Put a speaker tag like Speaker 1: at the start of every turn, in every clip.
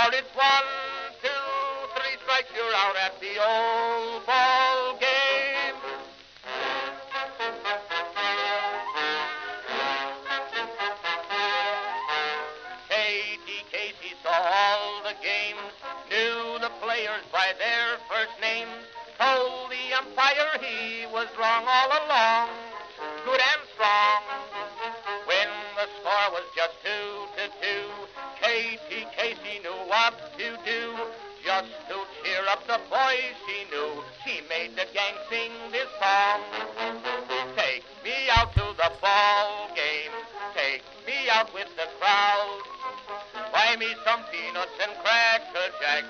Speaker 1: For it's 1, 2, 3 strikes, you're out at the old ball game. Casey saw all the games, knew the players by their first names, told the umpire he was wrong all along, good and strong. When the score was just 2-2, Casey knew what to do. Just to cheer up the boys she knew, she made the gang sing this song. Take me out to the ball game, take me out with the crowd. Buy me some peanuts and cracker jack.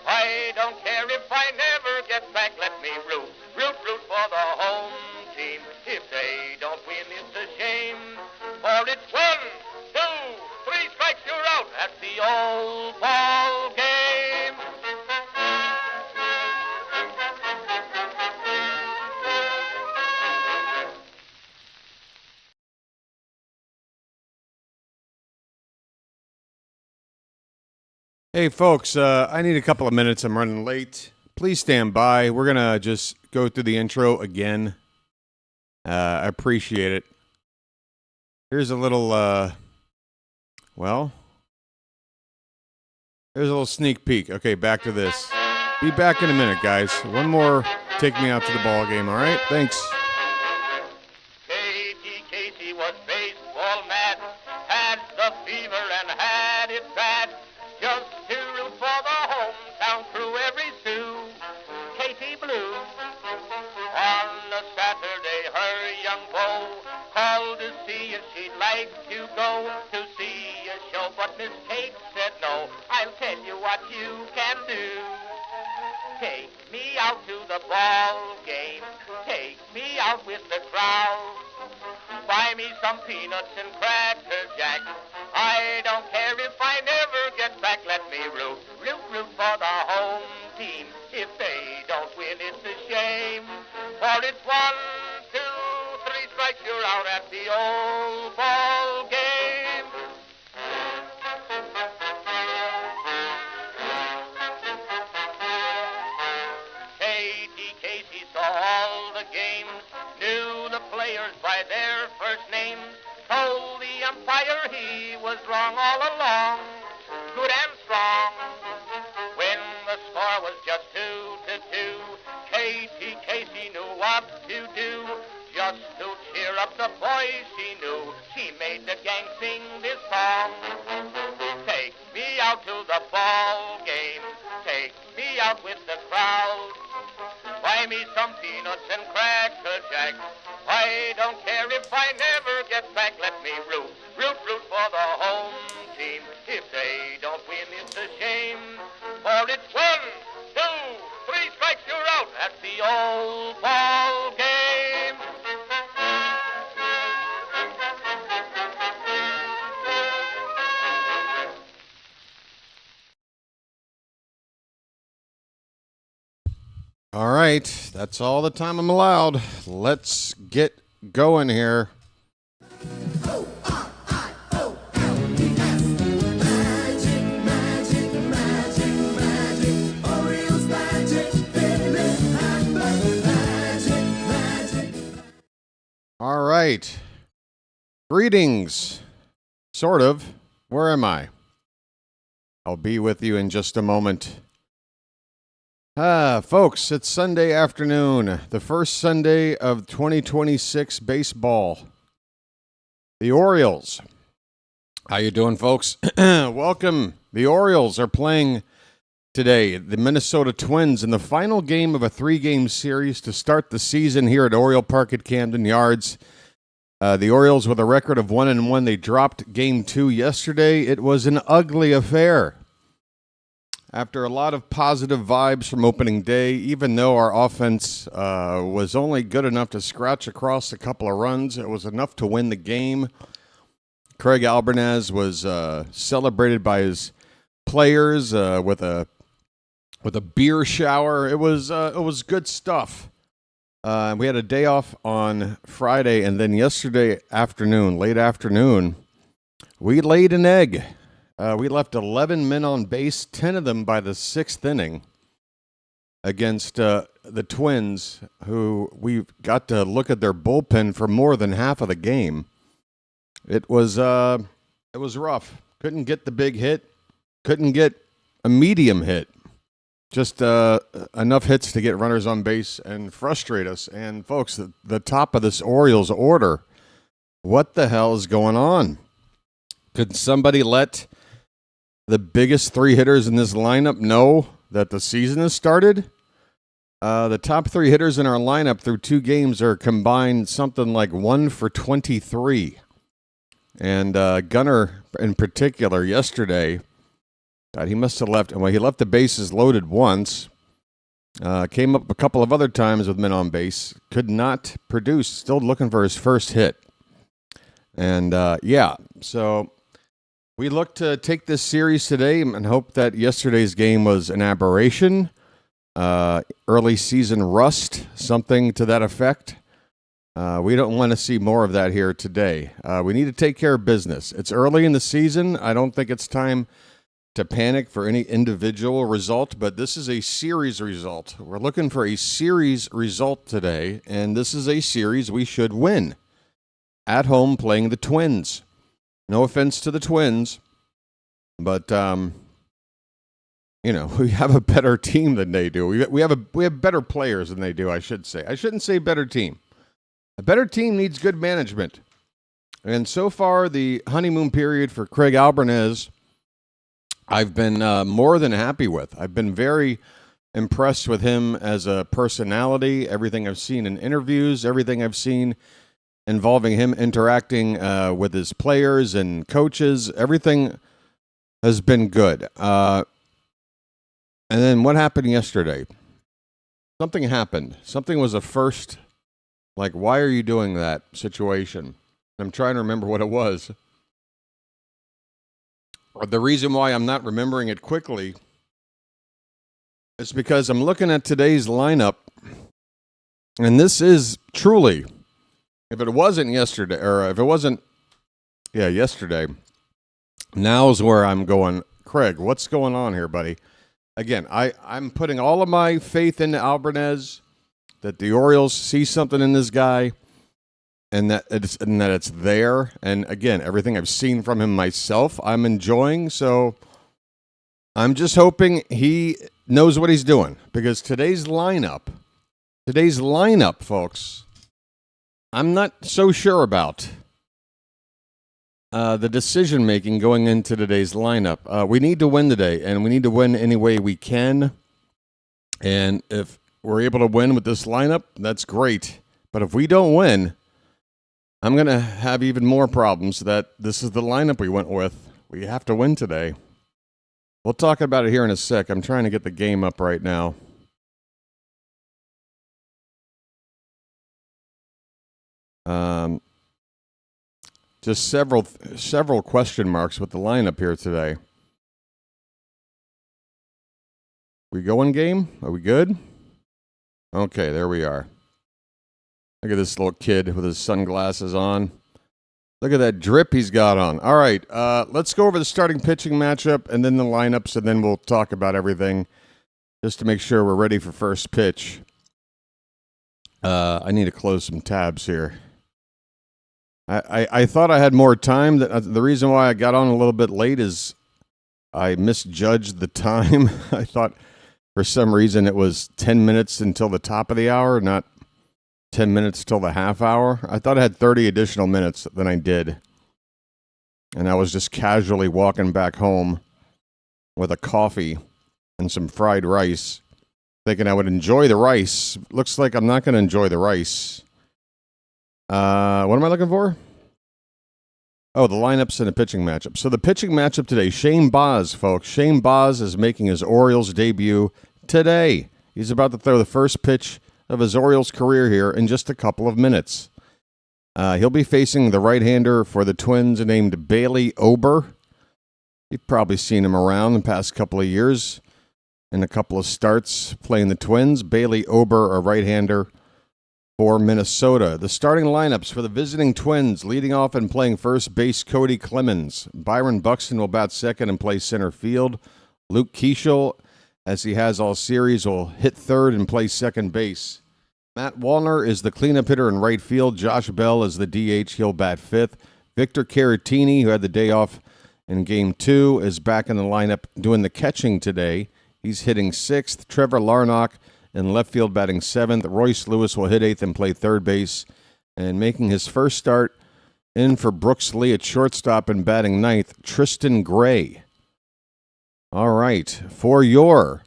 Speaker 1: I don't care if I never get back. Let me root for the home team. If they don't win, it's a shame. For it's 1, 2, 3 strikes, you're out at the old ball game.
Speaker 2: Hey, folks, I need a couple of minutes. I'm running late. Please stand by. We're going to just go through the intro again. I appreciate it. Here's a little, here's a little sneak peek. Okay, back to this. Be back in a minute, guys. One more take me out to the ball game, all right? Thanks.
Speaker 1: Casey was baseball mad, had the fever and had it bad. Just to root for the hometown crew every Sue, Casey Blue. On a Saturday, her young beau called to see if she'd like to go to see a show, but Miss Kate said no. I'll tell you what you can do. Take me out to the ball game, take me out with the crowd. Buy me some peanuts and cracker jack. I don't care if I never get back. Let me root for the home team. If they don't win, it's a shame. For it's 1, 2, 3 strikes, you're out at the old ball game. Casey saw all the games, knew the players by their first names, told the umpire he was wrong all along, good and strong. When the score was just 2-2, Casey knew what to do. Just to cheer up the boys she knew, she made the gang sing this song. Take me out to the ball game, take me out with the crowd. Buy me some peanuts and cracker jack. I don't care if I never get back. Let me root for the home team. If they don't win, it's a shame. For it's 1, 2, 3 strikes, you're out at the old ball game.
Speaker 2: All right, that's all the time I'm allowed. Let's get going here.
Speaker 3: Orioles magic, magic.
Speaker 2: All right. Greetings. Sort of. Where am I? I'll be with you in just a moment. Folks, it's Sunday afternoon, the first Sunday of 2026 baseball. The Orioles. How you doing, folks? Welcome. The Orioles are playing today, the Minnesota Twins, in the final game of a 3-game series to start the season here at Oriole Park at Camden Yards. The Orioles with a record of 1-1. They dropped Game 2 yesterday. It was an ugly affair. After a lot of positive vibes from opening day, even though our offense was only good enough to scratch across a couple of runs, it was enough to win the game. Craig Albernaz was celebrated by his players with a beer shower. It was good stuff. We had a day off on Friday, and then yesterday afternoon, late afternoon, we laid an egg. We left 11 men on base, 10 of them by the 6th inning against the Twins, who we got to look at their bullpen for more than half of the game. It was rough. Couldn't get the big hit. Couldn't get a medium hit. Just enough hits to get runners on base and frustrate us. And, folks, the top of this Orioles order, what the hell is going on? Could somebody let the biggest 3 hitters in this lineup know that the season has started? The top 3 hitters in our lineup through 2 games are combined something like 1 for 23. And Gunnar, in particular, yesterday, God, he must have left. Well, he left the bases loaded once. Came up a couple of other times with men on base. Could not produce. Still looking for his first hit. And, so we look to take this series today and hope that yesterday's game was an aberration. Early season rust, something to that effect. We don't want to see more of that here today. We need to take care of business. It's early in the season. I don't think it's time to panic for any individual result, but this is a series result. We're looking for a series result today, and this is a series we should win. At home playing the Twins. No offense to the Twins, but we have a better team than they do. We have better players than they do, I should say. I shouldn't say better team. A better team needs good management. And so far, the honeymoon period for Craig Albertnez, I've been more than happy with. I've been very impressed with him as a personality, everything I've seen in interviews, everything I've seen involving him interacting with his players and coaches. Everything has been good. And then what happened yesterday? Something happened. Something was a first, like, why are you doing that situation? I'm trying to remember what it was. The reason why I'm not remembering it quickly is because I'm looking at today's lineup, and this is truly, if it wasn't yesterday, or if it wasn't, yesterday, now's where I'm going, Craig, what's going on here, buddy? Again, I'm putting all of my faith into Albertnez, that the Orioles see something in this guy, and that it's there. And again, everything I've seen from him myself, I'm enjoying. So I'm just hoping he knows what he's doing, because today's lineup, folks, I'm not so sure about the decision-making going into today's lineup. We need to win today, and we need to win any way we can. And if we're able to win with this lineup, that's great. But if we don't win, I'm going to have even more problems that this is the lineup we went with. We have to win today. We'll talk about it here in a sec. I'm trying to get the game up right now. Just several question marks with the lineup here today. We going game? Are we good? Okay, there we are. Look at this little kid with his sunglasses on. Look at that drip he's got on. All right, let's go over the starting pitching matchup and then the lineups, and then we'll talk about everything just to make sure we're ready for first pitch. I need to close some tabs here. I thought I had more time. The reason why I got on a little bit late is I misjudged the time. I thought for some reason it was 10 minutes until the top of the hour, not 10 minutes till the half hour. I thought I had 30 additional minutes than I did. And I was just casually walking back home with a coffee and some fried rice, thinking I would enjoy the rice. Looks like I'm not going to enjoy the rice. What am I looking for? Oh, the lineups and the pitching matchup. So the pitching matchup today, Shane Baz, folks. Shane Baz is making his Orioles debut today. He's about to throw the first pitch of his Orioles career here in just a couple of minutes. He'll be facing the right-hander for the Twins named Bailey Ober. You've probably seen him around the past couple of years in a couple of starts playing the Twins. Bailey Ober, a right-hander. for Minnesota. The starting lineups for the visiting Twins, leading off and playing first base, Cody Clemens. Byron Buxton will bat second and play center field. Luke Keeschel, as he has all series, will hit third and play second base. Matt Wallner is the cleanup hitter in right field. Josh Bell is the DH. He'll bat fifth. Victor Caratini, who had the day off in Game 2, is back in the lineup doing the catching today. He's hitting sixth. Trevor Larnach in left field batting seventh. Royce Lewis will hit eighth and play third base. And making his first start in for Brooks Lee at shortstop and batting ninth, Tristan Gray. All right, for your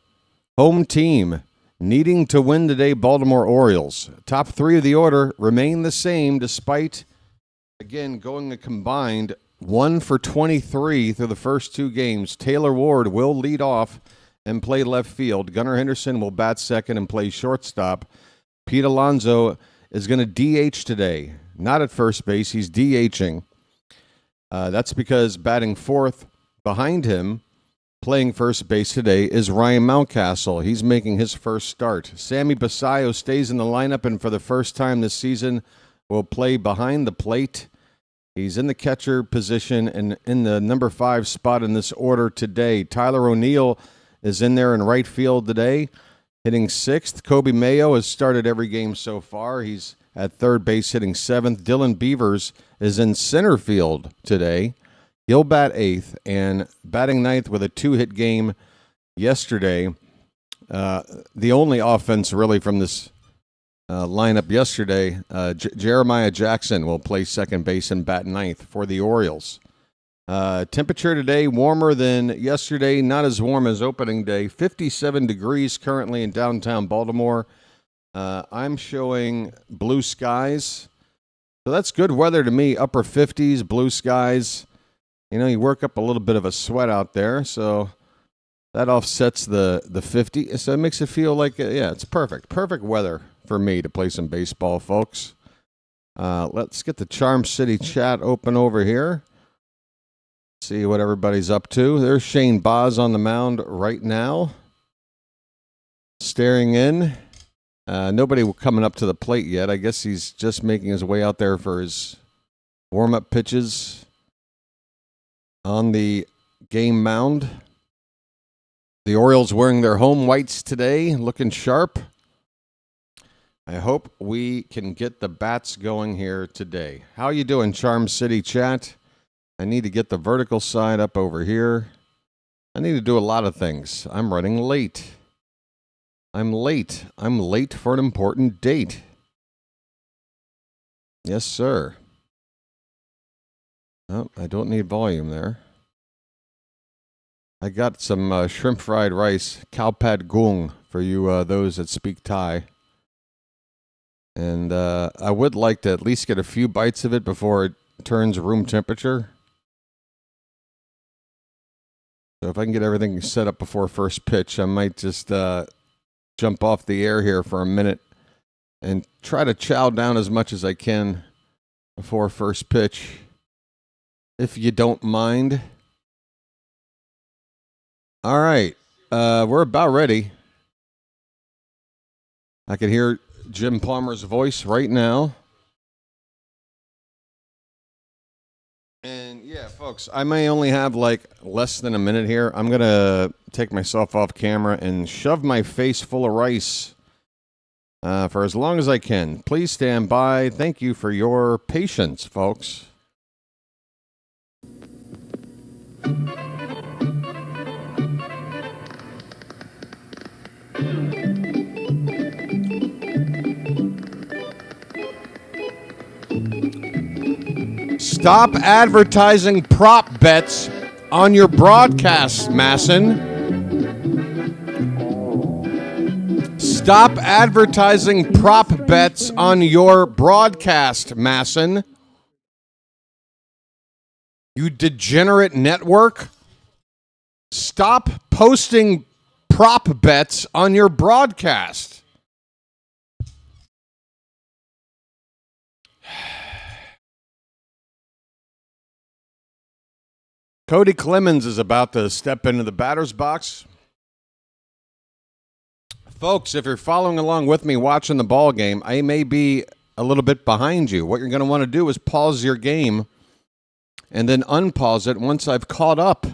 Speaker 2: home team, needing to win today, Baltimore Orioles. Top three of the order remain the same despite, again, going a combined 1 for 23 through the first two games. Taylor Ward will lead off and play left field. Gunnar Henderson will bat second and play shortstop. Pete Alonso is going to DH today. Not at first base. He's DHing. That's because batting fourth behind him, playing first base today, is Ryan Mountcastle. He's making his first start. Sammy Basayo stays in the lineup and for the first time this season will play behind the plate. He's in the catcher position and in the number 5 spot in this order today. Tyler O'Neill is in there in right field today, hitting sixth. Kobe Mayo has started every game so far. He's at third base, hitting seventh. Dylan Beavers is in center field today. He'll bat eighth, and batting ninth with a 2-hit game yesterday. The only offense really from this lineup yesterday, Jeremiah Jackson will play second base and bat ninth for the Orioles. Temperature today, warmer than yesterday, not as warm as opening day. 57 degrees currently in downtown Baltimore. I'm showing blue skies. So that's good weather to me, upper 50s, blue skies. You know, you work up a little bit of a sweat out there, so that offsets the 50. So it makes it feel like, yeah, it's perfect. Perfect weather for me to play some baseball, folks. Let's get the Charm City chat open over here. See what everybody's up to. There's Shane Boz on the mound right now, staring in. Nobody coming up to the plate yet. I guess he's just making his way out there for his warm-up pitches on the game mound. The Orioles wearing their home whites today, looking sharp. I hope we can get the bats going here today. How you doing, Charm City chat? I need to get the vertical side up over here. I need to do a lot of things. I'm running late. I'm late. I'm late for an important date. Yes, sir. Oh, I don't need volume there. I got some shrimp fried rice, kalpad gung, for you those that speak Thai. And I would like to at least get a few bites of it before it turns room temperature. So if I can get everything set up before first pitch, I might just jump off the air here for a minute and try to chow down as much as I can before first pitch, if you don't mind. All right, we're about ready. I can hear Jim Palmer's voice right now. And yeah, folks, I may only have like less than a minute here. I'm going to take myself off camera and shove my face full of rice for as long as I can. Please stand by. Thank you for your patience, folks. Stop advertising prop bets on your broadcasts, Masson. Stop advertising prop bets on your broadcast, Masson. You degenerate network. Stop posting prop bets on your broadcast. Cody Clemens is about to step into the batter's box. Folks, if you're following along with me watching the ball game, I may be a little bit behind you. What you're going to want to do is pause your game and then unpause it once I've caught up.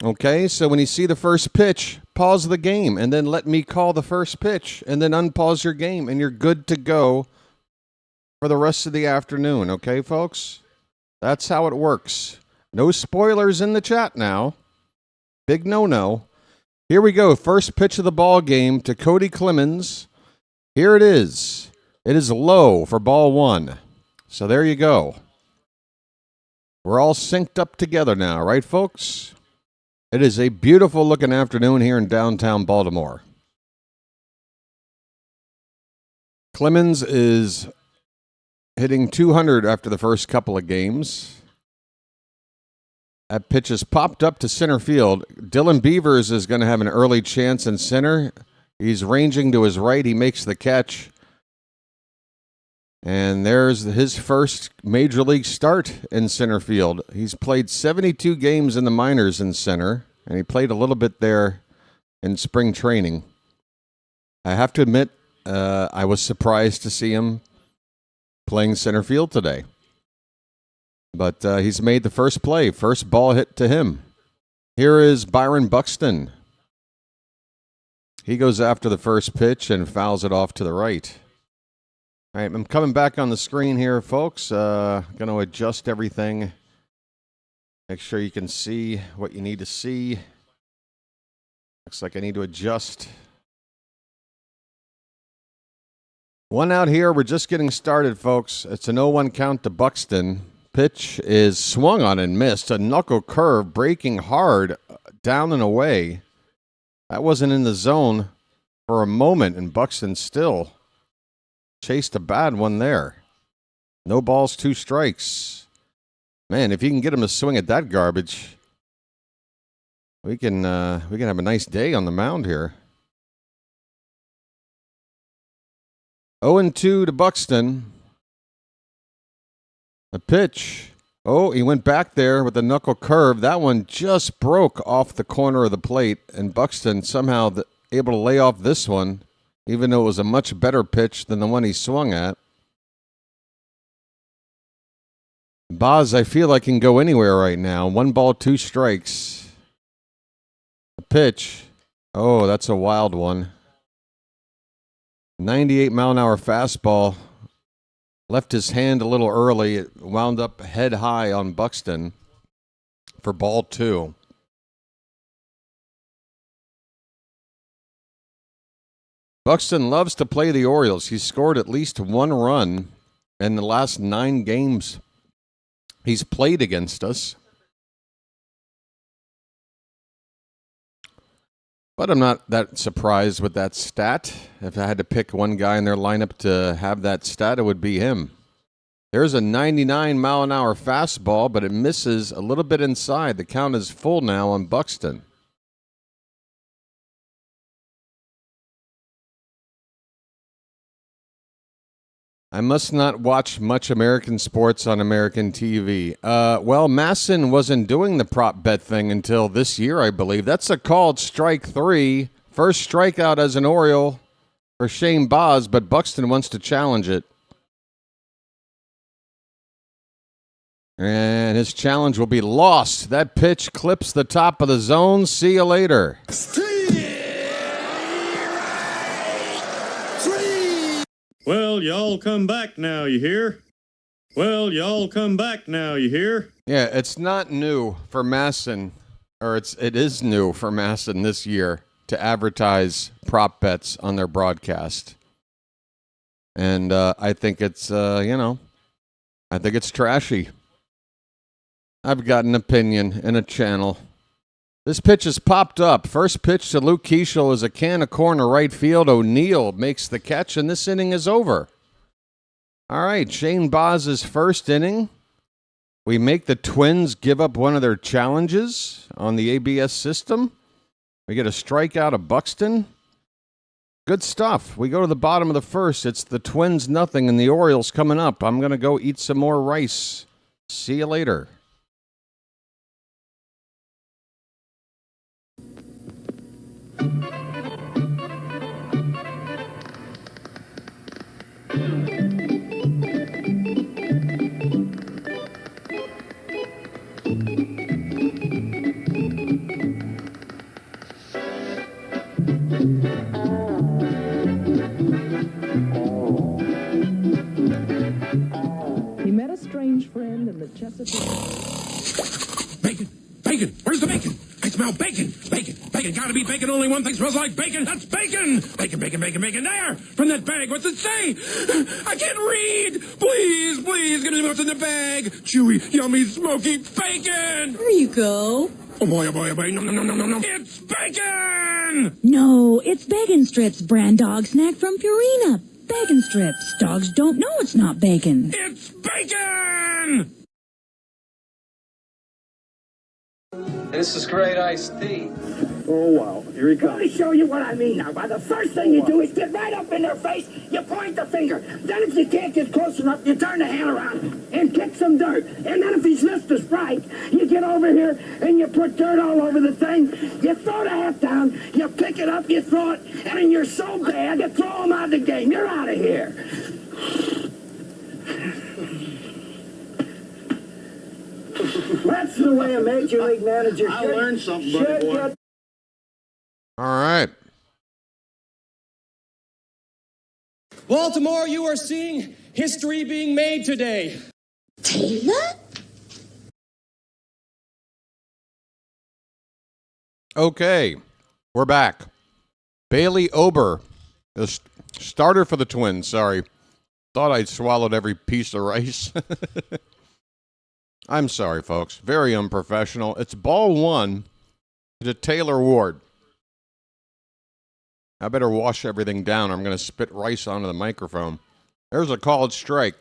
Speaker 2: Okay, so when you see the first pitch, pause the game and then let me call the first pitch and then unpause your game and you're good to go for the rest of the afternoon. Okay, folks? That's how it works. No spoilers in the chat now. Big no-no. Here we go. First pitch of the ball game to Cody Clemens. Here it is. It is low for ball one. So there you go. We're all synced up together now, right, folks? It is a beautiful looking afternoon here in downtown Baltimore. Clemens is hitting 200 after the first couple of games. That pitch is popped up to center field. Dylan Beavers is going to have an early chance in center. He's ranging to his right. He makes the catch. And there's his first major league start in center field. He's played 72 games in the minors in center, and he played a little bit there in spring training. I have to admit, I was surprised to see him playing center field today. But he's made the first play, first ball hit to him. Here is Byron Buxton. He goes after the first pitch and fouls it off to the right. All right, I'm coming back on the screen here, folks. Going to adjust everything. Make sure you can see what you need to see. Looks like I need to adjust. One out here. We're just getting started, folks. It's an 0-1 count to Buxton. Pitch is swung on and missed. A knuckle curve breaking hard down and away. That wasn't in the zone for a moment, and Buxton still chased a bad one there. No balls, 2 strikes. Man, if you can get him to swing at that garbage, we can have a nice day on the mound here. 0-2 to Buxton. The pitch. Oh, he went back there with the knuckle curve. That one just broke off the corner of the plate, and Buxton somehow able to lay off this one, even though it was a much better pitch than the one he swung at. Boz, I feel I can go anywhere right now. 1 ball, 2 strikes. The pitch. Oh, that's a wild one. 98-mile-an-hour fastball. Left his hand a little early. It wound up head high on Buxton for ball 2. Buxton loves to play the Orioles. He's scored at least 1 run in the last 9 games he's played against us. But I'm not that surprised with that stat. If I had to pick one guy in their lineup to have that stat, it would be him. There's a 99-mile-an-hour fastball, but it misses a little bit inside. The count is full now on Buxton. I must not watch much American sports on American TV. Well, Masson wasn't doing the prop bet thing until this year, I believe. That's a called strike 3. First strikeout as an Oriole for Shane Boz, but Buxton wants to challenge it. And his challenge will be lost. That pitch clips the top of the zone. See you later.
Speaker 4: Well, y'all come back now, you hear? Well, y'all come back now, you hear?
Speaker 2: Yeah, it's not new for Masson, or it is new for Masson this year to advertise prop bets on their broadcast. And I think it's, I think it's trashy. I've got an opinion and a channel. This pitch is popped up. First pitch to Luke Keeschel is a can of corn to right field. O'Neill makes the catch, and this inning is over. All right, Shane Boz's first inning. We make the Twins give up one of their challenges on the ABS system. We get a strikeout of Buxton. Good stuff. We go to the bottom of the first. It's the Twins nothing, and the Orioles coming up. I'm going to go eat some more rice. See you later.
Speaker 5: Bacon. Bacon. Where's the bacon? I smell bacon. Bacon. Bacon. Gotta be bacon. Only one thing smells like bacon. That's bacon. Bacon, bacon, bacon, bacon. There! From that bag. What's it say? I can't read. Please, please, give me what's in the bag. Chewy, yummy, smoky bacon.
Speaker 6: There you go.
Speaker 5: Oh boy, oh boy, oh boy. No, no, no, no, no, no. It's bacon!
Speaker 6: No, it's Bacon Strips, brand dog snack from Purina. Bacon Strips. Dogs don't know it's not bacon.
Speaker 5: It's bacon!
Speaker 7: This is great iced tea.
Speaker 8: Oh, wow. Here he comes.
Speaker 9: Let me show you what I mean now. By the first thing you do is get right up in their face, you point the finger. Then if you can't get close enough, you turn the hand around and kick some dirt. And then if he's missed a strike, you get over here and you put dirt all over the thing. You throw the hat down, you pick it up, you throw it, and then you're so bad, you throw him out of the game. You're out of here. That's the way a major league manager should.
Speaker 8: I learned something, buddy boy.
Speaker 2: All right.
Speaker 10: Baltimore, you are seeing history being made today.
Speaker 6: Taylor?
Speaker 2: Okay, we're back. Bailey Ober, the starter for the Twins. Sorry. Thought I'd swallowed every piece of rice. I'm sorry, folks. Very unprofessional. It's ball one to Taylor Ward. I better wash everything down. I'm going to spit rice onto the microphone. There's a called strike.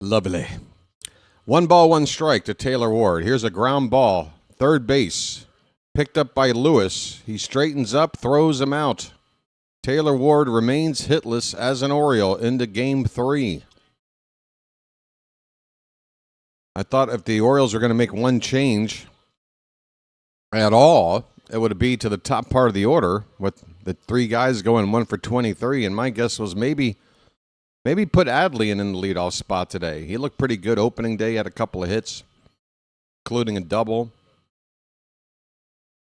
Speaker 2: Lovely. 1-1 to Taylor Ward. Here's a ground ball. Third base. Picked up by Lewis. He straightens up, throws him out. Taylor Ward remains hitless as an Oriole into Game 3. I thought if the Orioles were going to make one change at all, it would be to the top part of the order with the three guys going 1 for 23. And my guess was maybe put Adley in the leadoff spot today. He looked pretty good opening day, had a couple of hits, including a double.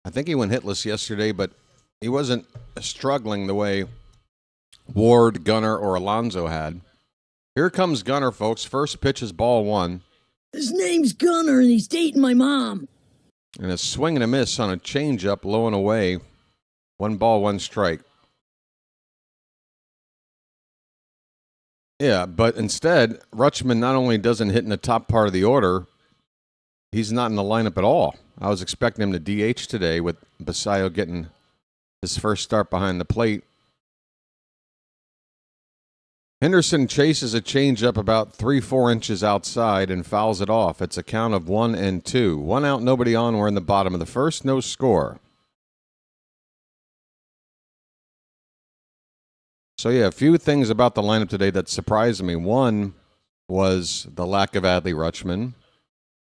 Speaker 2: I think he went hitless yesterday, but he wasn't struggling the way Ward, Gunnar, or Alonso had. Here comes Gunnar, folks. First pitch is ball one.
Speaker 6: His name's Gunnar, and he's dating my mom.
Speaker 2: And a swing and a miss on a changeup, low and away. 1-1. Yeah, but instead, Rutschman not only doesn't hit in the top part of the order, he's not in the lineup at all. I was expecting him to DH today with Basayo getting his first start behind the plate. Henderson chases a changeup about 3-4 inches outside and fouls it off. It's a count of 1-2. 1 out, nobody on. We're in the bottom of the first. No score. So, yeah, a few things about the lineup today that surprised me. One was the lack of Adley Rutschman.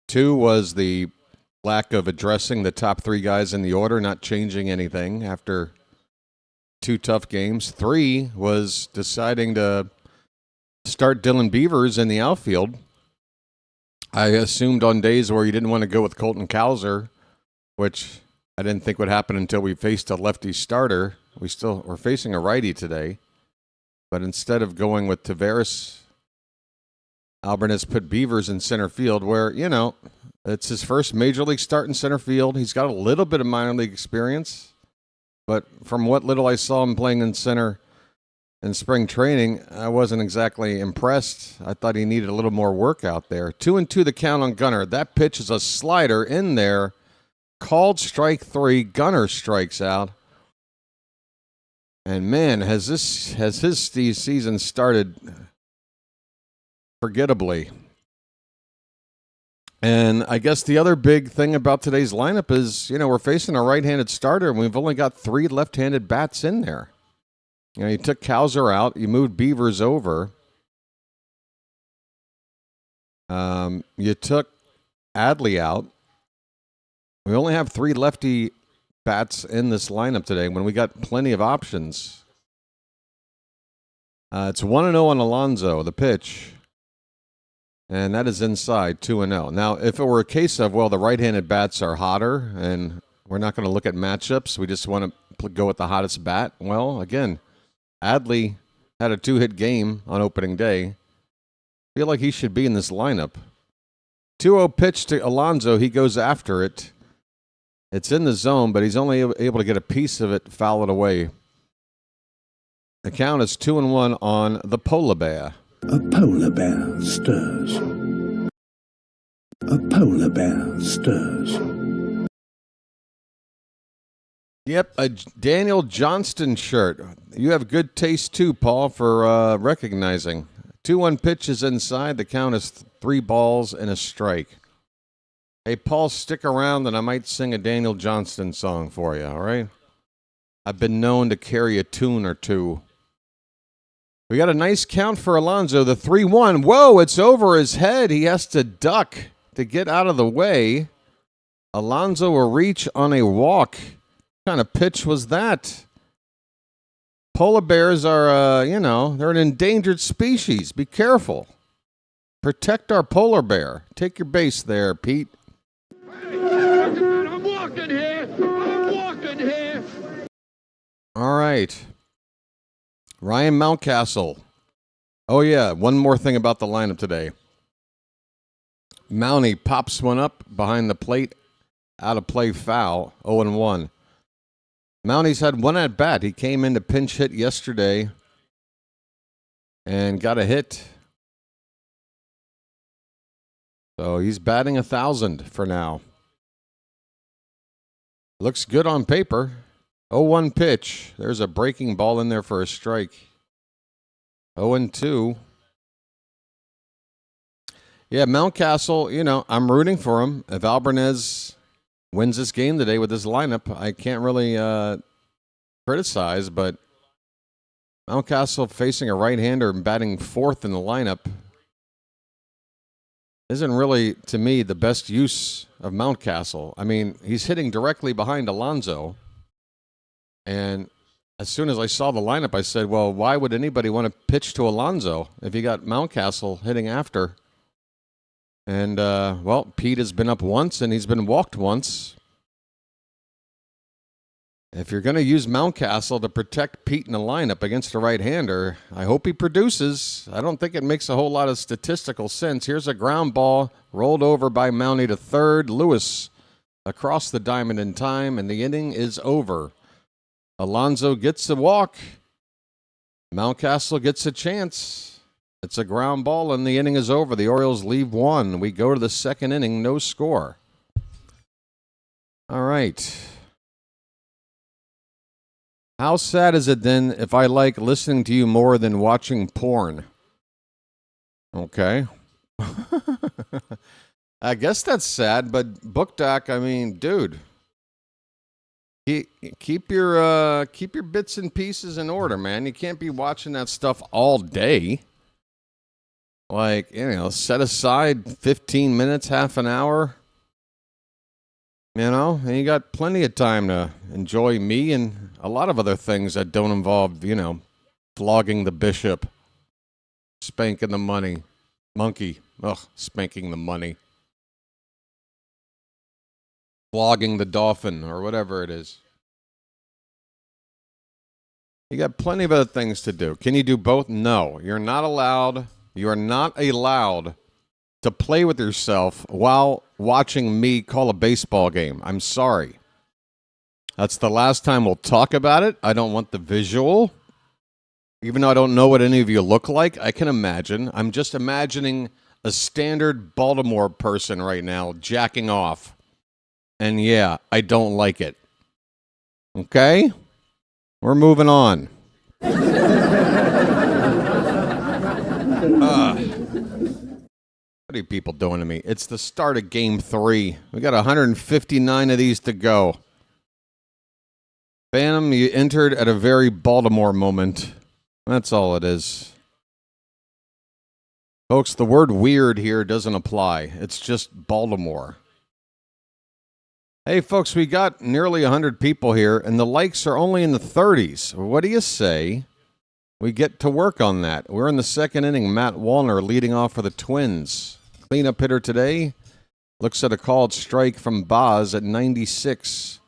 Speaker 2: 2 was the lack of addressing the top 3 guys in the order, not changing anything after 2 tough games. 3 was deciding to start Dylan Beavers in the outfield. I assumed on days where you didn't want to go with Colton Cowser, which I didn't think would happen until we faced a lefty starter. We're facing a righty today. But instead of going with Taveras, Albert has put Beavers in center field where, it's his first major league start in center field. He's got a little bit of minor league experience. But from what little I saw him playing in center in spring training, I wasn't exactly impressed. I thought he needed a little more work out there. 2-2 the count on Gunnar. That pitch is a slider in there. Called strike 3. Gunnar strikes out. And man, has his season started forgettably. And I guess the other big thing about today's lineup is, we're facing a right-handed starter, and we've only got 3 left-handed bats in there. You took Cowser out. You moved Beavers over. You took Adley out. We only have 3 lefty bats in this lineup today when we got plenty of options. It's 1-0 on Alonso, the pitch. And that is inside 2-0. Now, if it were a case of, the right-handed bats are hotter and we're not going to look at matchups, we just want to go with the hottest bat. Well, again, Adley had a 2-hit game on opening day. Feel like he should be in this lineup. 2-0 pitch to Alonso. He goes after it. It's in the zone, but he's only able to get a piece of it, foul it away. The count is 2-1 on the polar bear.
Speaker 5: A polar bear stirs. A polar bear stirs.
Speaker 2: Yep, a Daniel Johnston shirt. You have good taste too, Paul, for recognizing. 2-1 pitch is inside. The count is 3 balls and a strike. Hey, Paul, stick around and I might sing a Daniel Johnston song for you, all right? I've been known to carry a tune or two. We got a nice count for Alonso, the 3-1. Whoa, it's over his head. He has to duck to get out of the way. Alonso will reach on a walk. What kind of pitch was that? Polar bears are, they're an endangered species. Be careful. Protect our polar bear. Take your base there, Pete.
Speaker 8: I'm walking here. I'm walking here.
Speaker 2: All right. Ryan Mountcastle. Oh, yeah. One more thing about the lineup today. Mountie pops one up behind the plate. Out of play foul. 0-1. Mountie's had one at bat. He came in to pinch hit yesterday and got a hit. So he's batting 1,000 for now. Looks good on paper. 0-1 pitch. There's a breaking ball in there for a strike. 0-2. Yeah, Mountcastle, I'm rooting for him. If Alvarez wins this game today with this lineup, I can't really criticize, but Mountcastle facing a right-hander and batting 4th in the lineup isn't really, to me, the best use of Mountcastle. I mean, he's hitting directly behind Alonso. And as soon as I saw the lineup, I said, well, why would anybody want to pitch to Alonso if you got Mountcastle hitting after? And, Pete has been up once and he's been walked once. If you're going to use Mountcastle to protect Pete in the lineup against a right-hander, I hope he produces. I don't think it makes a whole lot of statistical sense. Here's a ground ball rolled over by Mountie to third. Lewis across the diamond in time, and the inning is over. Alonso gets a walk. Mountcastle gets a chance. It's a ground ball, and the inning is over. The Orioles leave 1. We go to the second inning, no score. All right. How sad is it then if I like listening to you more than watching porn? Okay. I guess that's sad, but BookDoc, I mean, dude, keep your bits and pieces in order, man. You can't be watching that stuff all day. Like, set aside 15 minutes, half an hour. And you got plenty of time to enjoy me and a lot of other things that don't involve, flogging the bishop, spanking the monkey, spanking the money, flogging the dolphin, or whatever it is. You got plenty of other things to do. Can you do both? No, you're not allowed. You are not allowed to play with yourself while watching me call a baseball game. I'm sorry. That's the last time we'll talk about it. I don't want the visual. Even though I don't know what any of you look like, I can imagine. I'm just imagining a standard Baltimore person right now jacking off. And yeah, I don't like it. Okay? We're moving on. What are you people doing to me? It's the start of Game 3. We got 159 of these to go. Phantom, you entered at a very Baltimore moment. That's all it is. Folks, the word weird here doesn't apply. It's just Baltimore. Hey, folks, we got nearly 100 people here, and the likes are only in the 30s. What do you say we get to work on that? We're in the second inning. Matt Wallner leading off for the Twins. Cleanup hitter today looks at a called strike from Boz at 96.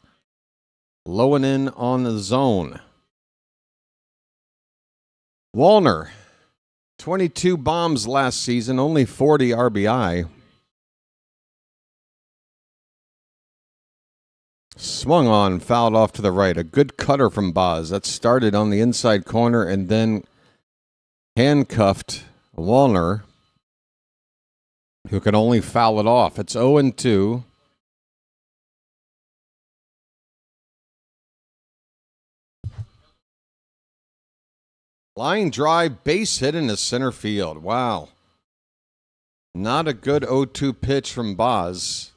Speaker 2: Low and in on the zone. Wallner, 22 bombs last season, only 40 RBI. Swung on, fouled off to the right. A good cutter from Boz. That started on the inside corner and then handcuffed Wallner, who could only foul it off. It's 0-2. Line drive, base hit into center field. Wow. Not a good 0-2 pitch from Boz.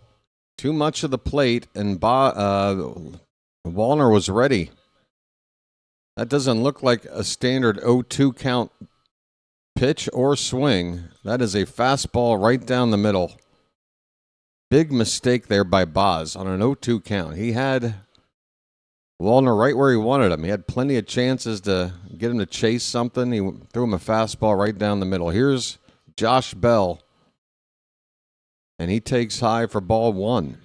Speaker 2: Too much of the plate, and Wallner was ready. That doesn't look like a standard 0-2 count pitch or swing. That is a fastball right down the middle. Big mistake there by Boz on an 0-2 count. He had Wallner right where he wanted him. He had plenty of chances to get him to chase something. He threw him a fastball right down the middle. Here's Josh Bell. And he takes high for ball one.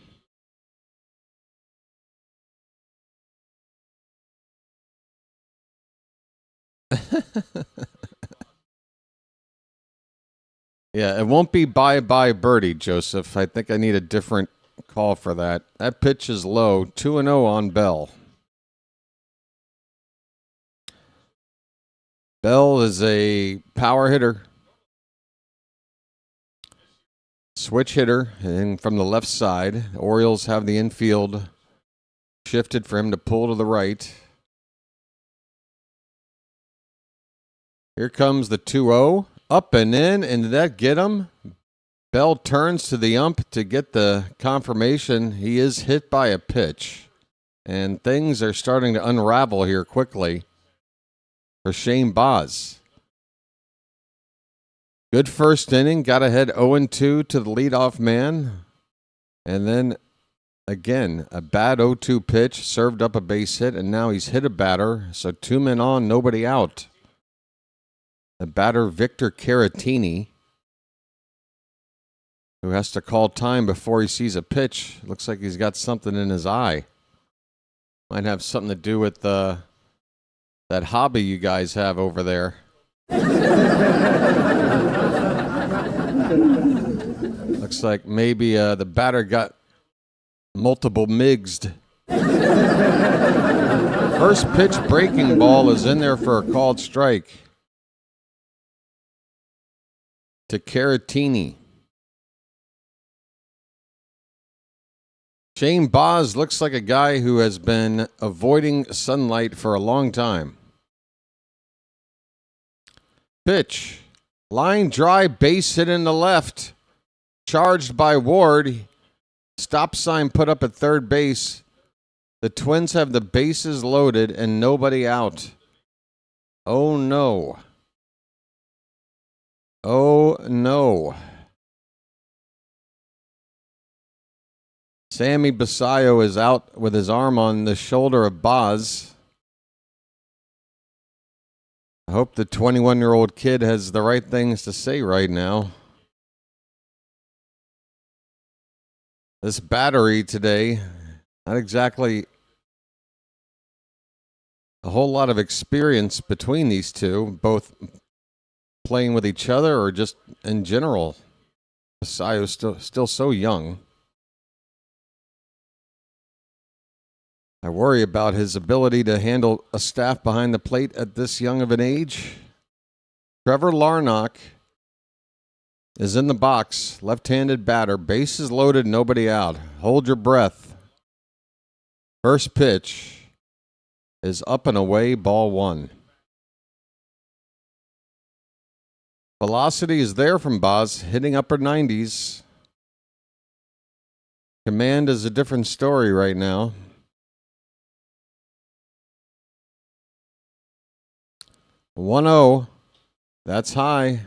Speaker 2: Yeah, it won't be bye-bye birdie, Joseph. I think I need a different call for that. That pitch is low. 2-0 on Bell. Bell is a power hitter. Switch hitter, and from the left side. The Orioles have the infield shifted for him to pull to the right. Here comes the 2-0. Up and in, and did that get him? Bell turns to the ump to get the confirmation. He is hit by a pitch. And things are starting to unravel here quickly for Shane Boz. Good first inning, got ahead 0-2 to the leadoff man. And then, again, a bad 0-2 pitch, served up a base hit, and now he's hit a batter. So 2 men on, nobody out. The batter, Victor Caratini, who has to call time before he sees a pitch. Looks like he's got something in his eye. Might have something to do with that hobby you guys have over there. Looks like maybe the batter got multiple migsed. First pitch breaking ball is in there for a called strike to Caratini. Shane Boz looks like a guy who has been avoiding sunlight for a long time. Pitch. Line drive, base hit in the left. Charged by Ward. Stop sign put up at third base. The Twins have the bases loaded and nobody out. Oh no. Oh no. Sammy Basayo is out with his arm on the shoulder of Boz. I hope the 21-year-old kid has the right things to say right now. This battery today, not exactly a whole lot of experience between these two, both playing with each other or just in general. Basayo's still so young. I worry about his ability to handle a staff behind the plate at this young of an age. Trevor Larnach is in the box, left-handed batter, bases loaded, nobody out. Hold your breath. First pitch is up and away, ball one. Velocity is there from Boz, hitting upper 90s. Command is a different story right now. 1-0. That's high.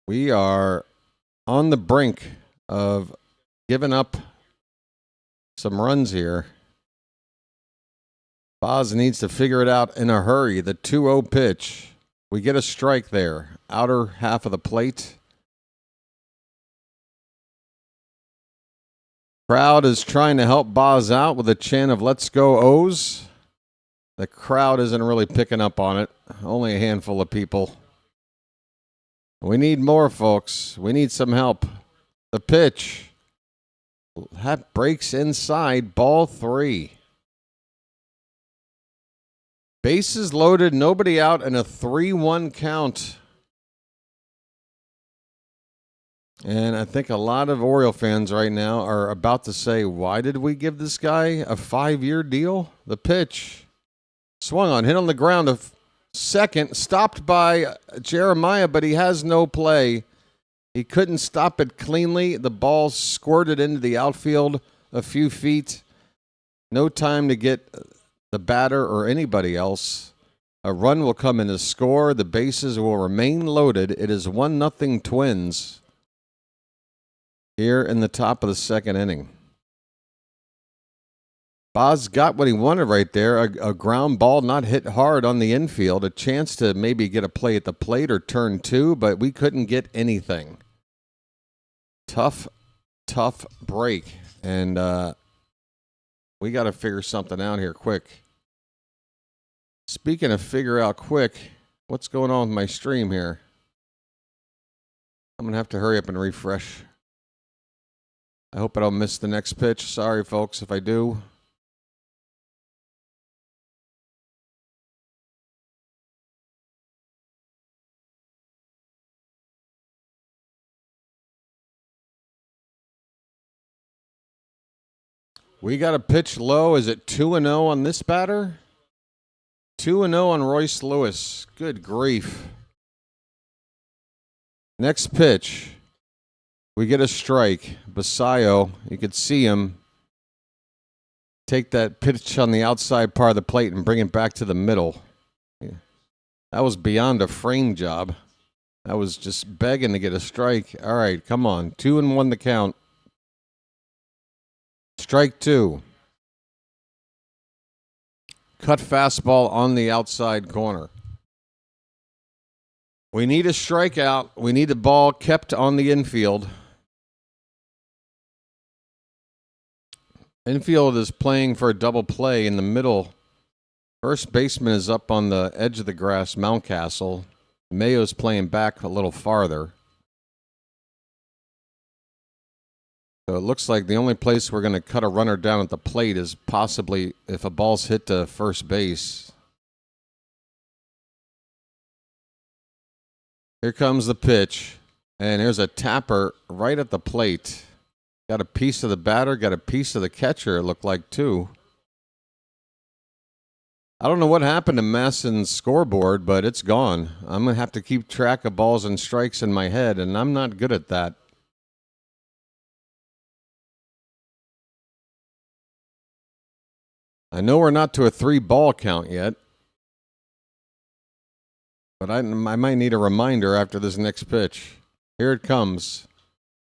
Speaker 2: We are on the brink of giving up some runs here. Boz needs to figure it out in a hurry. The 2-0 pitch. We get a strike there. Outer half of the plate. Crowd is trying to help Boz out with a chant of "Let's go O's." The crowd isn't really picking up on it. Only a handful of people. We need more, folks. We need some help. The pitch. That breaks inside, ball 3. Bases loaded, nobody out, and a 3-1 count. And I think a lot of Oriole fans right now are about to say, why did we give this guy a 5-year deal? The pitch. Swung on, hit on the ground. A second, stopped by Jeremiah, but he has no play. He couldn't stop it cleanly. The ball squirted into the outfield a few feet. No time to get the batter or anybody else. A run will come in to score. The bases will remain loaded. It is 1-0 Twins here in the top of the second inning. Boz got what he wanted right there. A ground ball not hit hard on the infield. A chance to maybe get a play at the plate or turn 2, but we couldn't get anything. Tough break. And we got to figure something out here quick. Speaking of figure out quick, what's going on with my stream here? I'm going to have to hurry up and refresh. I hope I don't miss the next pitch. Sorry, folks, if I do. We got a pitch low. Is it 2-0 on this batter? 2-0 on Royce Lewis. Good grief. Next pitch. We get a strike. Basayo, you could see him take that pitch on the outside part of the plate and bring it back to the middle. Yeah. That was beyond a frame job. That was just begging to get a strike. All right, come on. 2-1 the count. Strike 2. Cut fastball on the outside corner. We need a strikeout. We need the ball kept on the infield. Infield is playing for a double play in the middle. First baseman is up on the edge of the grass, Mountcastle. Mayo's playing back a little farther. So it looks like the only place we're going to cut a runner down at the plate is possibly if a ball's hit to first base. Here comes the pitch, and there's a tapper right at the plate. Got a piece of the batter, got a piece of the catcher, it looked like, too. I don't know what happened to Masson's scoreboard, but it's gone. I'm going to have to keep track of balls and strikes in my head, and I'm not good at that. I know we're not to a 3-ball count yet, but I might need a reminder after this next pitch. Here it comes.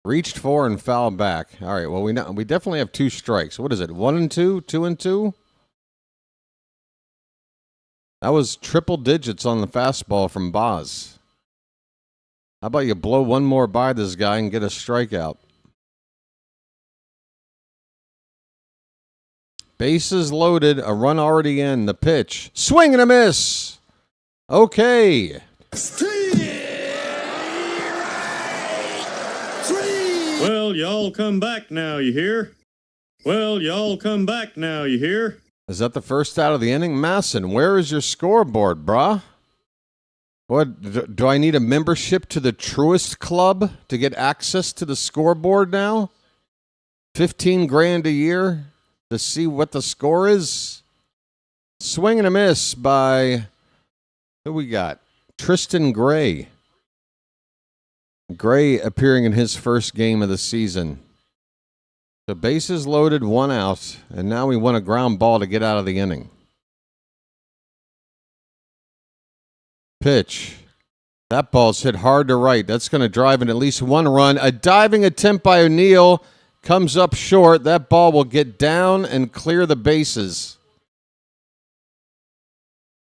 Speaker 2: Reached for and fouled back. All right, well, we definitely have 2 strikes. What is it, 1-2, 2-2? That was triple digits on the fastball from Boz. How about you blow one more by this guy and get a strikeout? Bases loaded, a run already in. The pitch. Swing and a miss. Okay.
Speaker 4: Well, y'all come back now, you hear? Well, y'all come back now, you hear?
Speaker 2: Is that the first out of the inning? Masson, where is your scoreboard, brah? What, do I need a membership to the Truist Club to get access to the scoreboard now? $15,000 a year to see what the score is? Swing and a miss by, who we got? Tristan Gray. Gray appearing in his first game of the season. The bases loaded, 1 out, and now we want a ground ball to get out of the inning. Pitch. That ball's hit hard to right. That's going to drive in at least 1 run. A diving attempt by O'Neill comes up short. That ball will get down and clear the bases.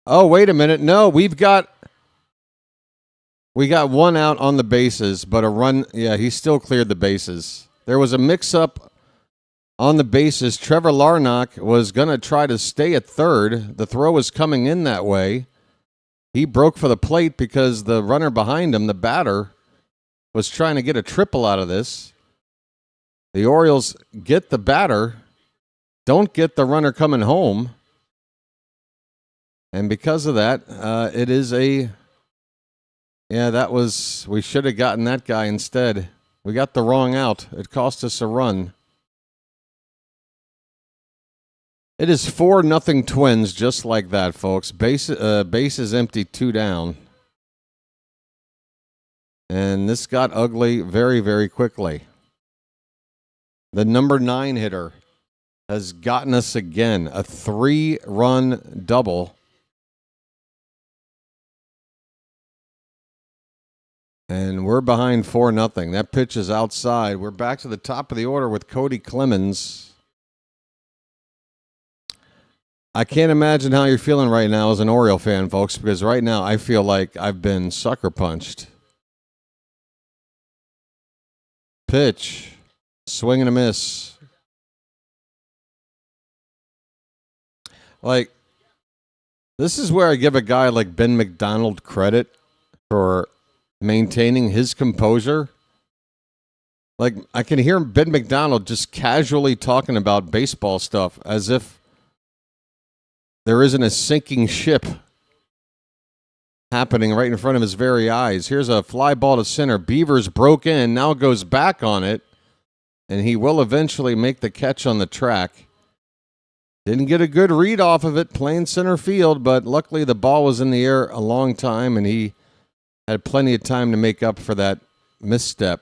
Speaker 2: Oh, wait a minute. No, we got 1 out on the bases, but a run. Yeah, he still cleared the bases. There was a mix-up on the bases. Trevor Larnach was going to try to stay at third. The throw was coming in that way. He broke for the plate because the runner behind him, the batter, was trying to get a triple out of this. The Orioles get the batter, don't get the runner coming home. And because of that, it is we should have gotten that guy instead. We got the wrong out. It cost us a run. It is 4-0 Twins, just like that, folks. Base is empty, 2 down. And this got ugly very, very quickly. The number 9 hitter has gotten us again. A 3-run double. And we're behind 4-0. That pitch is outside. We're back to the top of the order with Cody Clemens. I can't imagine how you're feeling right now as an Oriole fan, folks, because right now I feel like I've been sucker punched. Pitch. Swing and a miss. Like, this is where I give a guy like Ben McDonald credit for maintaining his composure. Like, I can hear Ben McDonald just casually talking about baseball stuff as if there isn't a sinking ship happening right in front of his very eyes. Here's a fly ball to center. Beavers broke in, now goes back on it, and he will eventually make the catch on the track. Didn't get a good read off of it, playing center field, but luckily the ball was in the air a long time, and he had plenty of time to make up for that misstep.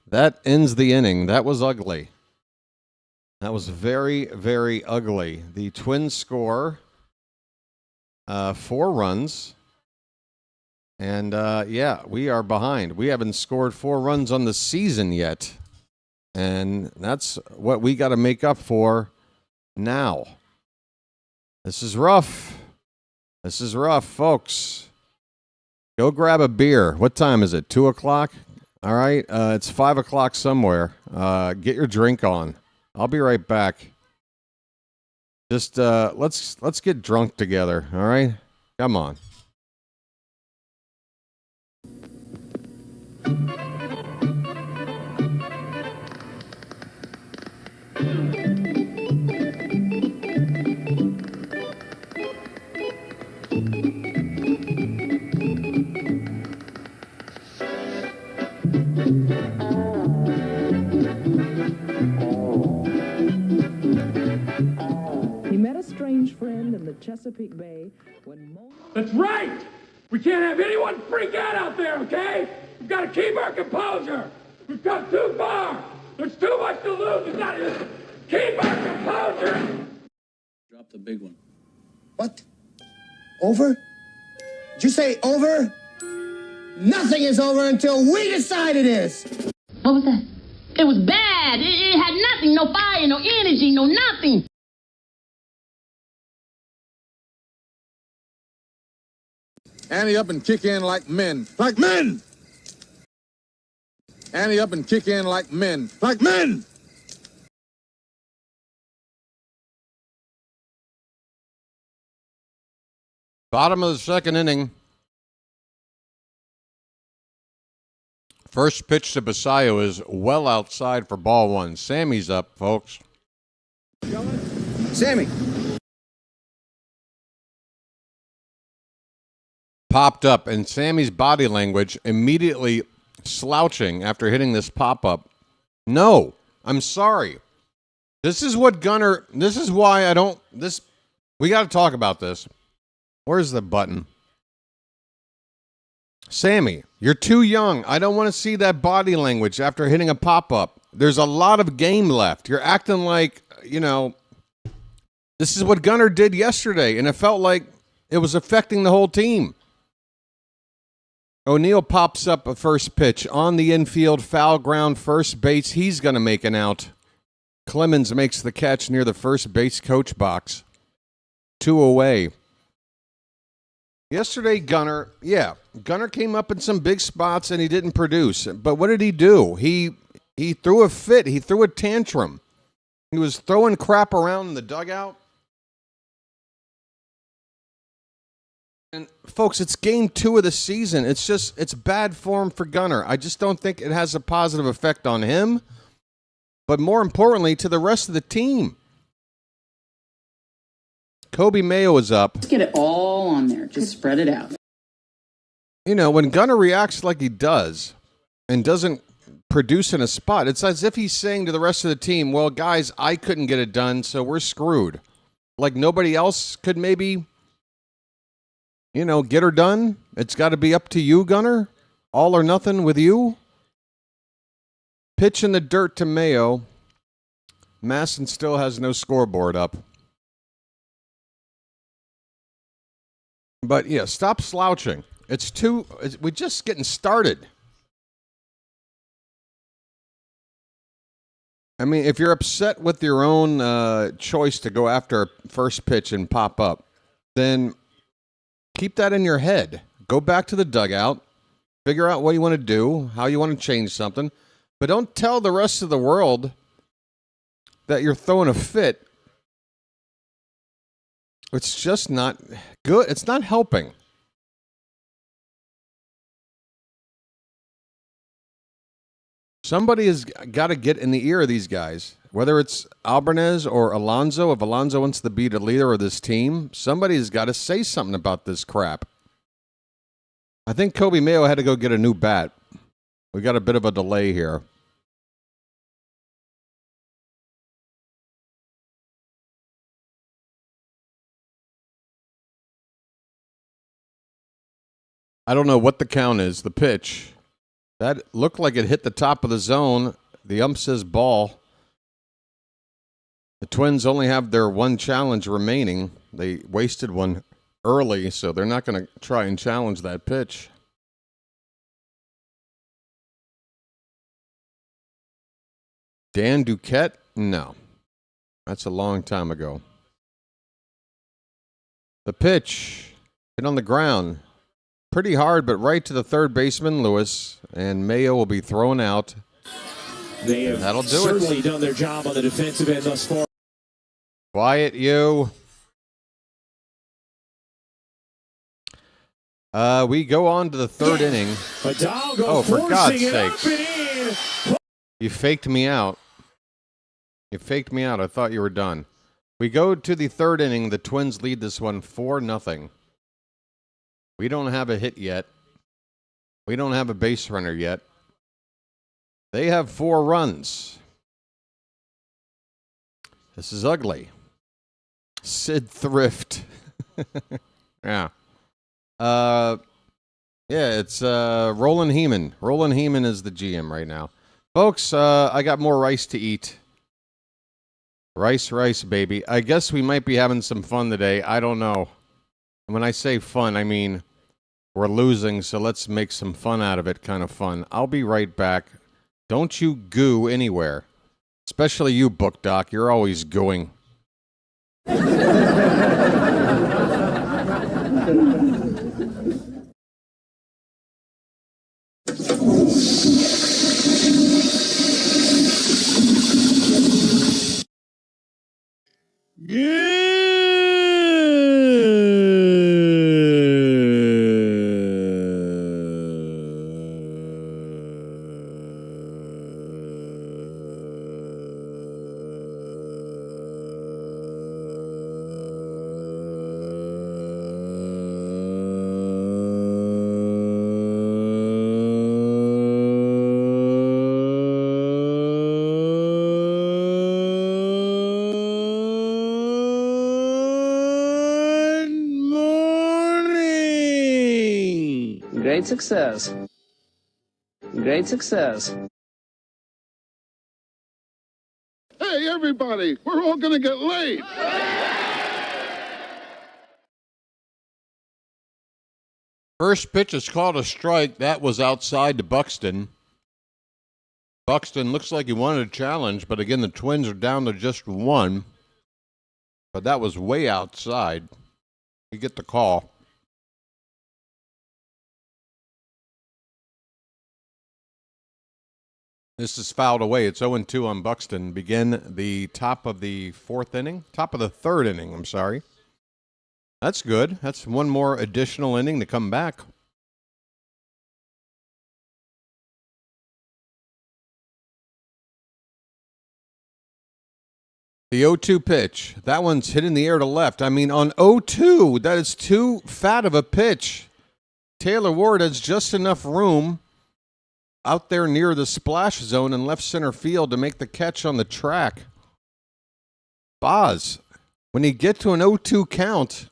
Speaker 2: That ends the inning. That was ugly. That was very, very ugly. The Twins score 4 runs. And, we are behind. We haven't scored 4 runs on the season yet. And that's what we got to make up for now. This is rough. This is rough, folks. Go grab a beer. What time is it? 2 o'clock? All right. It's 5 o'clock somewhere. Get your drink on. I'll be right back. Just let's get drunk together, all right? Come on.
Speaker 11: Chesapeake Bay when
Speaker 8: That's right! We can't have anyone freak out there, okay? We've got to keep our composure. We've come too far. There's too much to lose. We've got to just keep our composure.
Speaker 12: Drop the big one.
Speaker 13: What? Over? Did you say over? Nothing is over until we decide it is.
Speaker 14: What was that? It was bad. It had nothing, no fire, no energy, no nothing.
Speaker 15: Ante up and kick in like men. Like men! Ante up and kick in like men. Like men!
Speaker 2: Bottom of the second inning. First pitch to Basayo is well outside for ball 1. Sammy's up, folks.
Speaker 13: Sammy.
Speaker 2: Popped up, and Sammy's body language immediately slouching after hitting this pop-up. No, I'm sorry. This is what Gunnar, this is why I don't, we got to talk about this. Where's the button? Sammy, you're too young. I don't want to see that body language after hitting a pop-up. There's a lot of game left. You're acting like, this is what Gunnar did yesterday, and it felt like it was affecting the whole team. O'Neill pops up a first pitch on the infield, foul ground, first base. He's going to make an out. Clemens makes the catch near the first base coach box. 2 away. Yesterday, Gunnar came up in some big spots and he didn't produce. But what did he do? He threw a fit. He threw a tantrum. He was throwing crap around in the dugout. And folks, it's game 2 of the season. It's bad form for Gunnar. I just don't think it has a positive effect on him, but more importantly, to the rest of the team. Kobe Mayo is up.
Speaker 11: Just get it all on there. Just spread it out.
Speaker 2: You know, when Gunnar reacts like he does and doesn't produce in a spot, it's as if he's saying to the rest of the team, well, guys, I couldn't get it done, so we're screwed. Like nobody else could maybe, you know, get her done. It's got to be up to you, Gunnar. All or nothing with you. Pitch in the dirt to Mayo. Masson still has no scoreboard up. But, yeah, stop slouching. We're just getting started. I mean, if you're upset with your own choice to go after first pitch and pop up, then keep that in your head. Go back to the dugout. Figure out what you want to do, how you want to change something. But don't tell the rest of the world that you're throwing a fit. It's just not good. It's not helping. Somebody has got to get in the ear of these guys, whether it's Albanese or Alonso. If Alonso wants to be the leader of this team, somebody has got to say something about this crap. I think Kobe Mayo had to go get a new bat. We got a bit of a delay here. I don't know what the count is. The pitch. That looked like it hit the top of the zone. The ump says ball. The Twins only have their one challenge remaining. They wasted one early, so they're not going to try and challenge that pitch. Dan Duquette? No. That's a long time ago. The pitch. Hit on the ground. Pretty hard, but right to the third baseman, Lewis, and Mayo will be thrown out.
Speaker 10: They have
Speaker 2: That'll do
Speaker 10: certainly
Speaker 2: it.
Speaker 10: done their job on the defensive end thus far.
Speaker 2: Quiet, you. We go on to the third inning.
Speaker 10: Hidalgo
Speaker 2: For God's
Speaker 10: forcing it up
Speaker 2: sakes.
Speaker 10: and in.
Speaker 2: You faked me out. You faked me out. I thought you were done. We go to the third inning. The Twins lead this one 4-0. We don't have a hit yet. We don't have a base runner yet. They have 4 runs. This is ugly. Sid Thrift. Yeah. It's Roland Heeman. Roland Heeman is the GM right now. Folks, I got more rice to eat. Rice, baby. I guess we might be having some fun today. I don't know. When I say fun, I mean we're losing, so let's make some fun out of it, kind of fun. I'll be right back. Don't you goo anywhere. Especially you, Book Doc. You're always gooing.
Speaker 7: Great success. Great success.
Speaker 15: Hey, everybody, we're all going to get laid.
Speaker 2: First pitch is called a strike. That was outside to Buxton. Buxton looks like he wanted a challenge, but again, the Twins are down to just 1. But that was way outside. You get the call. This is fouled away. It's 0-2 on Buxton. Begin the top of the third inning, I'm sorry. That's good. That's one more additional inning to come back. The 0-2 pitch. That one's hit in the air to left. I mean, on 0-2, that is too fat of a pitch. Taylor Ward has just enough room out there near the splash zone in left center field to make the catch on the track. Boz, when you get to an 0-2 count,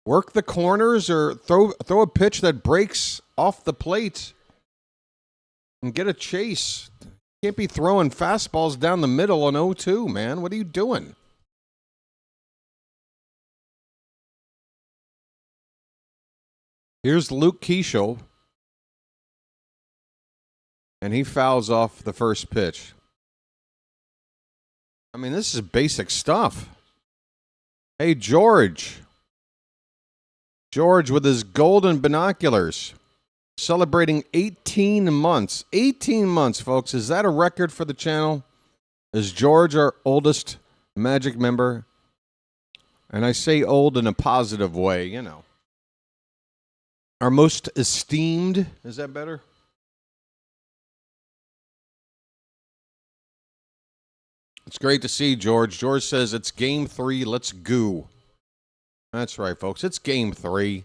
Speaker 2: work the corners or throw a pitch that breaks off the plate and get a chase. You can't be throwing fastballs down the middle on 0-2, man. What are you doing? Here's Luke Keishel. And he fouls off the first pitch. I mean, this is basic stuff. Hey, George. George with his golden binoculars. Celebrating 18 months. 18 months, folks. Is that a record for the channel? Is George our oldest Magic member? And I say old in a positive way, you know. Our most esteemed. Is that better? It's great to see George. George says it's game 3. Let's go. That's right, folks. It's game 3.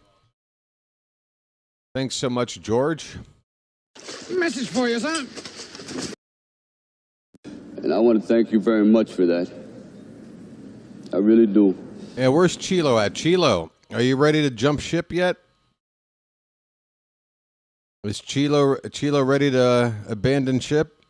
Speaker 2: Thanks so much, George.
Speaker 16: Message for you, son.
Speaker 17: And I want to thank you very much for that. I really do.
Speaker 2: Yeah, where's Chilo at? Chilo, are you ready to jump ship yet? Is Chilo ready to abandon ship?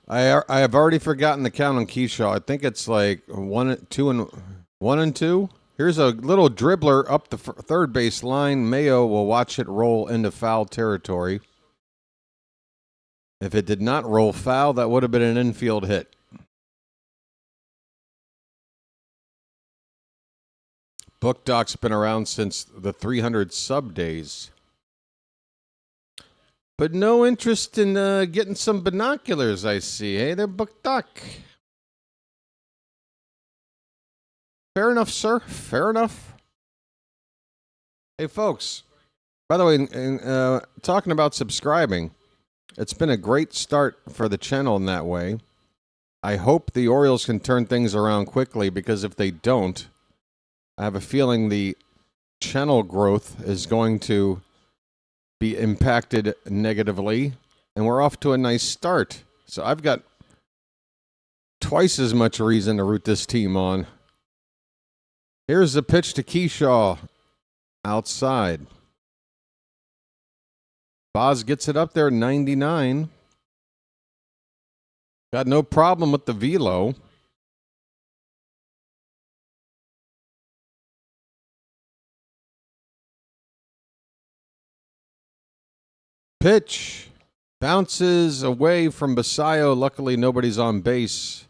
Speaker 2: I have already forgotten the count on Keyshaw. I think it's like 1 and 2. Here's a little dribbler up the third base line. Mayo will watch it roll into foul territory. If it did not roll foul, that would have been an infield hit. Book Doc's been around since the 300 sub days. But no interest in getting some binoculars, I see. Hey there, Book Doc. Fair enough, sir. Fair enough. Hey, folks. By the way, talking about subscribing, it's been a great start for the channel in that way. I hope the Orioles can turn things around quickly, because if they don't, I have a feeling the channel growth is going to be impacted negatively, and we're off to a nice start. So I've got twice as much reason to root this team on. Here's the pitch to Keyshaw outside. Boz gets it up there, 99. Got no problem with the velo. Pitch bounces away from Basayo. Luckily, nobody's on base.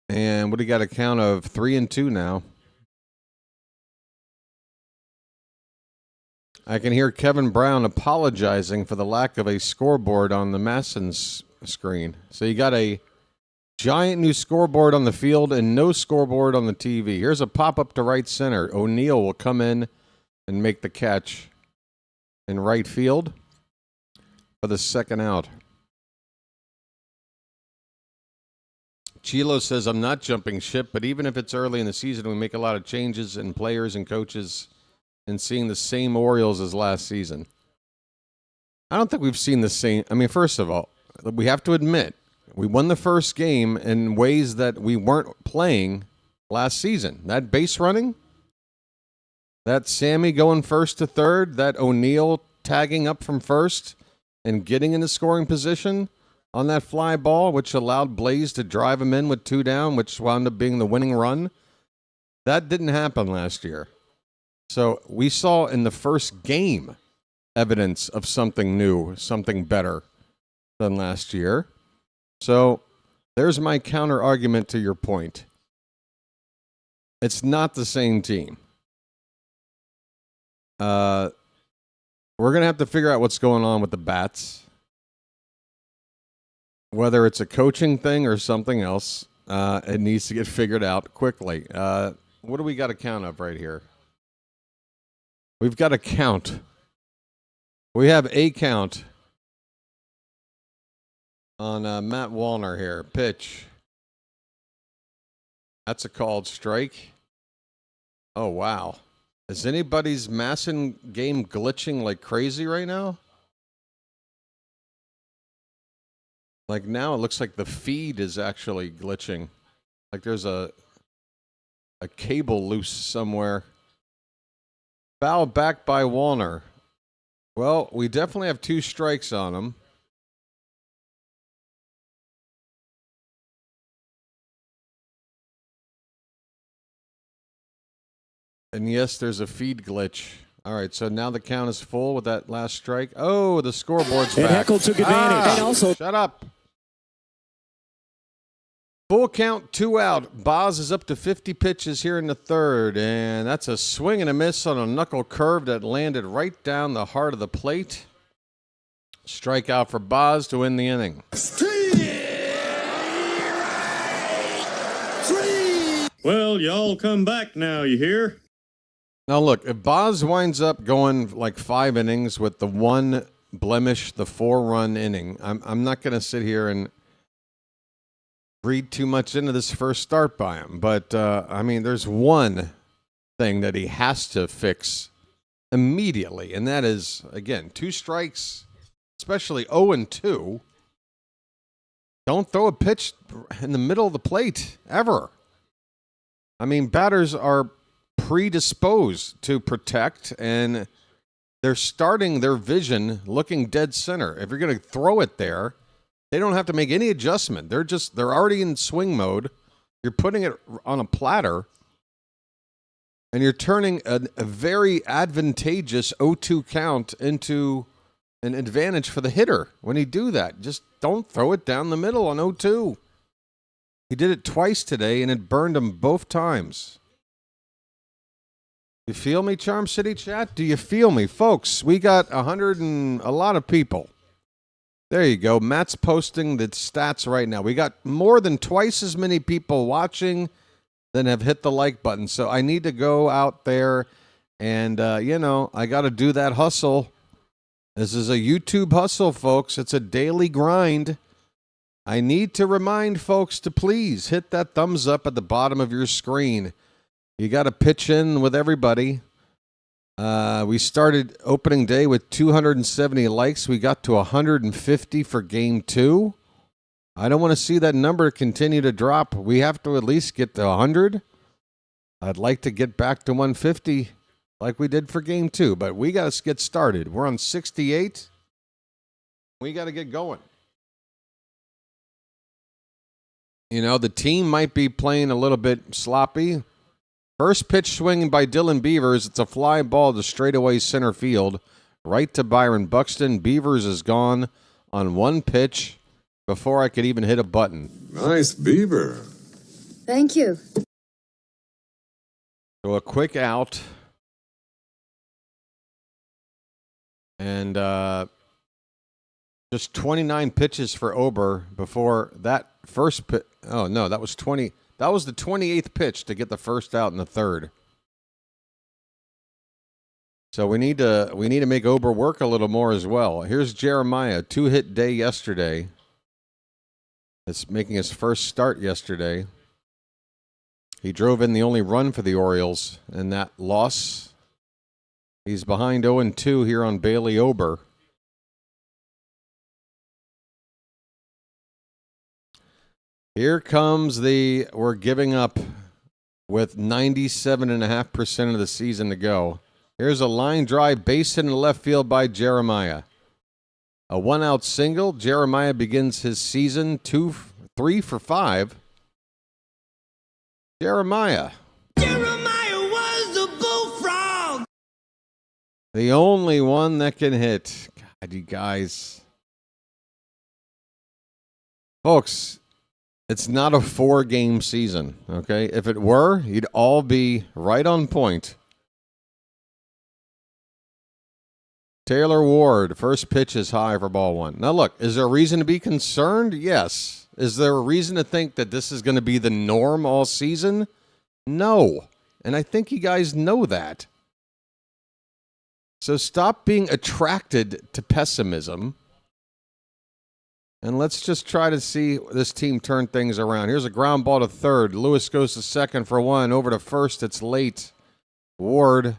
Speaker 2: And what do you got? A count of 3-2 now. I can hear Kevin Brown apologizing for the lack of a scoreboard on the Masson's screen. So you got a giant new scoreboard on the field and no scoreboard on the TV. Here's a pop-up to right center. O'Neill will come in and make the catch in right field for the second out. Chilo says, I'm not jumping ship, but even if it's early in the season, we make a lot of changes in players and coaches and seeing the same Orioles as last season. I don't think we've seen the same. I mean, first of all, we have to admit, we won the first game in ways that we weren't playing last season. That base running, that Sammy going first to third, that O'Neill tagging up from first and getting in the scoring position on that fly ball, which allowed Blaze to drive him in with 2 down, which wound up being the winning run. That didn't happen last year. So we saw in the first game evidence of something new, something better than last year. So there's my counter argument to your point. It's not the same team. we're going to have to figure out what's going on with the bats. Whether it's a coaching thing or something else, it needs to get figured out quickly. What do we got a count of right here? We've got a count. We have a count on Matt Wallner here. Pitch. That's a called strike. Oh, wow. Is anybody's Masson game glitching like crazy right now? Like now it looks like the feed is actually glitching. Like there's a cable loose somewhere. Foul back by Wallner. Well, we definitely have 2 strikes on him. And yes, there's a feed glitch. All right, so now the count is full with that last strike. Oh, the scoreboard's
Speaker 10: And
Speaker 2: back.
Speaker 10: Heckel took advantage. And also,
Speaker 2: shut up. Full count, 2 out. Boz is up to 50 pitches here in the third, and that's a swing and a miss on a knuckle curve that landed right down the heart of the plate. Strikeout for Boz to win the inning.
Speaker 4: Well, y'all come back now, you hear?
Speaker 2: Now, look, if Boz winds up going like 5 innings with the 1 blemish, the 4-run inning, I'm not going to sit here and read too much into this first start by him. But, I mean, there's one thing that he has to fix immediately, and that is, again, 2 strikes, especially 0-2. Don't throw a pitch in the middle of the plate, ever. I mean, batters are predisposed to protect, and they're starting their vision looking dead center. If you're going to throw it there, they don't have to make any adjustment. They're already in swing mode. You're putting it on a platter, and you're turning a very advantageous 0-2 count into an advantage for the hitter. When you do that, just don't throw it down the middle on 0-2. He did it twice today, and it burned him both times. You feel me, Charm City chat? Do you feel me? Folks, we got a lot of people. There you go. Matt's posting the stats right now. We got more than twice as many people watching than have hit the like button. So I need to go out there and, I got to do that hustle. This is a YouTube hustle, folks. It's a daily grind. I need to remind folks to please hit that thumbs up at the bottom of your screen. You got to pitch in with everybody. We started opening day with 270 likes. We got to 150 for game 2. I don't want to see that number continue to drop. We have to at least get to 100. I'd like to get back to 150 like we did for game 2, but we got to get started. We're on 68. We got to get going. You know, the team might be playing a little bit sloppy. First pitch swinging by Dylan Beavers. It's a fly ball to straightaway center field. Right to Byron Buxton. Beavers is gone on 1 pitch before I could even hit a button.
Speaker 15: Nice beaver.
Speaker 18: Thank you.
Speaker 2: So a quick out. And just 29 pitches for Ober before that first pitch. Oh, no, that was 20. That was the 28th pitch to get the first out in the third. So we need to make Ober work a little more as well. Here's Jeremiah, 2-hit day yesterday. It's making his first start yesterday. He drove in the only run for the Orioles in that loss. He's behind 0-2 here on Bailey Ober. Here comes we're giving up with 97.5% of the season to go. Here's a line drive, base hit in the left field by Jeremiah. A 1-out single. Jeremiah begins his season 3 for 5. Jeremiah
Speaker 3: was the bullfrog.
Speaker 2: The only one that can hit. God, you guys. Folks, it's not a 4-game season, okay? If it were, you'd all be right on point. Taylor Ward, first pitch is high for ball one. Now, look, is there a reason to be concerned? Yes. Is there a reason to think that this is going to be the norm all season? No. And I think you guys know that. So stop being attracted to pessimism. And let's just try to see this team turn things around. Here's a ground ball to third. Lewis goes to second for one. Over to first. It's late. Ward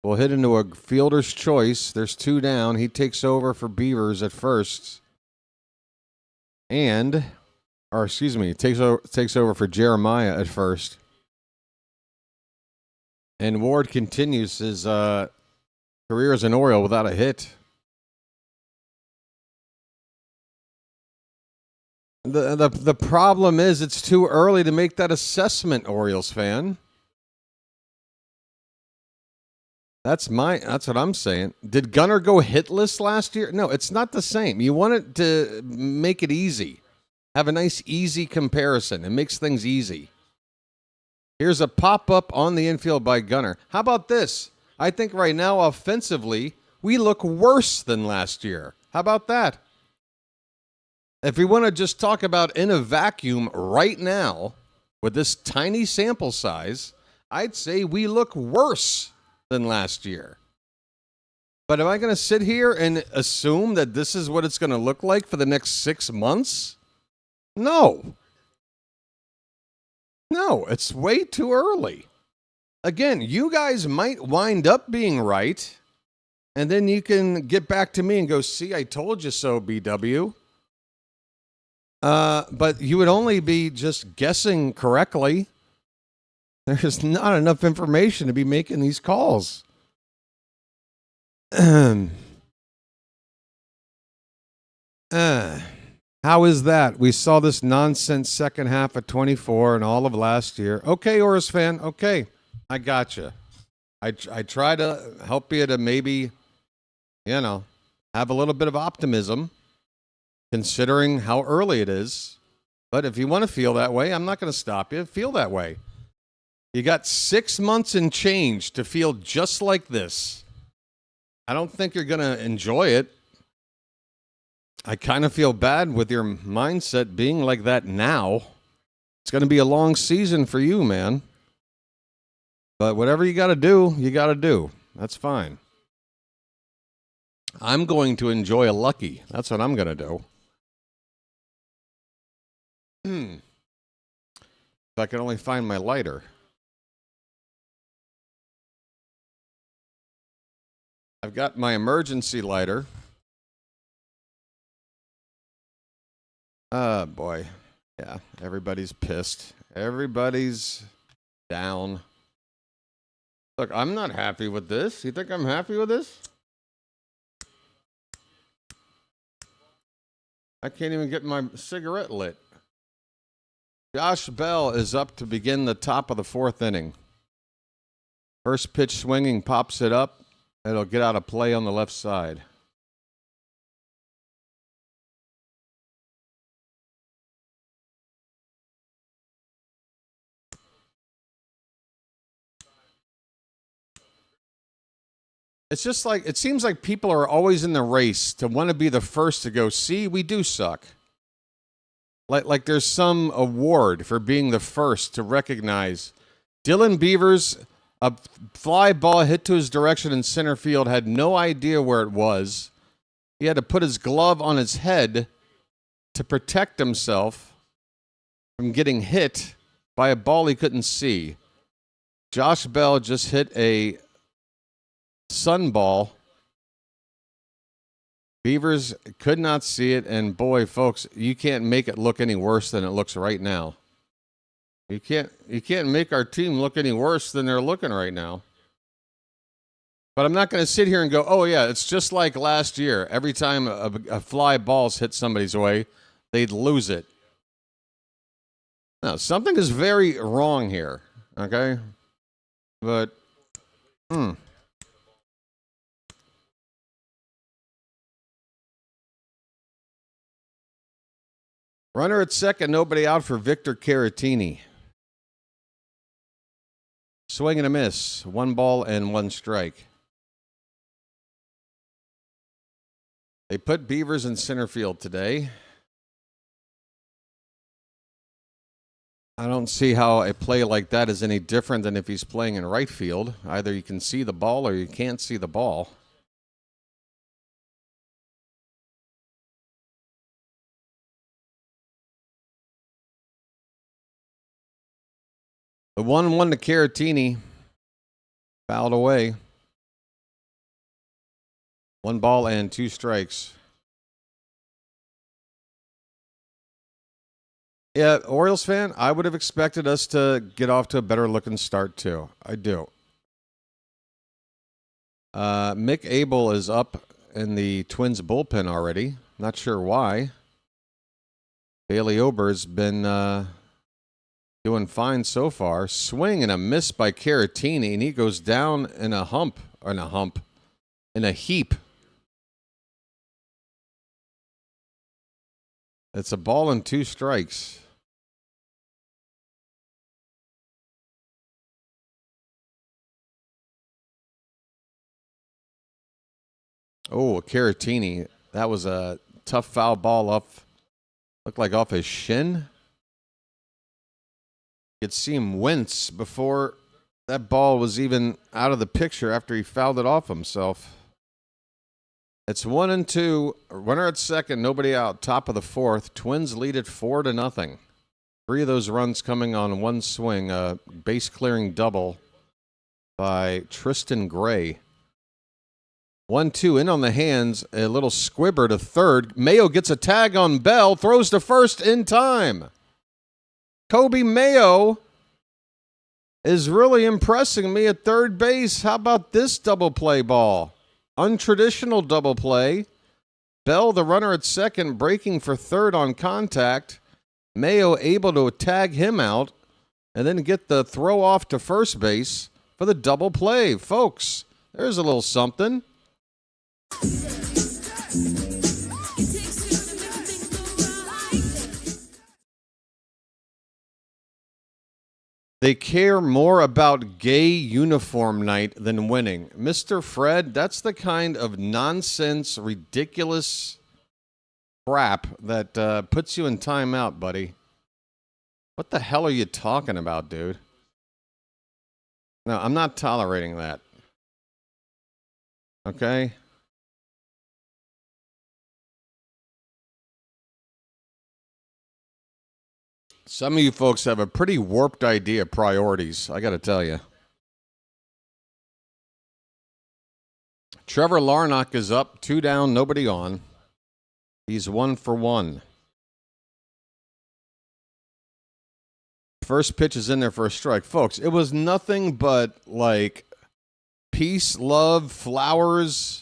Speaker 2: will hit into a fielder's choice. There's two down. He takes over for Beavers at first. Takes over for Jeremiah at first. And Ward continues his career as an Oriole without a hit. The problem is it's too early to make that assessment, Orioles fan. That's what I'm saying. Did Gunnar go hitless last year? No, it's not the same. You want it to make it easy. Have a nice, easy comparison. It makes things easy. Here's a pop-up on the infield by Gunnar. How about this? I think right now, offensively, we look worse than last year. How about that? If we want to just talk about in a vacuum right now, with this tiny sample size, I'd say we look worse than last year. But am I going to sit here and assume that this is what it's going to look like for the next 6 months? No. No, it's way too early. Again, you guys might wind up being right, and then you can get back to me and go, see, I told you so, BW. But you would only be just guessing correctly. There's not enough information to be making these calls. How is that? We saw this nonsense second half of 24 and all of last year. Okay, Orioles fan. Okay, I got you. I try to help you to maybe, have a little bit of optimism, considering how early it is. But if you want to feel that way, I'm not going to stop you. Feel that way. You got 6 months and change to feel just like this. I don't think you're going to enjoy it. I kind of feel bad with your mindset being like that now. It's going to be a long season for you, man. But whatever you got to do, you got to do. That's fine. I'm going to enjoy a lucky. That's what I'm going to do. If I could only find my lighter. I've got my emergency lighter. Oh, boy. Yeah, everybody's pissed. Everybody's down. Look, I'm not happy with this. You think I'm happy with this? I can't even get my cigarette lit. Josh Bell is up to begin the top of the fourth inning. First pitch swinging, pops it up. It'll get out of play on the left side. It's just like, it seems like people are always in the race to want to be the first to go, see, we do suck. Like there's some award for being the first to recognize. Dylan Beavers, a fly ball hit to his direction in center field, had no idea where it was. He had to put his glove on his head to protect himself from getting hit by a ball he couldn't see. Josh Bell just hit a sun ball. Beavers could not see it, and boy, folks, you can't make it look any worse than it looks right now. You can't make our team look any worse than they're looking right now. But I'm not going to sit here and go, oh yeah, it's just like last year. Every time a fly ball's hit somebody's way, they'd lose it. No, something is very wrong here, okay? But, Runner at second, nobody out for Victor Caratini. Swing and a miss. 1 ball and 1 strike. They put Beavers in center field today. I don't see how a play like that is any different than if he's playing in right field. Either you can see the ball or you can't see the ball. The 1-1 to Caratini. Fouled away. 1 ball and 2 strikes. Yeah, Orioles fan, I would have expected us to get off to a better looking start too. I do. Mick Abel is up in the Twins bullpen already. Not sure why. Bailey Ober's been doing fine so far. Swing and a miss by Caratini, and he goes down in a heap. It's a ball and 2 strikes. Oh, Caratini. That was a tough foul ball looked like off his shin. You could see him wince before that ball was even out of the picture after he fouled it off himself. It's 1-2. Runner at second, nobody out. Top of the 4th. Twins lead it 4-0. 3 of those runs coming on one swing. A base clearing double by Tristan Gray. 1-2 in on the hands. A little squibber to third. Mayo gets a tag on Bell. Throws to first in time. Kobe Mayo is really impressing me at third base. How about this double play ball? Untraditional double play. Bell, the runner at second, breaking for third on contact. Mayo able to tag him out and then get the throw off to first base for the double play. Folks, there's a little something. They care more about gay uniform night than winning. Mr. Fred, that's the kind of nonsense, ridiculous crap that puts you in timeout, buddy. What the hell are you talking about, dude? No, I'm not tolerating that. Okay? Some of you folks have a pretty warped idea of priorities, I got to tell you. Trevor Larnach is up, 2 down, nobody on. He's 1 for 1. First pitch is in there for a strike. Folks, it was nothing but like peace, love, flowers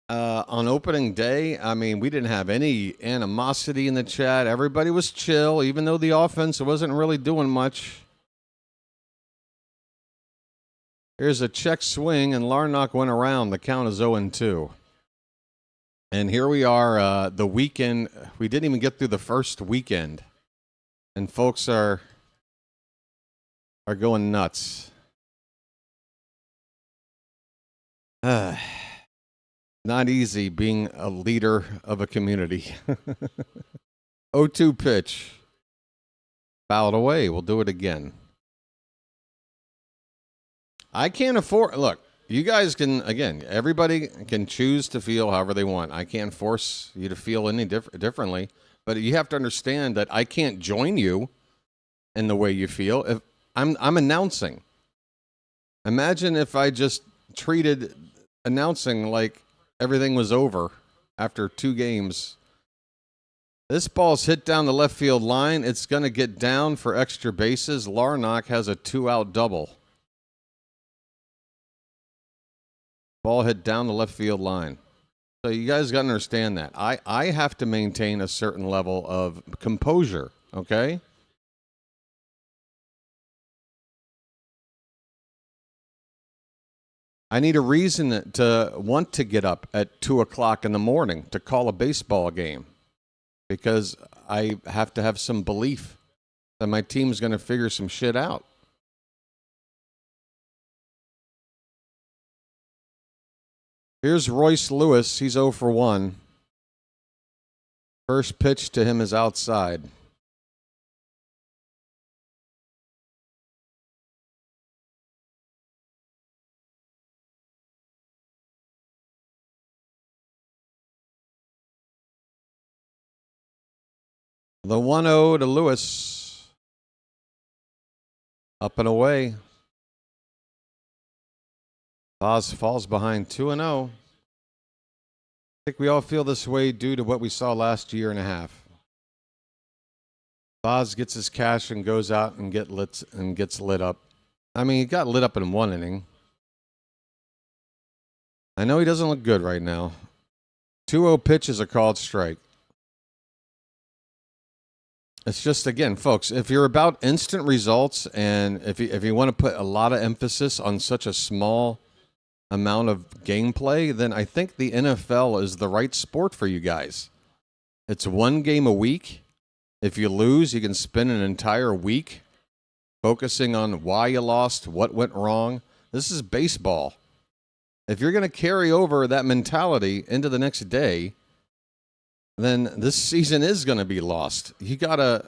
Speaker 2: on opening day. I mean, we didn't have any animosity in the chat. Everybody was chill, even though the offense wasn't really doing much. Here's a check swing, and Larnach went around. The count is 0-2. And here we are, the weekend. We didn't even get through the first weekend. And folks are going nuts. Not easy being a leader of a community. 0-2 pitch. Fouled away. We'll do it again. I can't afford... Look, you guys can... Again, everybody can choose to feel however they want. I can't force you to feel any differently. But you have to understand that I can't join you in the way you feel. If I'm announcing. Imagine if I just treated announcing like everything was over after 2 games. This ball's hit down the left field line. It's going to get down for extra bases. Larnach has a 2-out double. Ball hit down the left field line. So you guys got to understand that. I have to maintain a certain level of composure, okay? I need a reason to want to get up at 2 o'clock in the morning to call a baseball game because I have to have some belief that my team's going to figure some shit out. Here's Royce Lewis. He's 0 for 1. First pitch to him is outside. The 1-0 to Lewis. Up and away. Oz falls behind 2-0. I think we all feel this way due to what we saw last year and a half. Boz gets his cash and goes out and gets lit up. I mean, he got lit up in one inning. I know he doesn't look good right now. 2-0 pitch is a called strike. It's just, again, folks, if you're about instant results and if you want to put a lot of emphasis on such a small amount of gameplay, then I think the NFL is the right sport for you guys. It's one game a week. If you lose, you can spend an entire week focusing on why you lost, what went wrong. This is baseball. If you're going to carry over that mentality into the next day, then this season is going to be lost. You got to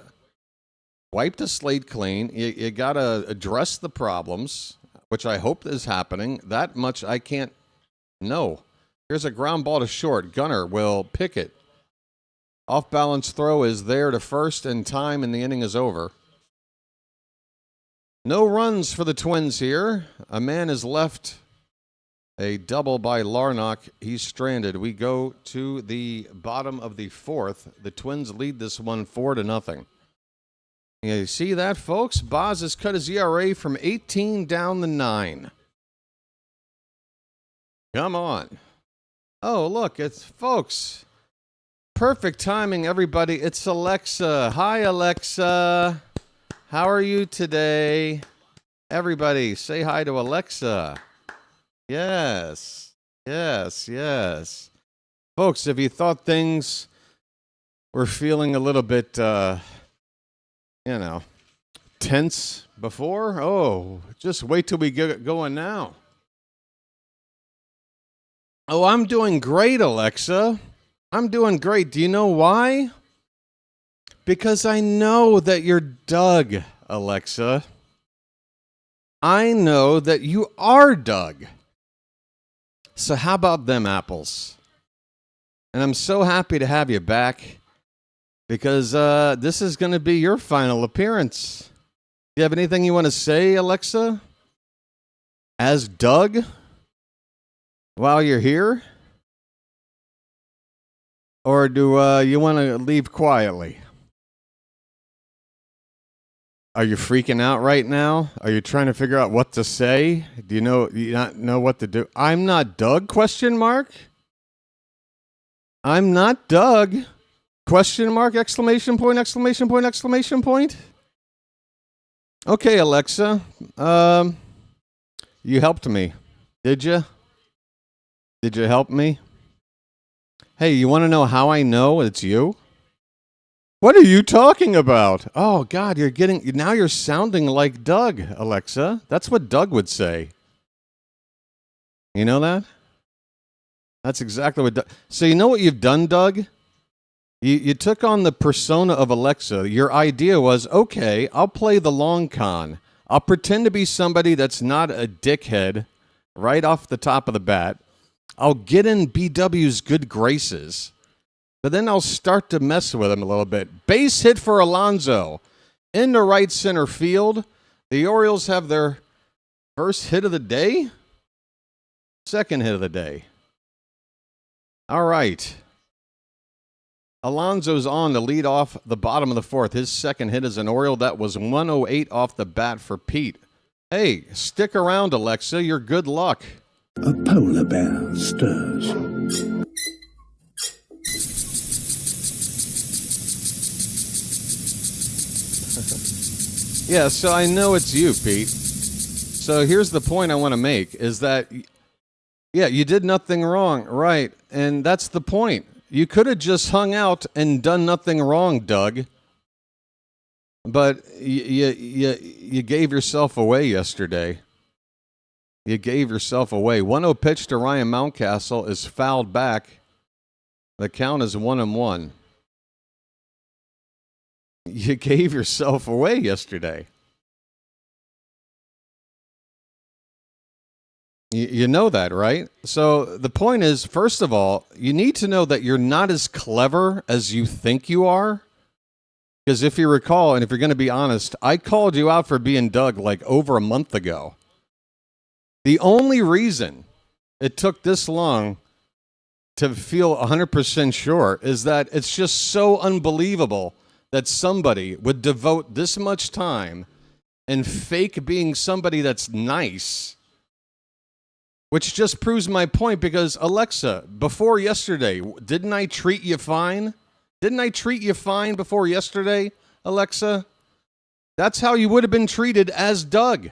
Speaker 2: wipe the slate clean. You got to address the problems, which I hope is happening. That much I can't know. Here's a ground ball to short. Gunner will pick it. Off-balance throw is there to first in time, and the inning is over. No runs for the Twins here. A man is left. A double by Larnach. He's stranded. We go to the bottom of the fourth. The Twins lead this one 4-0. You see that, folks? Boz has cut his ERA from 18 down to 9. Come on. Oh, look, it's folks. Perfect timing, everybody. It's Alexa. Hi, Alexa. How are you today? Everybody, say hi to Alexa. Yes. Folks, if you thought things were feeling a little bit, tense before, just wait till we get going now. Oh, I'm doing great, Alexa. I'm doing great. Do you know why? Because I know that you're Doug, Alexa. I know that you are Doug. So how about them apples? And I'm so happy to have you back because this is going to be your final appearance. Do you have anything you want to say, Alexa? As Doug? While you're here? Or do you want to leave quietly? Are you freaking out right now? Are you trying to figure out what to say? Do you not know what to do? I'm not Doug, question mark? I'm not Doug, question mark, exclamation point, exclamation point, exclamation point? Okay, Alexa, you helped me, did you? Did you help me? Hey, you want to know how I know it's you? What are you talking about? Oh, God, now you're sounding like Doug, Alexa. That's what Doug would say. You know that? That's exactly what Doug... So you know what you've done, Doug? You took on the persona of Alexa. Your idea was, okay, I'll play the long con. I'll pretend to be somebody that's not a dickhead right off the top of the bat. I'll get in BW's good graces. But then I'll start to mess with him a little bit. Base hit for Alonso. Into right center field. The Orioles have their first hit of the day? Second hit of the day. All right. Alonso's on to lead off the bottom of the fourth. His second hit is an Oriole. That was 108 off the bat for Pete. Hey, stick around, Alexa. You're good luck.
Speaker 18: A polar bear stirs.
Speaker 2: Yeah, so I know it's you, Pete. So here's the point I want to make is that, yeah, you did nothing wrong, right? And that's the point. You could have just hung out and done nothing wrong, Doug. But you gave yourself away yesterday. You gave yourself away. 1-0 pitch to Ryan Mountcastle is fouled back. The count is 1-1. You gave yourself away yesterday. You know that, right? So the point is, first of all, you need to know that you're not as clever as you think you are. Because if you recall, and if you're going to be honest, I called you out for being Doug like over a month ago. The only reason it took this long to feel 100% sure is that it's just so unbelievable that somebody would devote this much time and fake being somebody that's nice. Which just proves my point because, Alexa, before yesterday, didn't I treat you fine? Didn't I treat you fine before yesterday, Alexa? That's how you would have been treated as Doug.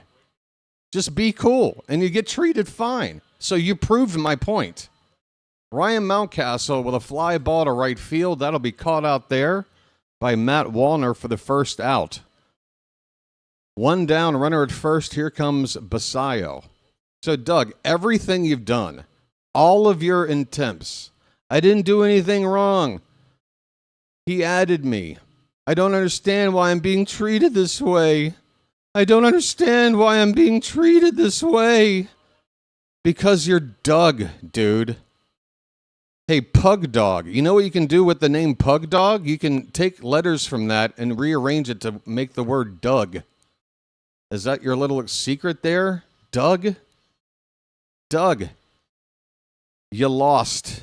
Speaker 2: Just be cool, and you get treated fine. So you proved my point. Ryan Mountcastle with a fly ball to right field. That'll be caught out there by Matt Wallner for the first out. 1 down, runner at first. Here comes Basayo. So, Doug, everything you've done, all of your attempts, I didn't do anything wrong. He added me. I don't understand why I'm being treated this way. I don't understand why I'm being treated this way. Because you're Doug, dude. Hey, Pug Dog. You know what you can do with the name Pug Dog? You can take letters from that and rearrange it to make the word Doug. Is that your little secret there? Doug? Doug, you lost.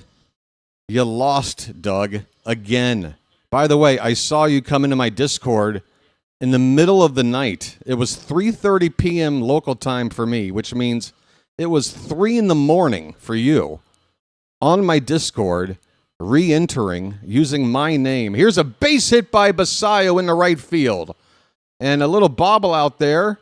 Speaker 2: You lost, Doug, again. By the way, I saw you come into my Discord in the middle of the night. It was 3:30 p.m. local time for me, which means it was 3 in the morning for you. On my Discord, re-entering, using my name. Here's a base hit by Basayo in the right field. And a little bobble out there.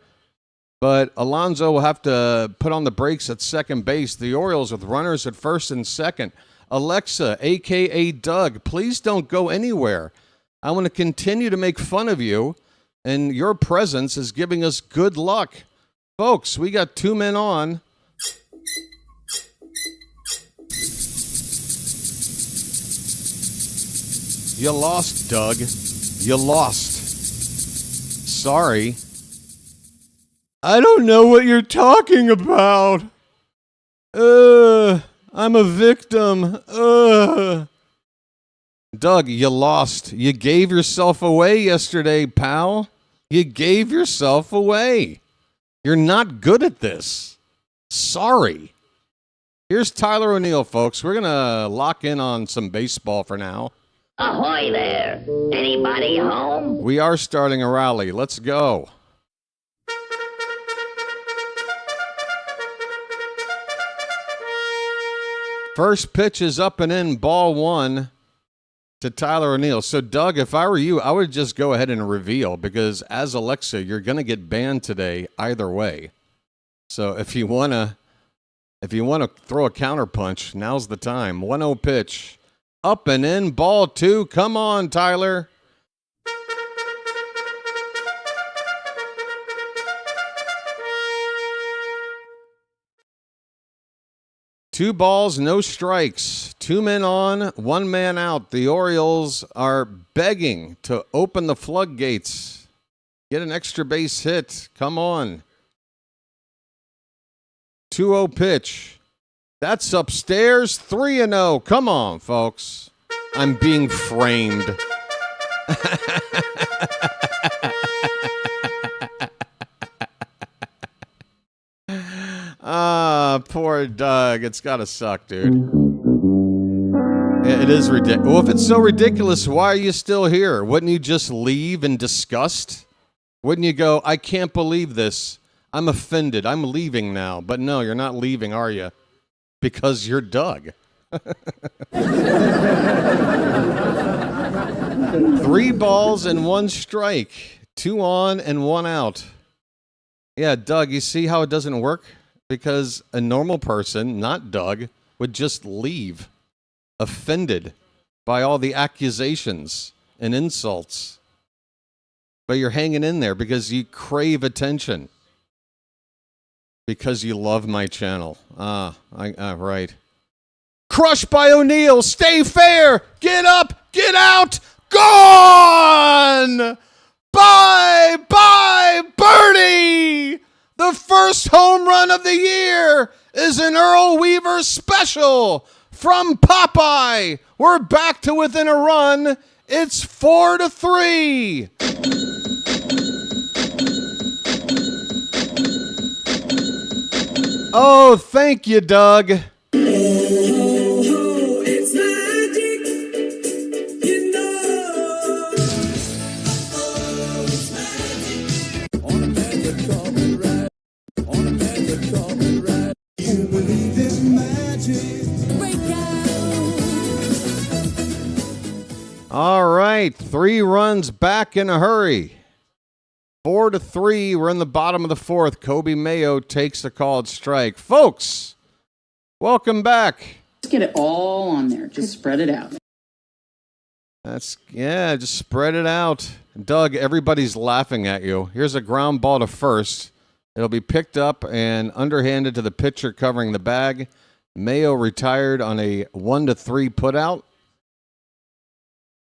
Speaker 2: But Alonso will have to put on the brakes at second base. The Orioles with runners at first and second. Alexa, a.k.a. Doug, please don't go anywhere. I want to continue to make fun of you, and your presence is giving us good luck. Folks, we got 2 men on. You lost, Doug. You lost. Sorry. I don't know what you're talking about. I'm a victim. Doug, you lost. You gave yourself away yesterday, pal. You gave yourself away. You're not good at this. Sorry. Here's Tyler O'Neill, folks. We're going to lock in on some baseball for now.
Speaker 14: Ahoy there! Anybody home?
Speaker 2: We are starting a rally. Let's go. First pitch is up and in, ball 1 to Tyler O'Neill. So, Doug, if I were you, I would just go ahead and reveal because as Alexa, you're going to get banned today either way. So, if you want to throw a counterpunch, now's the time. 1-0 pitch. Up and in, ball 2. Come on, Tyler. Two balls, no strikes. 2 men on, 1 man out. The Orioles are begging to open the floodgates. Get an extra base hit. Come on. 2-0 pitch. That's upstairs. 3-0. Come on, folks. I'm being framed. Poor Doug. It's got to suck, dude. It is ridiculous. Well, if it's so ridiculous, why are you still here? Wouldn't you just leave in disgust? Wouldn't you go, I can't believe this. I'm offended. I'm leaving now. But no, you're not leaving, are you? Because you're Doug. 3 balls and 1 strike. 2 on and 1 out. Yeah, Doug, you see how it doesn't work? Because a normal person, not Doug, would just leave, offended by all the accusations and insults. But you're hanging in there because you crave attention. Because you love my channel. Right. Crushed by O'Neal. Stay fair. Get up. Get out. Gone. Bye, birdie. The first home run of the year is an Earl Weaver special from Popeye. We're back to within a run. It's 4-3. Oh, thank you, Doug.
Speaker 3: It's magic, you know. It's magic. On a magic carpet ride. On a magic carpet ride. You believe in magic.
Speaker 2: All right, 3 runs back in a hurry. 4-3. We're in the bottom of the 4th. Kobe Mayo takes the called strike. Folks, welcome back.
Speaker 11: Just get it all on there. Just spread it out.
Speaker 2: Just spread it out. Doug, everybody's laughing at you. Here's a ground ball to first. It'll be picked up and underhanded to the pitcher covering the bag. Mayo retired on a 1-3 putout.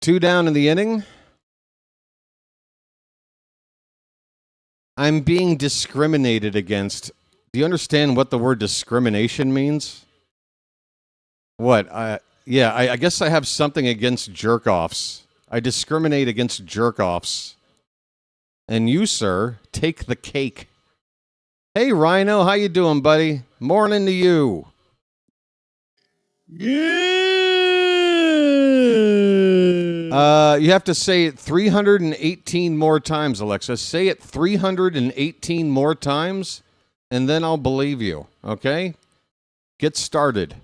Speaker 2: 2 down in the inning. I'm being discriminated against. Do you understand what the word discrimination means? What? I guess I have something against jerk-offs. I discriminate against jerk-offs. And you, sir, take the cake. Hey, Rhino, how you doing, buddy? Morning to you. You have to say it 318 more times, Alexa. Say it 318 more times, and then I'll believe you, okay? Get started.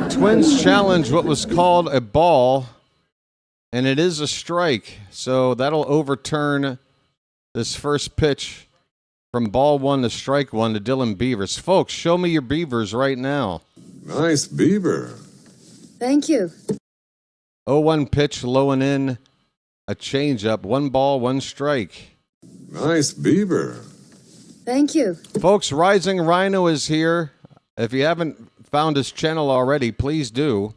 Speaker 2: Twins challenge what was called a ball, and it is a strike. So that'll overturn this first pitch from ball 1 to strike 1 to Dylan Beavers. Folks, show me your Beavers right now.
Speaker 15: Nice beaver.
Speaker 19: Thank you.
Speaker 2: 0-1 pitch, low and in, a changeup, 1 ball, 1 strike.
Speaker 15: Nice beaver.
Speaker 19: Thank you.
Speaker 2: Folks, Rising Rhino is here. If you haven't found his channel already, please do.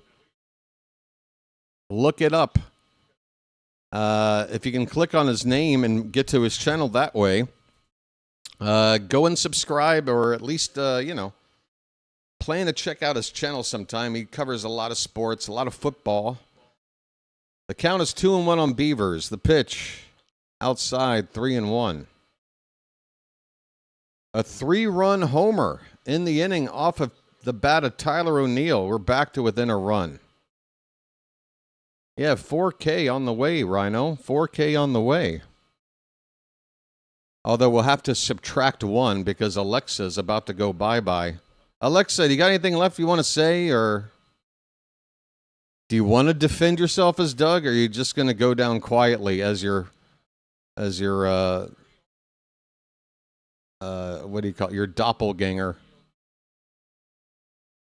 Speaker 2: Look it up. If you can click on his name and get to his channel that way, go and subscribe, or at least, plan to check out his channel sometime. He covers a lot of sports, a lot of football. The count is 2-1 on Beavers. The pitch outside, 3-1. A 3-run homer in the inning off of the bat of Tyler O'Neill. We're back to within a run. Yeah, 4K on the way, Rhino. 4K on the way. Although we'll have to subtract 1 because Alexa's about to go bye-bye. Alexa, do you got anything left you want to say, or do you want to defend yourself as Doug, or are you just going to go down quietly as your what do you call it? Your doppelganger?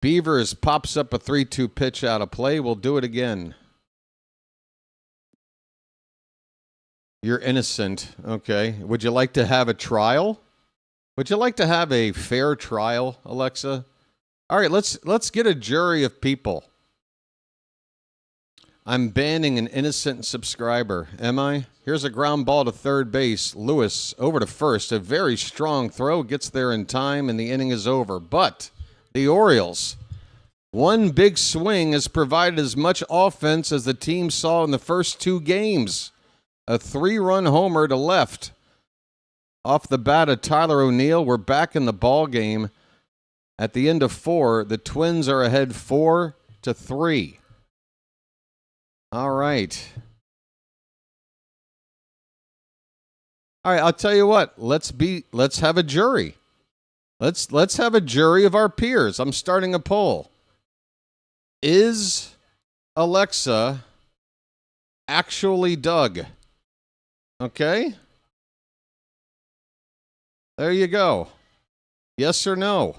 Speaker 2: Beavers pops up a 3-2 pitch out of play. We'll do it again. You're innocent. Okay. Would you like to have a trial? Would you like to have a fair trial, Alexa? All right, let's get a jury of people. I'm banning an innocent subscriber, am I? Here's a ground ball to third base. Lewis over to first. A very strong throw. Gets there in time, and the inning is over. But the Orioles, one big swing has provided as much offense as the team saw in the first 2 games. A 3-run homer to left. Off the bat of Tyler O'Neill, we're back in the ball game. At the end of 4, the Twins are ahead 4-3. All right. All right, I'll tell you what. Let's have a jury. Let's have a jury of our peers. I'm starting a poll. Is Alexa actually Doug? Okay? There you go. Yes or no?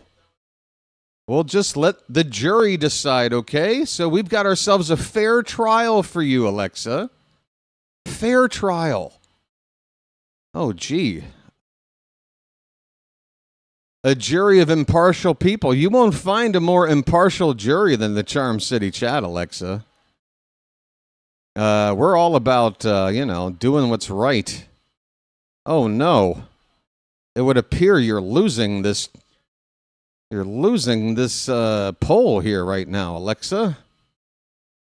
Speaker 2: We'll just let the jury decide, okay? So we've got ourselves a fair trial for you, Alexa. Fair trial. Oh, gee. A jury of impartial people. You won't find a more impartial jury than the Charm City Chat, Alexa. We're all about, doing what's right. Oh, no. It would appear you're losing this poll here right now, Alexa.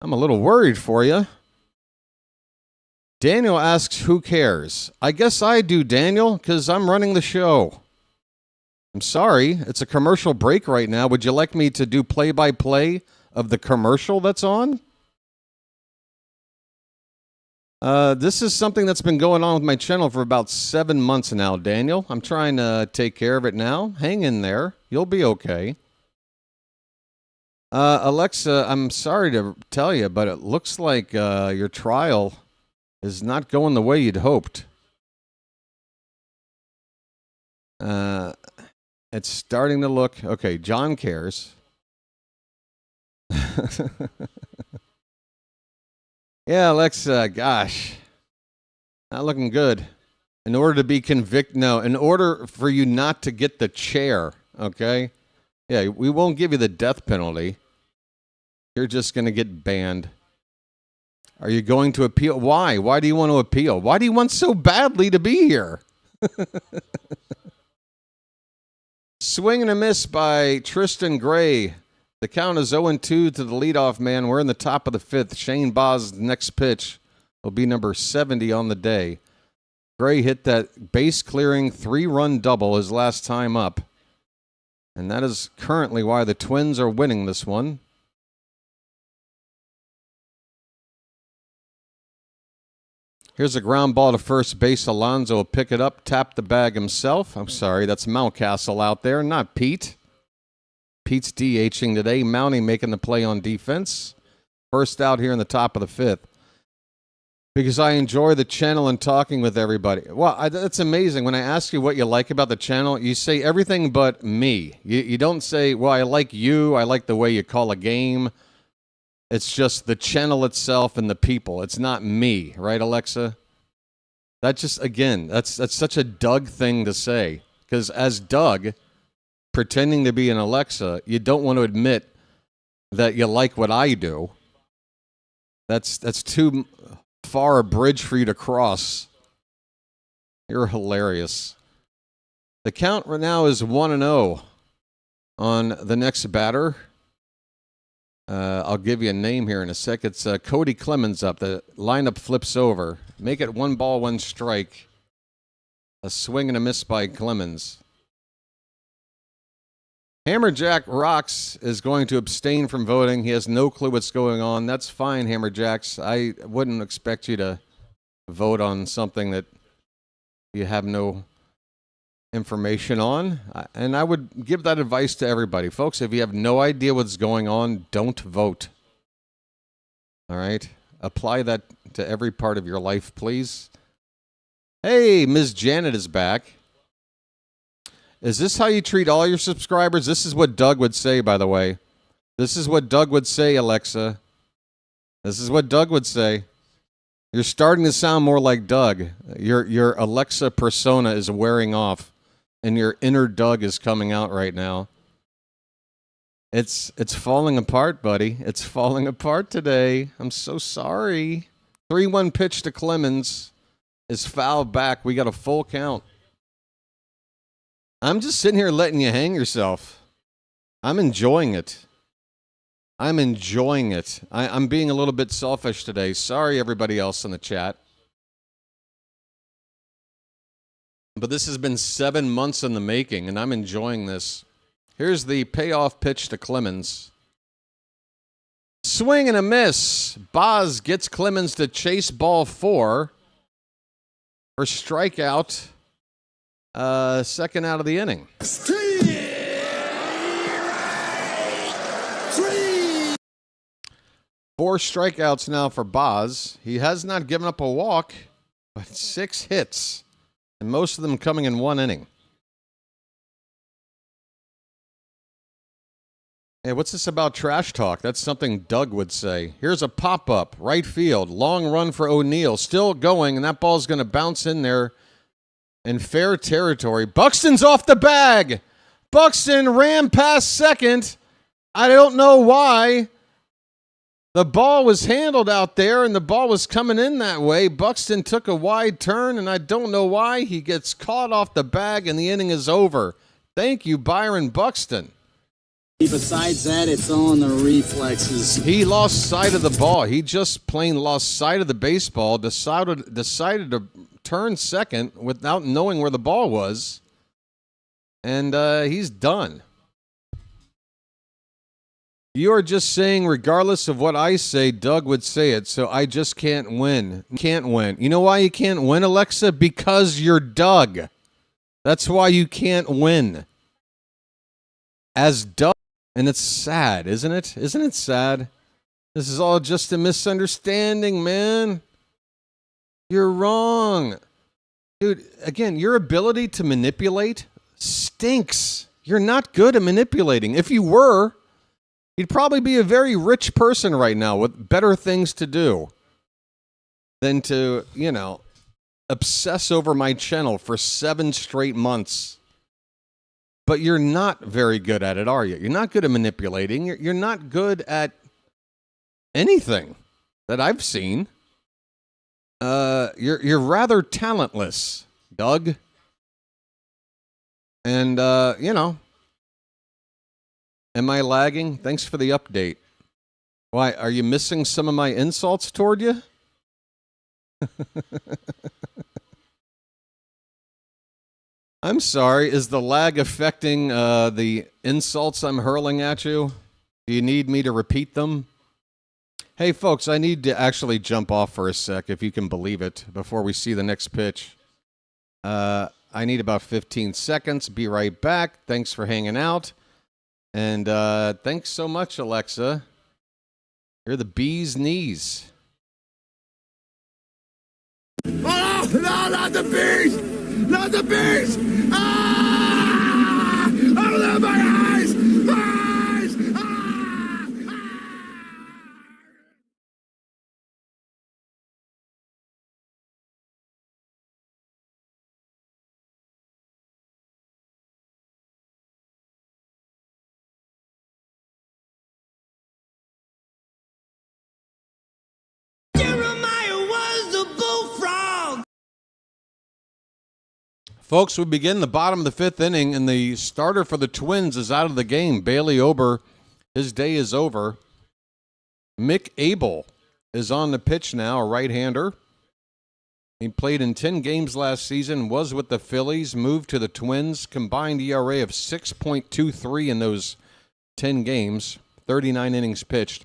Speaker 2: I'm a little worried for you. Daniel asks, who cares? I guess I do, Daniel, because I'm running the show. I'm sorry, it's a commercial break right now. Would you like me to do play-by-play of the commercial that's on? This is something that's been going on with my channel for about 7 months now, Daniel. I'm trying to take care of it now. Hang in there. You'll be okay. Alexa, I'm sorry to tell you, but it looks like your trial is not going the way you'd hoped. It's starting to look... Okay, John cares. Yeah, Alexa, gosh. Not looking good. In order to be convicted... No, in order for you not to get the chair, okay? Yeah, we won't give you the death penalty. You're just going to get banned. Are you going to appeal? Why? Why do you want to appeal? Why do you want so badly to be here? Swing and a miss by Tristan Gray. The count is 0-2 to the leadoff man. We're in the top of the fifth. Shane Boz's next pitch will be number 70 on the day. Gray hit that base-clearing 3-run double his last time up. And that is currently why the Twins are winning this one. Here's a ground ball to first base. Alonso will pick it up, tap the bag himself. I'm sorry, that's Mountcastle out there, not Pete. Pete's DHing today. Mountie making the play on defense. First out here in the top of the fifth. Because I enjoy the channel and talking with everybody. Well, that's amazing. When I ask you what you like about the channel, you say everything but me. You don't say, well, I like you. I like the way you call a game. It's just the channel itself and the people. It's not me, right, Alexa? That just, again, that's such a Doug thing to say. Because as Doug, pretending to be an Alexa, you don't want to admit that you like what I do. That's too far a bridge for you to cross. You're hilarious. The count right now is 1-0 on the next batter. I'll give you a name here in a sec. It's Cody Clemens up. The lineup flips over. Make it 1 ball, 1 strike. A swing and a miss by Clemens. Hammerjack Rocks is going to abstain from voting. He has no clue what's going on. That's fine, Hammerjacks. I wouldn't expect you to vote on something that you have no information on. And I would give that advice to everybody. Folks, if you have no idea what's going on, don't vote. All right? Apply that to every part of your life, please. Hey, Ms. Janet is back. Is this how you treat all your subscribers? This is what Doug would say, by the way. This is what Doug would say, Alexa. This is what Doug would say. You're starting to sound more like Doug. Your Alexa persona is wearing off, and your inner Doug is coming out right now. It's falling apart, buddy. It's falling apart today. I'm so sorry. 3-1 pitch to Clemens is fouled back. We got a full count. I'm just sitting here letting you hang yourself. I'm enjoying it. I'm enjoying it. I'm being a little bit selfish today. Sorry, everybody else in the chat. But this has been 7 months in the making, and I'm enjoying this. Here's the payoff pitch to Clemens. Swing and a miss. Boz gets Clemens to chase ball 4 for strikeout. Second out of the inning. 4 strikeouts now for Boz. He has not given up a walk, but 6 hits, and most of them coming in 1 inning. Hey, what's this about trash talk? That's something Doug would say. Here's a pop-up, right field, long run for O'Neill, still going, and that ball's going to bounce in there in fair territory. Buxton's off the bag. Buxton ran past second. I don't know why. The ball was handled out there, and the ball was coming in that way. Buxton took a wide turn, and I don't know why. He gets caught off the bag, and the inning is over. Thank you, Byron Buxton.
Speaker 7: Besides that, it's on the reflexes.
Speaker 2: He lost sight of the ball. He just plain lost sight of the baseball, decided to turn second without knowing where the ball was, and he's done. You are just saying, regardless of what I say, Doug would say it, so I just can't win. Can't win. You know why you can't win, Alexa? Because you're Doug. That's why you can't win. As Doug. And it's sad, isn't it? Isn't it sad? This is all just a misunderstanding, man. You're wrong. Dude, again, your ability to manipulate stinks. You're not good at manipulating. If you were, you'd probably be a very rich person right now with better things to do than to, obsess over my channel for 7 straight months. But you're not very good at it, are you? You're not good at manipulating. You're not good at anything that I've seen. You're rather talentless, Doug. And, am I lagging? Thanks for the update. Why, are you missing some of my insults toward you? I'm sorry, is the lag affecting the insults I'm hurling at you? Do you need me to repeat them? Hey, folks, I need to actually jump off for a sec, if you can believe it, before we see the next pitch. I need about 15 seconds. Be right back. Thanks for hanging out. And thanks so much, Alexa. You're the bee's knees.
Speaker 3: Oh, no, not the bees! Not the bees! Ah! Oh, my eyes! Eyes! Ah!
Speaker 2: Folks, we begin the bottom of the 5th inning, and the starter for the Twins is out of the game. Bailey Ober, his day is over. Mick Abel is on the pitch now, a right-hander. He played in 10 games last season, was with the Phillies, moved to the Twins, combined ERA of 6.23 in those 10 games, 39 innings pitched.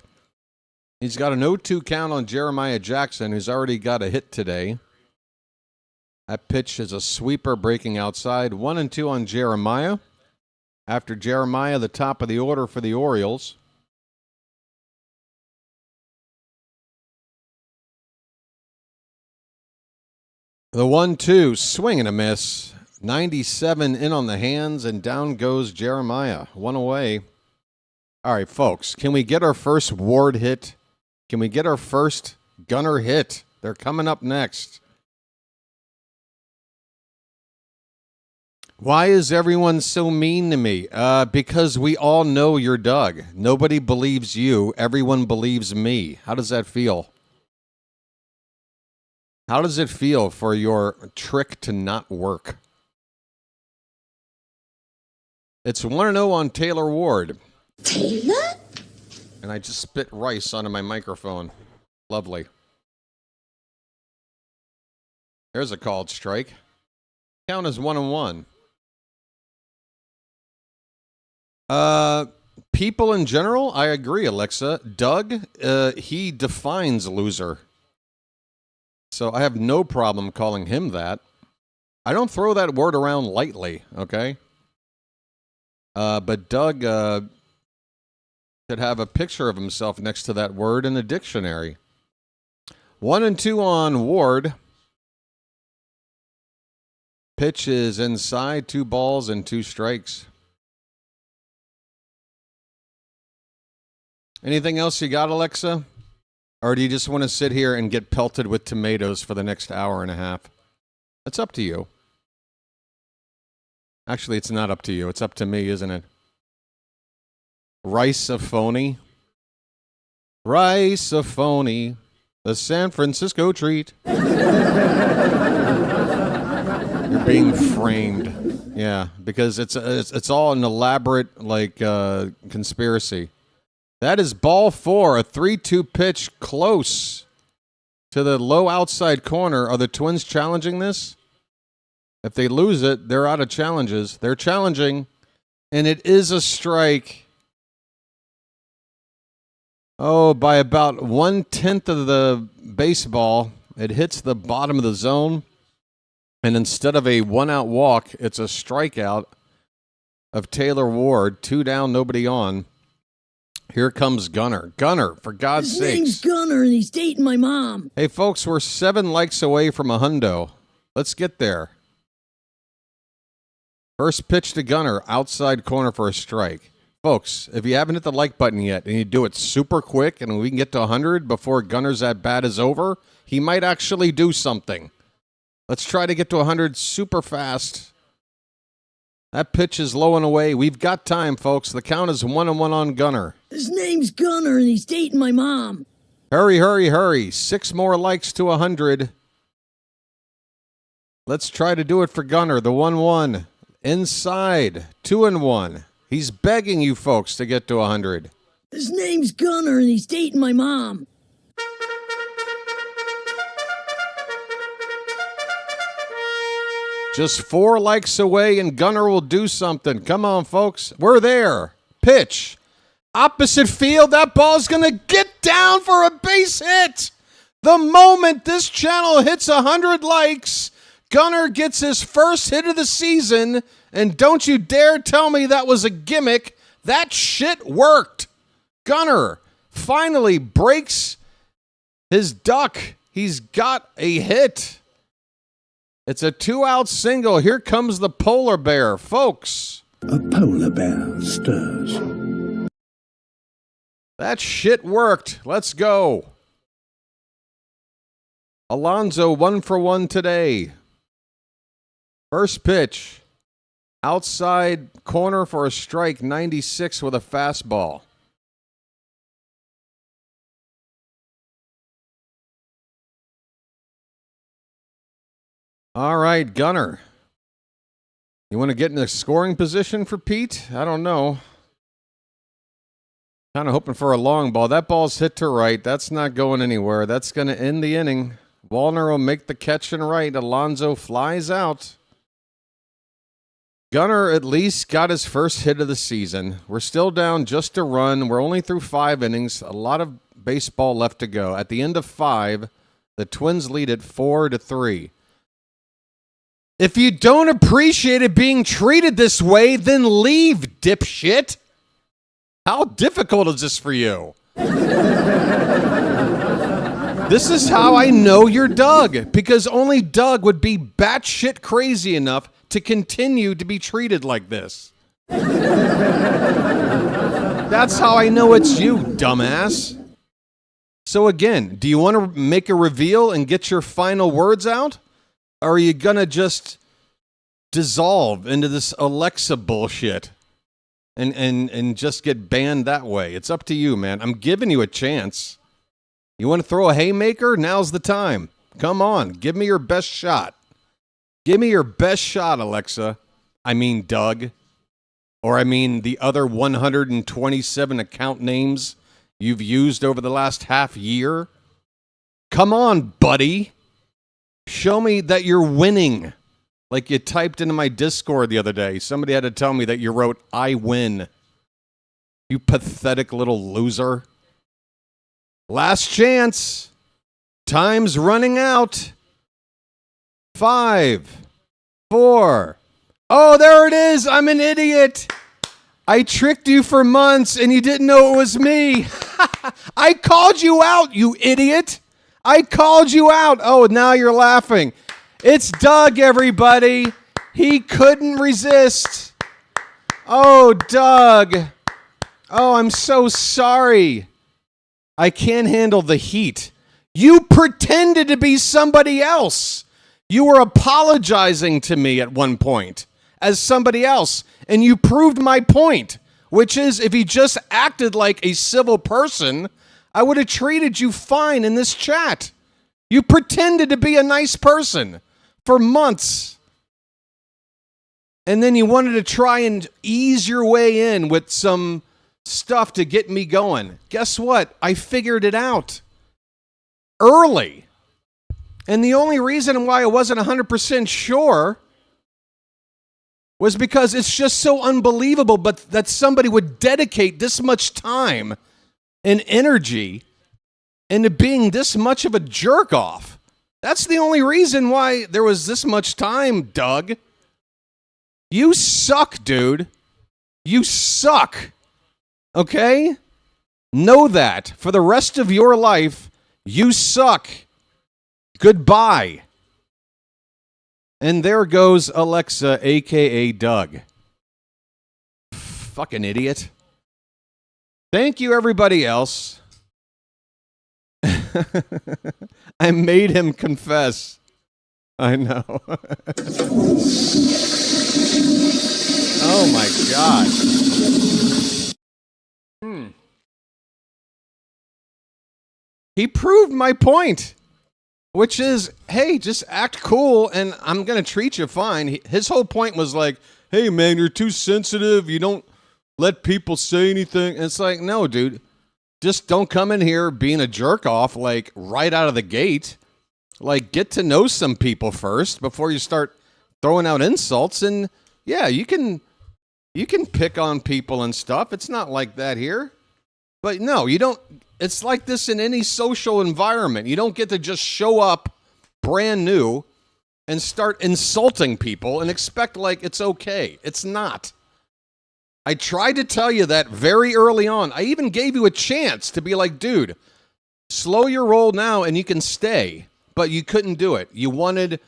Speaker 2: He's got an 0-2 count on Jeremiah Jackson, who's already got a hit today. That pitch is a sweeper breaking outside. 1-2 on Jeremiah. After Jeremiah, the top of the order for the Orioles. The 1-2, swing and a miss. 97 in on the hands, and down goes Jeremiah. 1 away. All right, folks, can we get our first Ward hit? Can we get our first Gunner hit? They're coming up next. Why is everyone so mean to me? Because we all know you're Doug. Nobody believes you. Everyone believes me. How does that feel? How does it feel for your trick to not work? It's 1-0 on Taylor Ward.
Speaker 20: Taylor?
Speaker 2: And I just spit rice onto my microphone. Lovely. There's a called strike. Count is 1-1. People in general, I agree, Alexa. Doug, he defines loser. So I have no problem calling him that. I don't throw that word around lightly, okay? But Doug should have a picture of himself next to that word in a dictionary. 1-2 on Ward. Pitch is inside, 2 balls and 2 strikes. Anything else you got, Alexa? Or do you just want to sit here and get pelted with tomatoes for the next hour and a half? That's up to you. Actually, it's not up to you. It's up to me, isn't it? Rice-a-phony. Rice-a-phony. The San Francisco treat. You're being framed. Yeah, because it's all an elaborate, conspiracy. That is ball 4, a 3-2 pitch close to the low outside corner. Are the Twins challenging this? If they lose it, they're out of challenges. They're challenging, and it is a strike. Oh, by about 1/10 of the baseball, it hits the bottom of the zone, and instead of a 1-out walk, it's a strikeout of Taylor Ward. 2 down, nobody on. Here comes Gunner. Gunner, for God's sake.
Speaker 6: His name's Gunner, and he's dating my mom.
Speaker 2: Hey, folks, we're 7 likes away from a hundo. Let's get there. First pitch to Gunner, outside corner for a strike. Folks, if you haven't hit the like button yet and you do it super quick and we can get to 100 before Gunner's at bat is over, he might actually do something. Let's try to get to 100 super fast. That pitch is low and away. We've got time, folks. The count is 1-1 on Gunner.
Speaker 6: His name's Gunner, and he's dating my mom.
Speaker 2: Hurry, hurry, hurry. 6 more likes to 100. Let's try to do it for Gunner. The 1-1. Inside. 2-1. He's begging you folks to get to 100.
Speaker 6: His name's Gunner, and he's dating my mom.
Speaker 2: Just 4 likes away, and Gunner will do something. Come on, folks. We're there. Pitch. Opposite field. That ball's going to get down for a base hit. The moment this channel hits 100 likes, Gunner gets his first hit of the season, and don't you dare tell me that was a gimmick. That shit worked. Gunner finally breaks his duck. He's got a hit. It's a 2-out single. Here comes the polar bear, folks.
Speaker 18: A polar bear stirs.
Speaker 2: That shit worked. Let's go. Alonso 1 for 1 today. First pitch. Outside corner for a strike, 96 with a fastball. All right, Gunner. You want to get in a scoring position for Pete? I don't know. Kind of hoping for a long ball. That ball's hit to right. That's not going anywhere. That's going to end the inning. Wallner will make the catch and right. Alonso flies out. Gunner at least got his first hit of the season. We're still down just a run. We're only through 5 innings. A lot of baseball left to go. At the end of 5, the Twins lead it 4-3. If you don't appreciate it being treated this way, then leave, dipshit. How difficult is this for you? This is how I know you're Doug, because only Doug would be batshit crazy enough to continue to be treated like this. That's how I know it's you, dumbass. So again, do you want to make a reveal and get your final words out? Or are you going to just dissolve into this Alexa bullshit and just get banned that way? It's up to you, man. I'm giving you a chance. You want to throw a haymaker? Now's the time. Come on, give me your best shot. Give me your best shot, Alexa. I mean, Doug. Or I mean, the other 127 account names you've used over the last half year. Come on, buddy. Show me that you're winning. Like you typed into my Discord the other day. Somebody had to tell me that you wrote, I win. You pathetic little loser. Last chance. Time's running out. 5, 4. Oh, there it is. I'm an idiot. I tricked you for months and you didn't know it was me. I called you out, you idiot. I called you out. Oh, now you're laughing. It's Doug, everybody. He couldn't resist. Oh, Doug. Oh, I'm so sorry. I can't handle the heat. You pretended to be somebody else. You were apologizing to me at one point. as somebody else. And you proved my point, which is if he just acted like a civil person, I would have treated you fine in this chat. You pretended to be a nice person for months. And then you wanted to try and ease your way in with some stuff to get me going. Guess what? I figured it out early. And the only reason why I wasn't 100% sure was because it's just so unbelievable but that somebody would dedicate this much time and energy into being this much of a jerk off. That's the only reason why there was this much time, Doug. You suck, dude. You suck. Okay? Know that. For the rest of your life, you suck. Goodbye. And there goes Alexa, a.k.a. Doug. Fucking idiot. Thank you, everybody else. I made him confess. I know. Oh, my God. He proved my point. Which is, hey, just act cool and I'm going to treat you fine. His whole point was like, hey, man, you're too sensitive. You don't let people say anything. And it's like, no, dude, just don't come in here being a jerk off like right out of the gate. Like, get to know some people first before you start throwing out insults. And yeah, you can pick on people and stuff. It's not like that here. But no, you don't. It's like this in any social environment. You don't get to just show up brand new and start insulting people and expect like it's okay. It's not. I tried to tell you that very early on. I even gave you a chance to be like, dude, slow your roll now and you can stay. But you couldn't do it. You wanted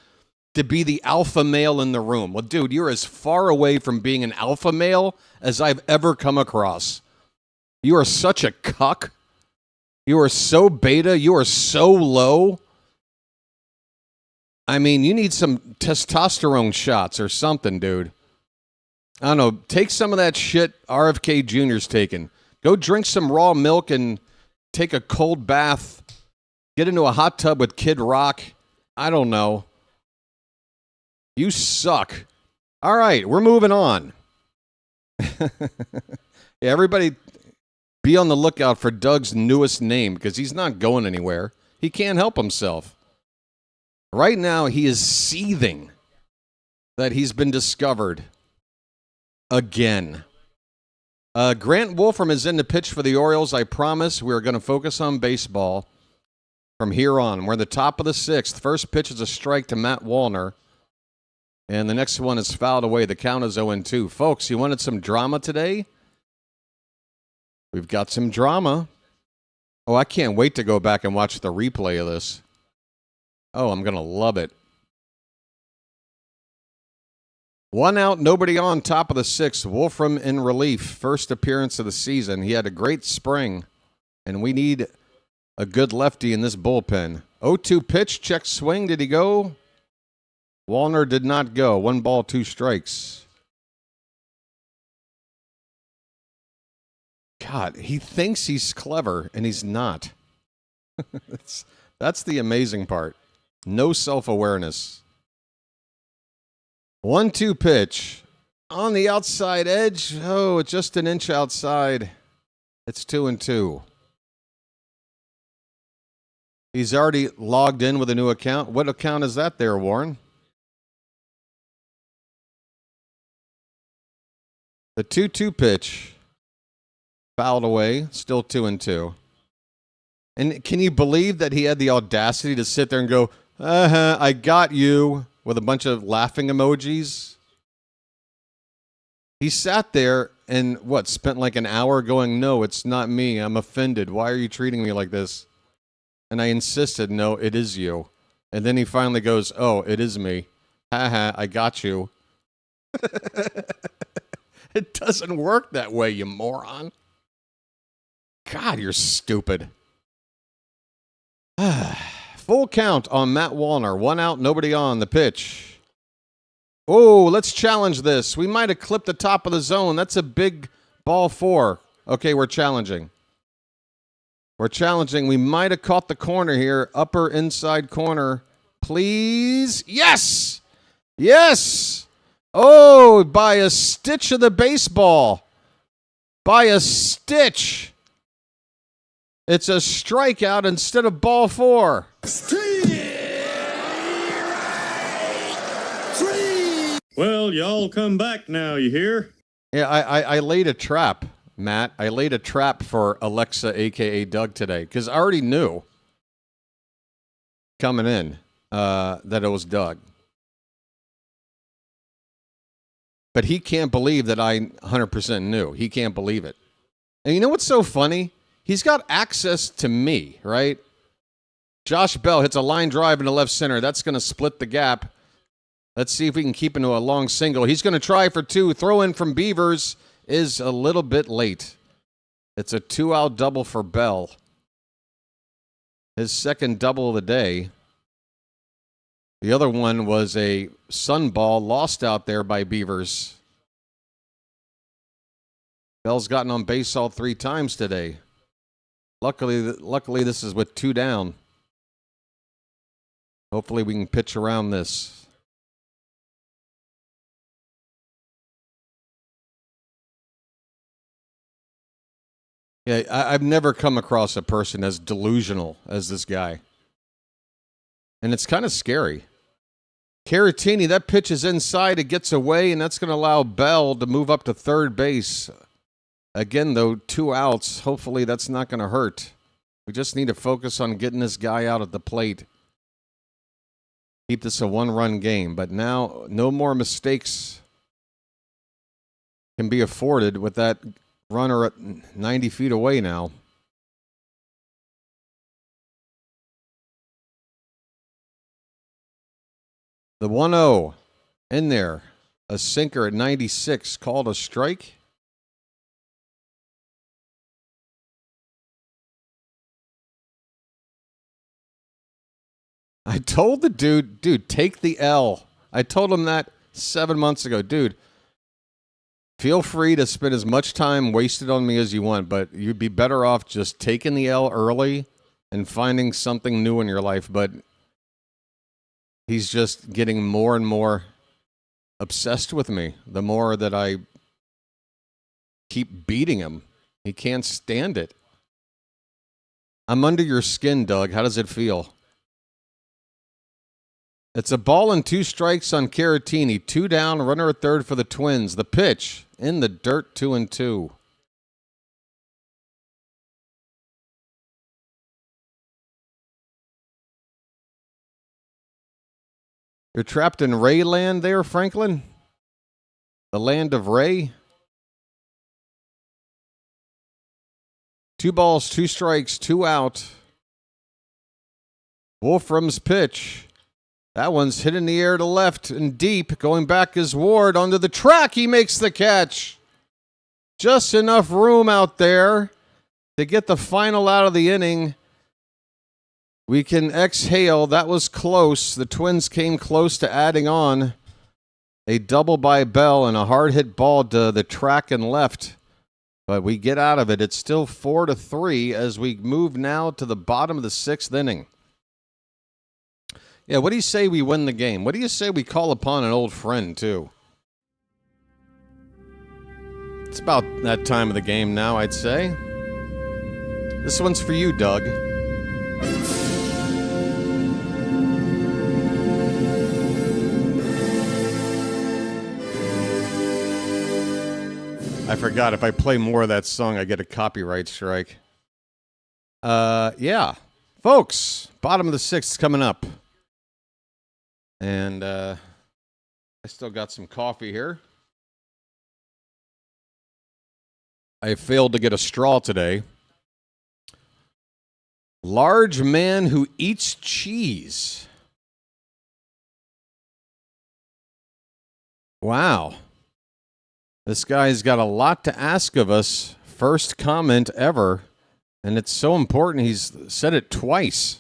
Speaker 2: to be the alpha male in the room. Well, dude, you're as far away from being an alpha male as I've ever come across. You are such a cuck. You are so beta. You are so low. I mean, you need some testosterone shots or something, dude. I don't know. Take some of that shit RFK Jr.'s taking. Go drink some raw milk and take a cold bath. Get into a hot tub with Kid Rock. I don't know. You suck. All right, we're moving on. Yeah, everybody be on the lookout for Doug's newest name because he's not going anywhere. He can't help himself. Right now, he is seething that he's been discovered again. Grant Wolfram is in to pitch for the Orioles. I promise we're going to focus on baseball from here on. We're in the top of the sixth. First pitch is a strike to Matt Wallner. And the next one is fouled away. The count is 0-2. Folks, you wanted some drama today? We've got some drama. Oh, I can't wait to go back and watch the replay of this. Oh, I'm going to love it. 1 out, nobody on, top of the sixth. Wolfram in relief. First appearance of the season. He had a great spring, and we need a good lefty in this bullpen. 0-2 pitch, check swing. Did he go? Wallner did not go. 1 ball, 2 strikes. God, he thinks he's clever, and he's not. That's the amazing part. No self-awareness. 1-2 pitch. On the outside edge. Oh, it's just an inch outside. It's 2-2. He's already logged in with a new account. What account is that there, Warren? The 2-2 pitch. Fouled away, still 2-2. And can you believe that he had the audacity to sit there and go, I got you, with a bunch of laughing emojis? He sat there and, spent like an hour going, no, it's not me. I'm offended. Why are you treating me like this? And I insisted, no, it is you. And then he finally goes, oh, it is me. I got you. It doesn't work that way, you moron. God, you're stupid. Full count on Matt Wallner. 1 out, nobody on. The pitch. Oh, let's challenge this. We might have clipped the top of the zone. That's a big ball 4. Okay, we're challenging. We're challenging. We might have caught the corner here. Upper inside corner. Please. Yes. Yes. Oh, by a stitch of the baseball. By a stitch. It's a strikeout instead of ball 4.
Speaker 4: Well, y'all come back now, you hear?
Speaker 2: Yeah, I laid a trap, Matt. I laid a trap for Alexa, a.k.a. Doug, today, because I already knew coming in that it was Doug. But he can't believe that I 100% knew. He can't believe it. And you know what's so funny? He's got access to me, right? Josh Bell hits a line drive in the left center. That's going to split the gap. Let's see if we can keep into a long single. He's going to try for 2. Throw in from Beavers is a little bit late. It's a 2-out double for Bell. His second double of the day. The other one was a sun ball lost out there by Beavers. Bell's gotten on base all 3 times today. Luckily, this is with 2 down. Hopefully we can pitch around this. Yeah, I've never come across a person as delusional as this guy. And it's kind of scary. Caratini, that pitch is inside. It gets away, and that's going to allow Bell to move up to third base. Again, though, 2 outs. Hopefully that's not going to hurt. We just need to focus on getting this guy out at the plate. Keep this a 1-run game. But now, no more mistakes can be afforded with that runner at 90 feet away now. The 1-0 in there. A sinker at 96 called a strike. I told the dude, take the L. I told him that 7 months ago. Dude, feel free to spend as much time wasted on me as you want, but you'd be better off just taking the L early and finding something new in your life. But he's just getting more and more obsessed with me. The more that I keep beating him, he can't stand it. I'm under your skin, Doug. How does it feel? It's a ball and 2 strikes on Caratini. 2 down, runner at third for the Twins. The pitch in the dirt, 2-2. You're trapped in Ray land there, Franklin? The land of Ray? 2 balls, 2 strikes, 2 out. Wolfram's pitch. That one's hit in the air to left and deep. Going back is Ward onto the track. He makes the catch. Just enough room out there to get the final out of the inning. We can exhale. That was close. The Twins came close to adding on a double by Bell and a hard hit ball to the track and left. But we get out of it. It's still 4-3 as we move now to the bottom of the 6th inning. Yeah, what do you say we win the game? What do you say we call upon an old friend, too? It's about that time of the game now, I'd say. This one's for you, Doug. I forgot, if I play more of that song, I get a copyright strike. Yeah. Folks, bottom of the 6th coming up. And I still got some coffee here. I failed to get a straw today. Large man who eats cheese. Wow. This guy's got a lot to ask of us. First comment ever. And it's so important he's said it twice.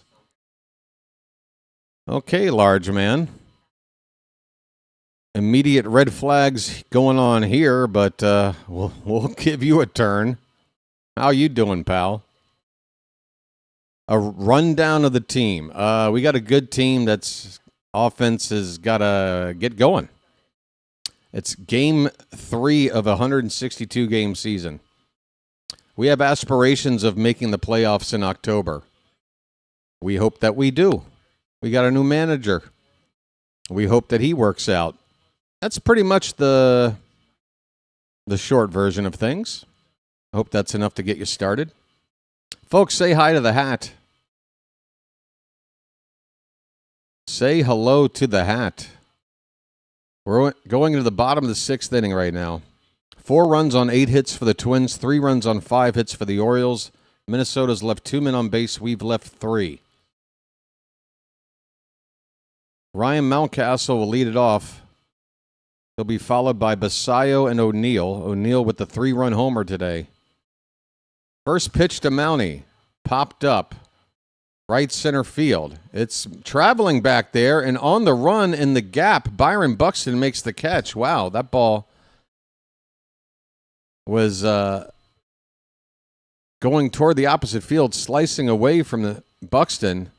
Speaker 2: Okay, large man. immediate red flags going on here, but we'll give you a turn. How you doing, pal? A rundown of the team. We got a good team that's offense has got to get going. It's game 3 of a 162-game season. We have aspirations of making the playoffs in October. We hope that we do. We got a new manager. We hope that he works out. That's pretty much the short version of things. I hope that's enough to get you started. Folks, say hi to the hat. Say hello to the hat. We're going into the bottom of the 6th inning right now. 4 runs on 8 hits for the Twins, 3 runs on 5 hits for the Orioles. Minnesota's left 2 men on base. We've left 3. Ryan Mountcastle will lead it off. He'll be followed by Basayo and O'Neill. O'Neill with the 3-run homer today. First pitch to Mountie. Popped up. Right center field. It's traveling back there, and on the run in the gap, Byron Buxton makes the catch. Wow, that ball was going toward the opposite field, slicing away from the Buxton.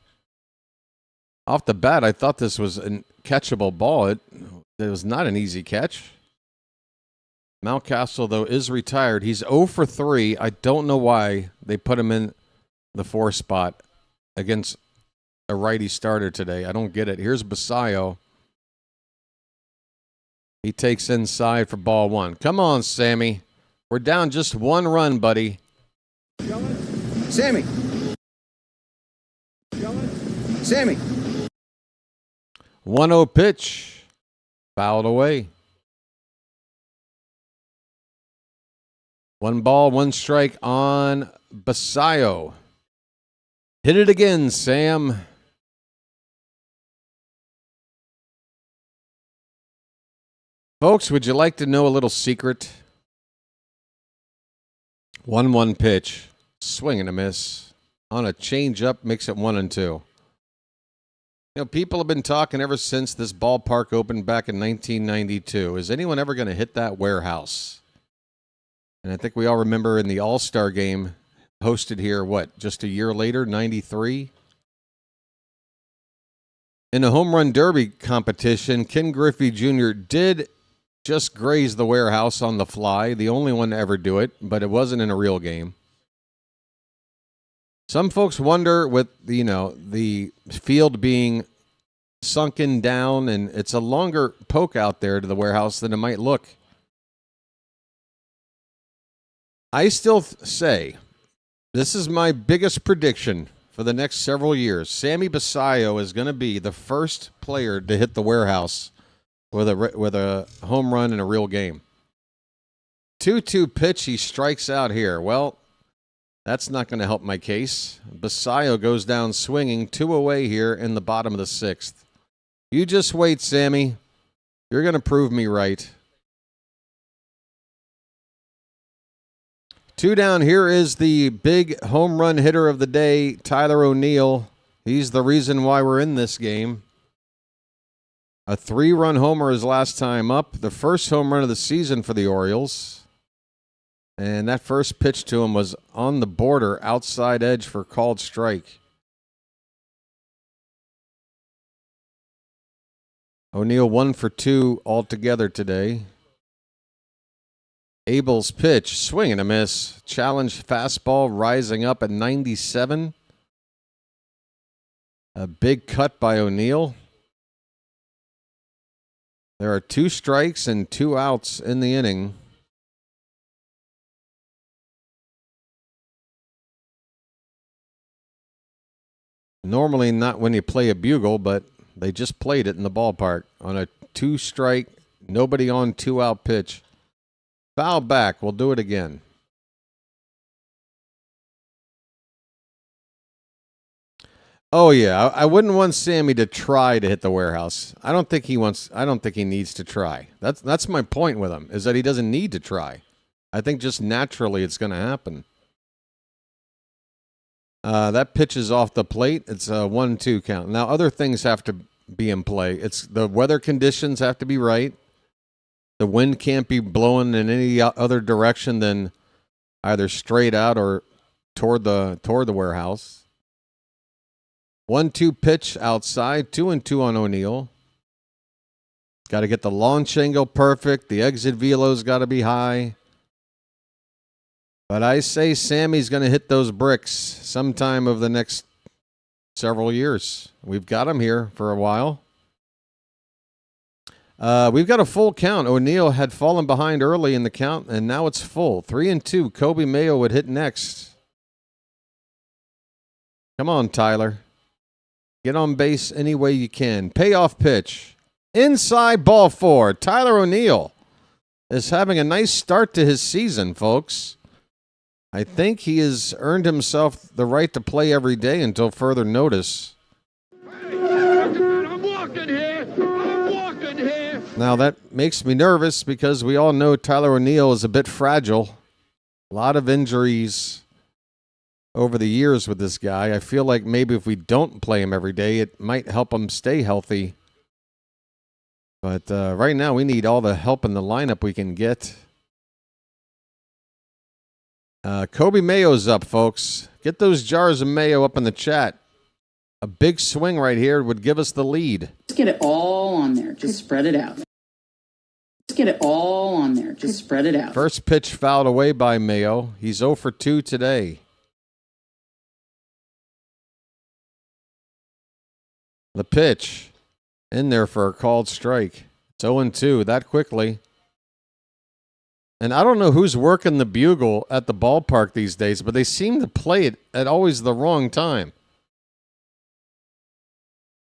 Speaker 2: Off the bat, I thought this was a catchable ball. It was not an easy catch. Mountcastle, though, is retired. He's 0 for 3. I don't know why they put him in the 4 spot against a righty starter today. I don't get it. Here's Basayo. He takes inside for ball 1. Come on, Sammy. We're down just 1 run, buddy.
Speaker 13: Sammy. Sammy.
Speaker 2: 1-0 pitch. Fouled away. 1 ball, 1 strike on Basayo. Hit it again, Sam. Folks, would you like to know a little secret? 1-1 pitch. Swing and a miss. On a change-up, makes it 1-2. You know, people have been talking ever since this ballpark opened back in 1992. Is anyone ever going to hit that warehouse? And I think we all remember in the All-Star game hosted here, just a year later, 93? In a home run derby competition, Ken Griffey Jr. did just graze the warehouse on the fly, the only one to ever do it, but it wasn't in a real game. Some folks wonder with, the field being sunken down, and it's a longer poke out there to the warehouse than it might look. I still say, this is my biggest prediction for the next several years. Sammy Basayo is going to be the first player to hit the warehouse with a home run in a real game. 2-2 pitch, he strikes out here. Well, that's not going to help my case. Basayo goes down swinging, 2 away here in the bottom of the 6th. You just wait, Sammy. You're going to prove me right. 2 down. Here is the big home run hitter of the day, Tyler O'Neill. He's the reason why we're in this game. A 3-run homer his last time up. The first home run of the season for the Orioles. And that first pitch to him was on the border, outside edge for called strike. O'Neill 1 for 2 altogether today. Abel's pitch, swing and a miss. Challenge fastball rising up at 97. A big cut by O'Neill. There are 2 strikes and 2 outs in the inning. Normally not when you play a bugle, but they just played it in the ballpark on a 2-strike, nobody on, 2-out pitch. Foul back. We'll do it again. Oh yeah, I wouldn't want Sammy to try to hit the warehouse. I don't think he needs to try. That's my point with him, is that he doesn't need to try. I think just naturally it's going to happen. That pitch is off the plate. It's a 1-2 count. Now other things have to be in play. It's the weather conditions have to be right. The wind can't be blowing in any other direction than either straight out or toward the warehouse. 1-2 pitch outside, 2-2 on O'Neill. Got to get the launch angle perfect. The exit velo's got to be high. But I say Sammy's going to hit those bricks sometime over the next several years. We've got him here for a while. We've got a full count. O'Neill had fallen behind early in the count, and now it's full. 3-2. Kobe Mayo would hit next. Come on, Tyler. Get on base any way you can. Payoff pitch. Inside ball 4. Tyler O'Neill is having a nice start to his season, folks. I think he has earned himself the right to play every day until further notice.
Speaker 8: I'm walking here. I'm walking here.
Speaker 2: Now, that makes me nervous because we all know Tyler O'Neill is a bit fragile. A lot of injuries over the years with this guy. I feel like maybe if we don't play him every day, it might help him stay healthy. But right now, we need all the help in the lineup we can get. Kobe Mayo's up, folks. Get those jars of mayo up in the chat. A big swing right here would give us the lead.
Speaker 11: Just get it all on there. Just spread it out. Just get it all on there. Just spread it out.
Speaker 2: First pitch fouled away by Mayo. He's 0 for 2 today. The pitch in there for a called strike. It's 0-2 that quickly. And I don't know who's working the bugle at the ballpark these days, but they seem to play it at always the wrong time.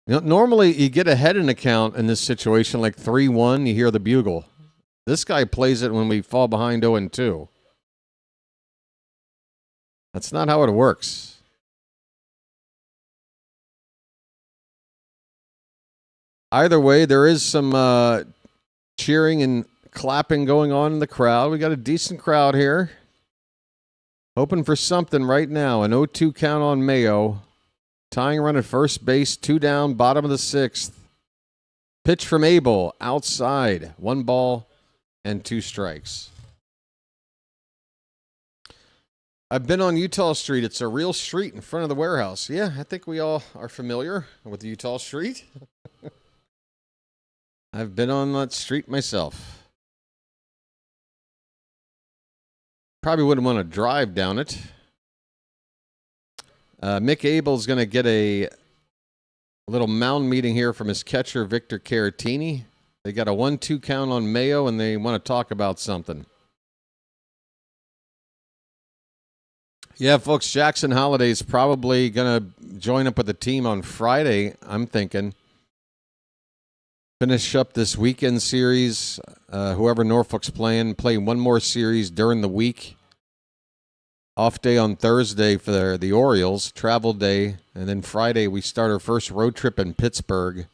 Speaker 2: You know, normally you get ahead in a count in this situation, like 3-1, you hear the bugle. This guy plays it when we fall behind 0-2. That's not how it works. Either way, there is some cheering and clapping going on in the crowd. We got a decent crowd here. Hoping for something right now. An 0-2 count on Mayo. Tying run at first base. 2 down, bottom of the 6th. Pitch from Abel. Outside. 1 ball and 2 strikes. I've been on Utah Street. It's a real street in front of the warehouse. Yeah, I think we all are familiar with Utah Street. I've been on that street myself. Probably wouldn't want to drive down it. Mick Abel's going to get a little mound meeting here from his catcher, Victor Caratini. They got a 1-2 count on Mayo, and they want to talk about something. Yeah, folks, Jackson Holliday's probably going to join up with the team on Friday, I'm thinking. Finish up this weekend series. Whoever Norfolk's playing, play one more series during the week. Off day on Thursday for the Orioles, travel day, and then Friday we start our first road trip in Pittsburgh.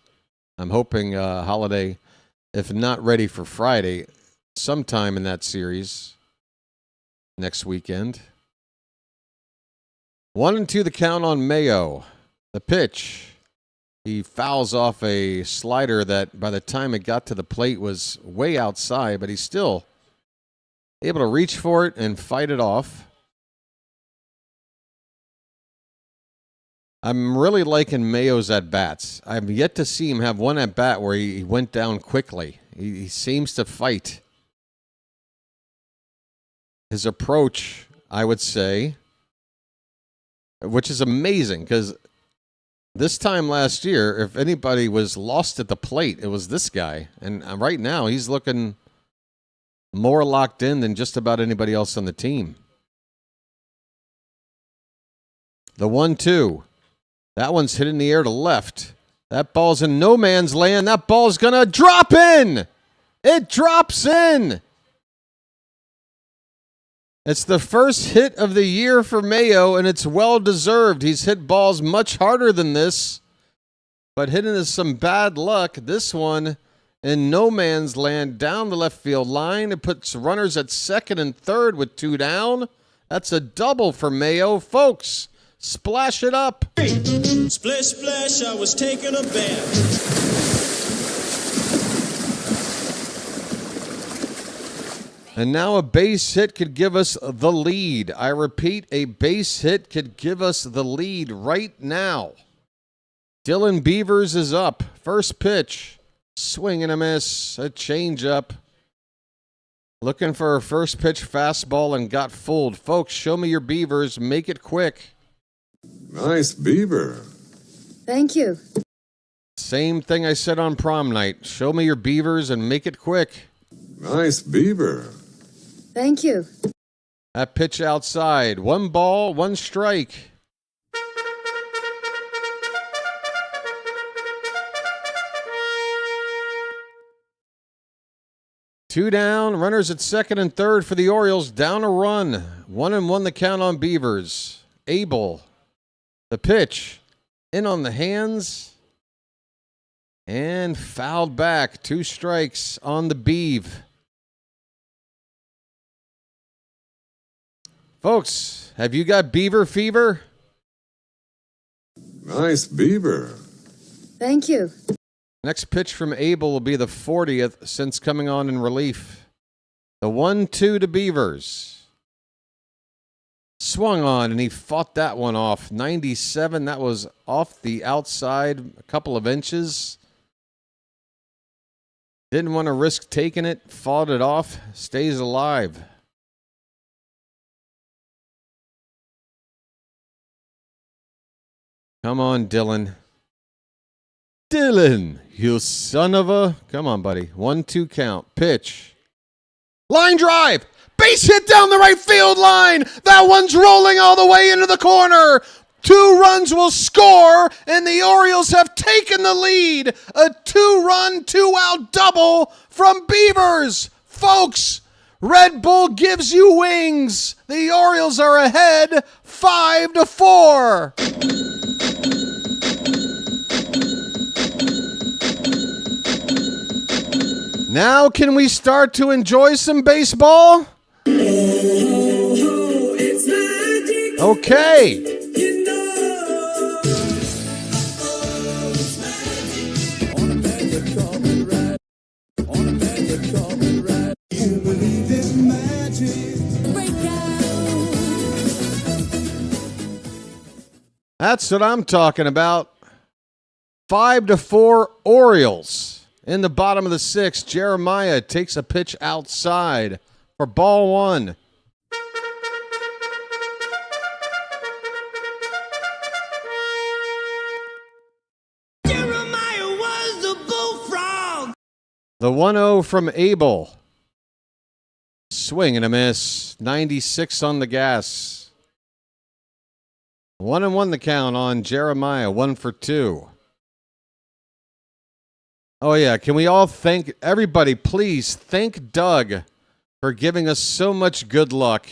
Speaker 2: I'm hoping Holliday, if not ready for Friday, sometime in that series next weekend. 1-2 the count on Mayo. The pitch. He fouls off a slider that by the time it got to the plate was way outside, but he's still able to reach for it and fight it off. I'm really liking Mayo's at-bats. I've yet to see him have one at-bat where he went down quickly. He seems to fight. His approach, I would say, which is amazing because this time last year, if anybody was lost at the plate, it was this guy. And right now, he's looking more locked in than just about anybody else on the team. The 1-2. That one's hit in the air to left. That ball's in no man's land. That ball's going to drop in. It drops in. It's the first hit of the year for Mayo, and it's well-deserved. He's hit balls much harder than this, but hitting is some bad luck. This one in no man's land down the left field line. It puts runners at second and third with 2 down. That's a double for Mayo. Folks, splash it up.
Speaker 20: Splish, splash, I was taking a bath.
Speaker 2: And now a base hit could give us the lead. I repeat, a base hit could give us the lead right now. Dylan Beavers is up. First pitch. Swing and a miss. A changeup. Looking for a first pitch fastball and got fooled. Folks, show me your Beavers. Make it quick.
Speaker 15: Nice beaver.
Speaker 19: Thank you.
Speaker 2: Same thing I said on prom night. Show me your Beavers and make it quick.
Speaker 15: Nice beaver.
Speaker 19: Thank you.
Speaker 2: That pitch outside. 1 ball, 1 strike. Two down, runners at second and third for the Orioles. Down a run. 1-1 the count on Beavers. Abel. The pitch. In on the hands. And fouled back. 2 strikes on the Beeve. Folks, have you got Beaver fever?
Speaker 15: Nice beaver.
Speaker 19: Thank you.
Speaker 2: Next pitch from Abel will be the 40th since coming on in relief. The 1-2 to Beavers. Swung on, and he fought that one off. 97, that was off the outside a couple of inches. Didn't want to risk taking it, fought it off, stays alive. Come on, Dylan. Dylan, you son of a... Come on, buddy. 1-2 count. Pitch. Line drive. Base hit down the right field line. That one's rolling all the way into the corner. 2 runs will score, and the Orioles have taken the lead. A 2-run, 2-out double from Beavers. Folks, Red Bull gives you wings. The Orioles are ahead 5-4. Now can we start to enjoy some baseball? Okay. That's what I'm talking about. 5-4 Orioles. In the bottom of the 6th, Jeremiah takes a pitch outside for ball 1.
Speaker 20: Jeremiah was the bullfrog.
Speaker 2: The 1-0 from Abel. Swing and a miss. 96 on the gas. 1-1 the count on Jeremiah. 1 for 2. Oh, yeah. Can we all thank everybody, please thank Doug for giving us so much good luck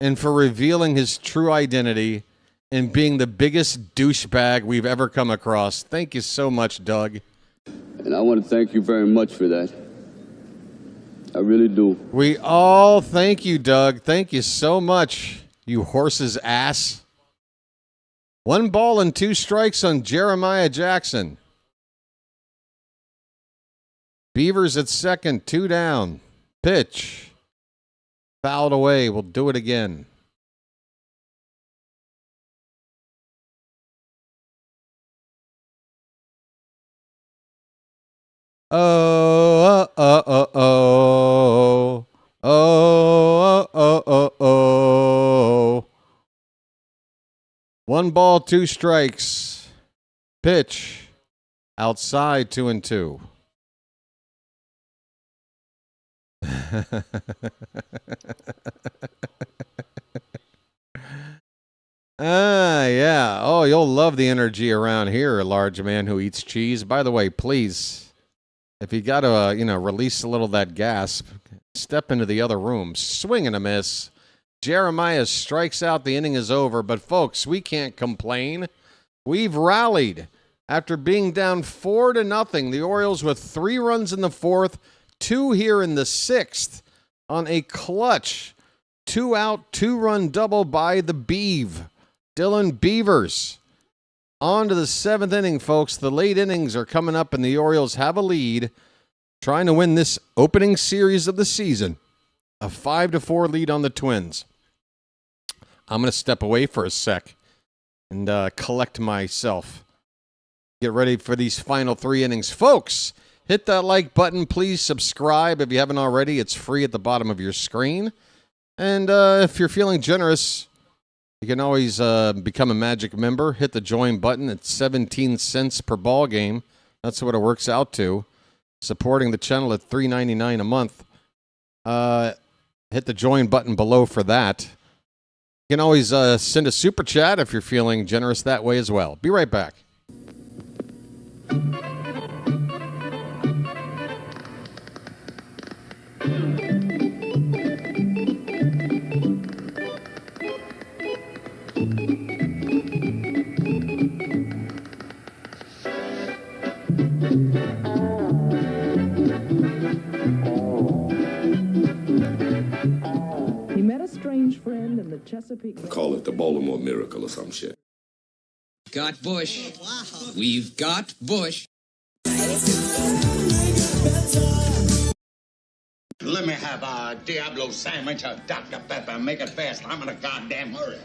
Speaker 2: and for revealing his true identity and being the biggest douchebag we've ever come across. Thank you so much, Doug.
Speaker 17: And I want to thank you very much for that. I really do.
Speaker 2: We all thank you, Doug. Thank you so much, you horse's ass. 1 ball and 2 strikes on Jeremiah Jackson. Beavers at second, 2 down. Pitch. Fouled away. We'll do it again. Oh, oh, oh, oh, oh, oh, oh, oh. 1 ball, 2 strikes. Pitch. Outside, 2-2. Yeah. Oh, you'll love the energy around here, a large man who eats cheese. By the way, please, if you got to, release a little of that gas, step into the other room. Swing and a miss. Jeremiah strikes out. The inning is over. But, folks, we can't complain. We've rallied after being down 4-0. The Orioles with 3 runs in the 4th, 2 here in the 6th on a clutch 2-out, 2-run double by the Beeve. Dylan Beavers. On to the 7th inning, folks. The late innings are coming up, and the Orioles have a lead, trying to win this opening series of the season A 5-4 lead on the Twins. I'm going to step away for a sec and collect myself. Get ready for these final 3 innings. Folks, hit that like button. Please subscribe if you haven't already. It's free at the bottom of your screen. And if you're feeling generous, you can always become a Magic member. Hit the join button. It's 17 cents per ball game. That's what it works out to. Supporting the channel at $3.99 a month. Hit the join button below for that. You can always send a super chat if you're feeling generous that way as well. Be right back.
Speaker 21: Friend in the Chesapeake.
Speaker 22: Call it the Baltimore Miracle or some shit.
Speaker 23: Got Bush. We've got Bush.
Speaker 24: Let me have a Diablo sandwich, a Dr. Pepper. Make it fast. I'm in a goddamn hurry.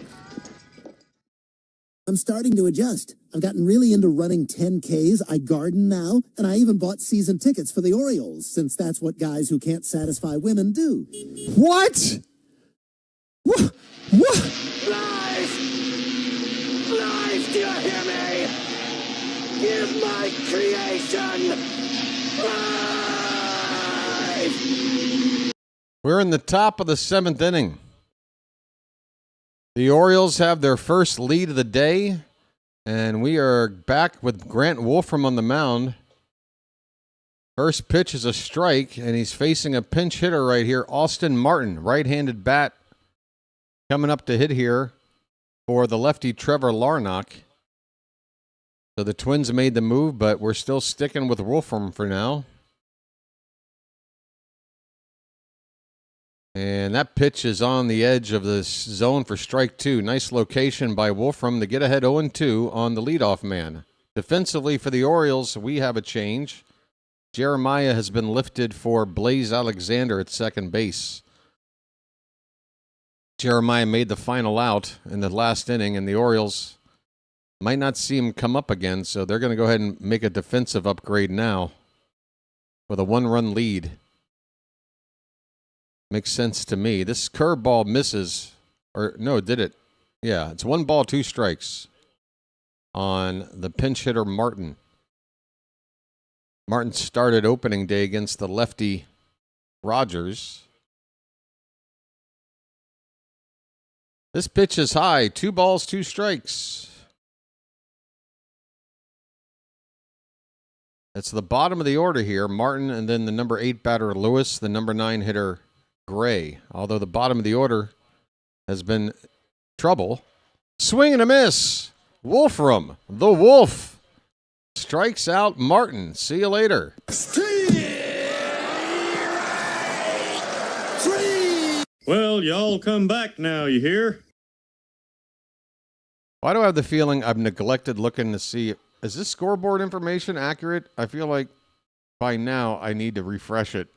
Speaker 25: I'm starting to adjust. I've gotten really into running 10Ks. I garden now, and I even bought season tickets for the Orioles, since that's what guys who can't satisfy women do.
Speaker 2: What? What?
Speaker 9: Lies! Lies, do you hear me? Give my creation life!
Speaker 2: We're in the top of the 7th inning. The Orioles have their first lead of the day, and we are back with Grant Wolfram on the mound. First pitch is a strike, and he's facing a pinch hitter right here, Austin Martin, right-handed bat. Coming up to hit here for the lefty Trevor Larnach. So the Twins made the move, but we're still sticking with Wolfram for now. And that pitch is on the edge of the zone for strike 2. Nice location by Wolfram to get ahead 0-2 on the leadoff man. Defensively for the Orioles, we have a change. Jeremiah has been lifted for Blaze Alexander at second base. Jeremiah made the final out in the last inning, and the Orioles might not see him come up again, so they're going to go ahead and make a defensive upgrade now with a 1-run lead. Makes sense to me. This curveball misses, or no, did it? Yeah, it's 1 ball, 2 strikes on the pinch hitter Martin. Martin started opening day against the lefty Rogers. This pitch is high. 2 balls, 2 strikes. It's the bottom of the order here. Martin and then the number 8 batter Lewis, the number 9 hitter Gray. Although the bottom of the order has been trouble. Swing and a miss. Wolfram, the Wolf, strikes out Martin. See you later.
Speaker 4: Well, y'all come back now, you hear?
Speaker 2: Why do I have the feeling I've neglected looking to see, is this scoreboard information accurate? I feel like by now I need to refresh it.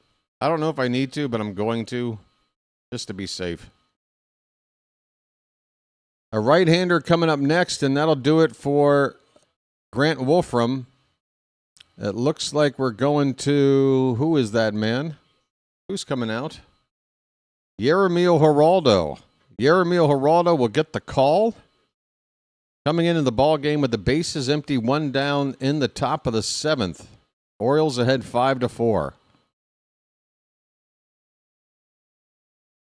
Speaker 2: I don't know if I need to, but I'm going to, just to be safe. A right-hander coming up next, and that'll do it for Grant Wolfram. It looks like we're going to, who is that man? Who's coming out? Yeremil Geraldo. Yeremil Geraldo will get the call. Coming into the ball game with the bases empty, 1 down in the top of the 7th. Orioles ahead 5-4.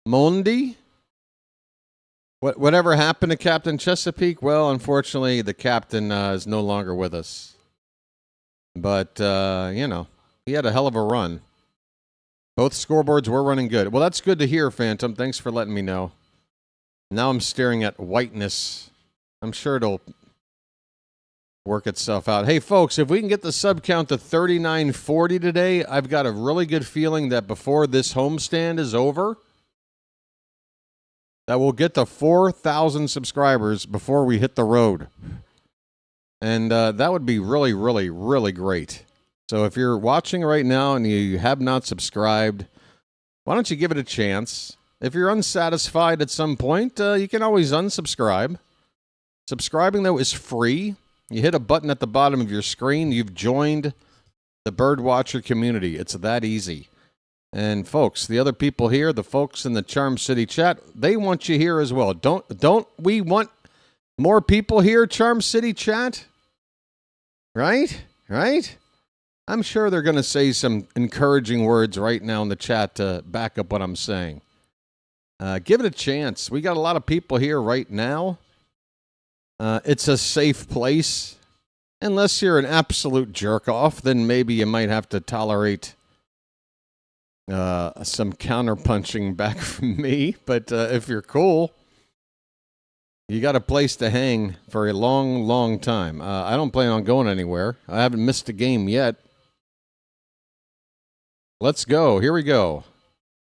Speaker 2: Mondi? Whatever happened to Captain Chesapeake? Well, unfortunately, the captain is no longer with us. But, he had a hell of a run. Both scoreboards were running good. Well, that's good to hear, Phantom. Thanks for letting me know. Now I'm staring at whiteness. I'm sure it'll work itself out. Hey, folks, if we can get the sub count to 3940 today, I've got a really good feeling that before this homestand is over, that we'll get to 4,000 subscribers before we hit the road. And that would be really, really, really great. So if you're watching right now and you have not subscribed, Why don't you give it a chance? If you're unsatisfied at some point, you can always unsubscribe. Subscribing, though, is free. You hit a button at the bottom of your screen. You've joined the BirdWatcher community. It's that easy. And, folks, the other people here, the folks in the Charm City chat, they want you here as well. Don't we want more people here, Charm City chat? Right? Right? I'm sure they're going to say some encouraging words right now in the chat to back up what I'm saying. Give it a chance. We got a lot of people here right now. It's a safe place. Unless you're an absolute jerk-off, then maybe you might have to tolerate some counter-punching back from me. But if you're cool, you got a place to hang for a long, long time. I don't plan on going anywhere. I haven't missed a game yet. Let's go. Here we go.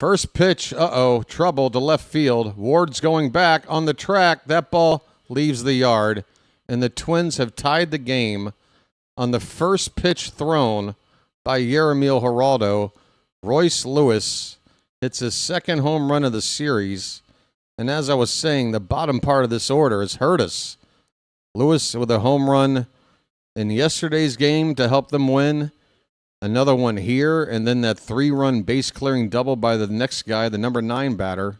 Speaker 2: First pitch. Trouble to left field. Ward's going back on the track. That ball leaves the yard. And the Twins have tied the game on the first pitch thrown by Yermíl Geraldo. Royce Lewis hits his second home run of the series. And as I was saying, the bottom part of this order has hurt us. Lewis with a home run in yesterday's game to help them win. Another one here, and then that 3-run base-clearing double by the next guy, the number 9 batter.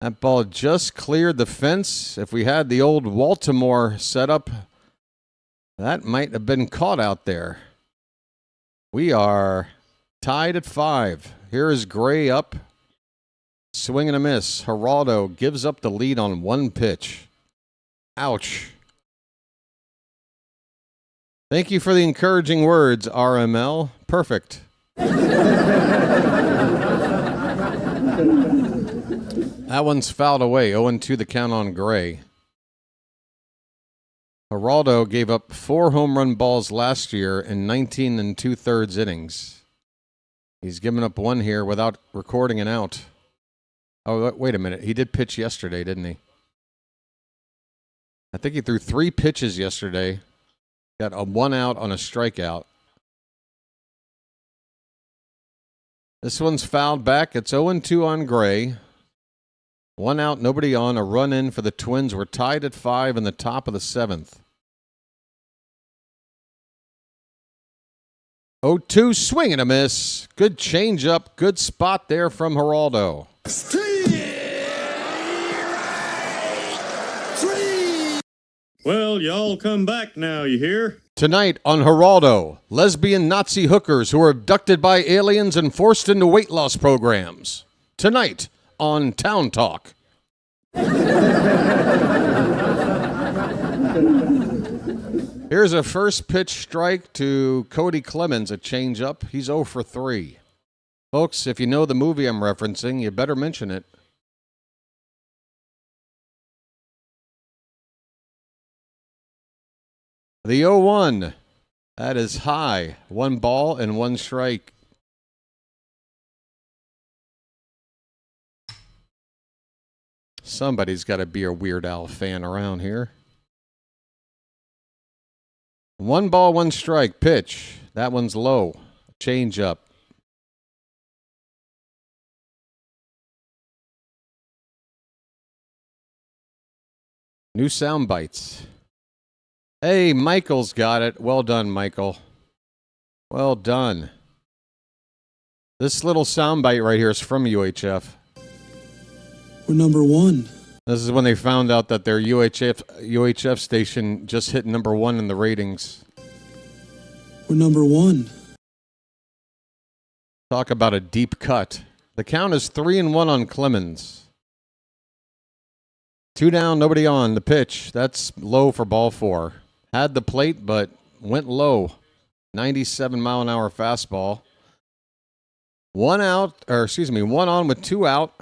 Speaker 2: That ball just cleared the fence. If we had the old Baltimore setup, that might have been caught out there. We are tied at 5. Here is Gray up. Swing and a miss. Geraldo gives up the lead on one pitch. Ouch. Thank you for the encouraging words, RML. Perfect. That one's fouled away. 0-2 the count on Gray. Geraldo gave up 4 home run balls last year in 19 2/3 innings. He's given up one here without recording an out. Oh, wait a minute. He did pitch yesterday, didn't he? I think he threw 3 pitches yesterday. Got a 1 out on a strikeout. This one's fouled back. It's 0-2 on Gray. 1 out, nobody on. A run in for the Twins. We're tied at 5 in the top of the 7th. 0-2, swing and a miss. Good changeup. Good spot there from Geraldo.
Speaker 4: Well, y'all come back now, you hear?
Speaker 2: Tonight on Geraldo, lesbian Nazi hookers who were abducted by aliens and forced into weight loss programs. Tonight on Town Talk. Here's a first pitch strike to Cody Clemens, a changeup. He's 0 for 3. Folks, if you know the movie I'm referencing, you better mention it. The 0-1. That is high. 1 ball and 1 strike. Somebody's got to be a Weird Al fan around here. 1 ball, 1 strike. Pitch. That one's low. Change up. New sound bites. Hey, Michael's got it. Well done, Michael. Well done. This little soundbite right here is from UHF.
Speaker 1: We're number 1.
Speaker 2: This is when they found out that their UHF station just hit number 1 in the ratings.
Speaker 1: We're number 1.
Speaker 2: Talk about a deep cut. The count is 3-1 on Clemens. 2 down, nobody on. The pitch, that's low for ball 4. Had the plate, but went low. 97-mile-an-hour fastball. 1 on with 2 out.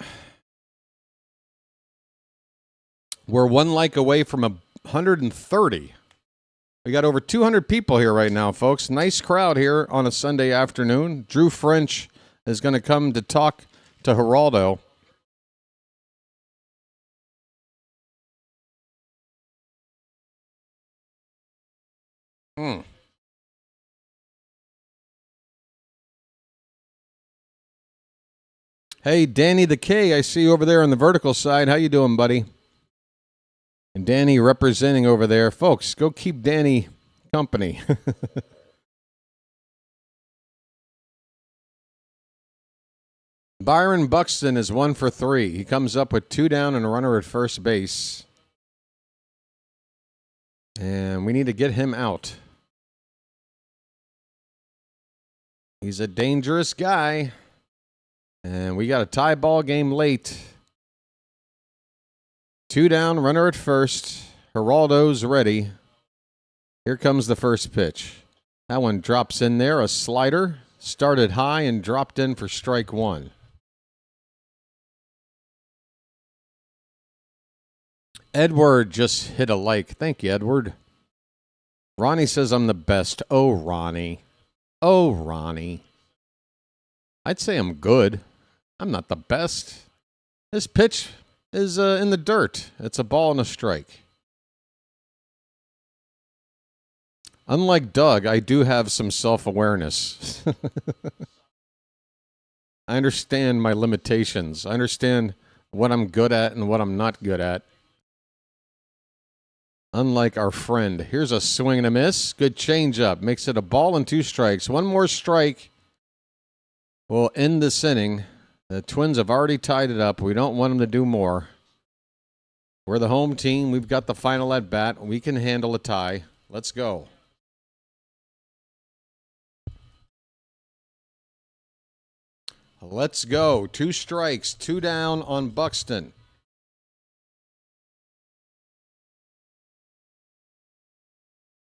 Speaker 2: We're 1 like away from 130. We got over 200 people here right now, folks. Nice crowd here on a Sunday afternoon. Drew French is going to come to talk to Geraldo. Hey, Danny the K, I see you over there on the vertical side. How you doing, buddy? And Danny representing over there. Folks, go keep Danny company. Byron Buxton is 1 for 3. He comes up with 2 down and a runner at first base. And we need to get him out. He's a dangerous guy. And we got a tie ball game late. 2 down, runner at first. Geraldo's ready. Here comes the first pitch. That one drops in there, a slider. Started high and dropped in for strike 1. Edward just hit a like. Thank you, Edward. Ronnie says I'm the best. Oh, Ronnie. Oh, Ronnie. I'd say I'm good. I'm not the best. This pitch is in the dirt. It's a ball and a strike. Unlike Doug, I do have some self-awareness. I understand my limitations. I understand what I'm good at and what I'm not good at. Unlike our friend. Here's a swing and a miss. Good changeup. Makes it a ball and 2 strikes. One more strike will end this inning. The Twins have already tied it up. We don't want them to do more. We're the home team. We've got the final at bat. We can handle a tie. Let's go. Let's go. 2 strikes, 2 down on Buxton.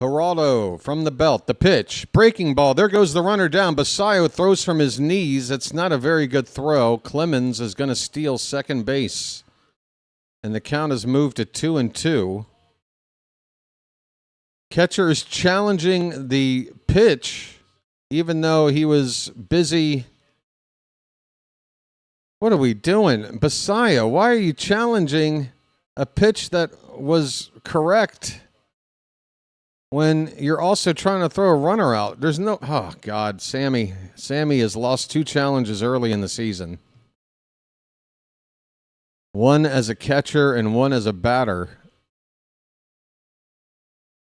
Speaker 2: Geraldo from the belt. The pitch. Breaking ball. There goes the runner down. Basayo throws from his knees. It's not a very good throw. Clemens is going to steal second base. And the count has moved to 2-2. Catcher is challenging the pitch, even though he was busy. What are we doing? Basayo, why are you challenging a pitch that was correct when you're also trying to throw a runner out? There's no... Oh, God. Sammy has lost 2 challenges early in the season. One as a catcher and one as a batter.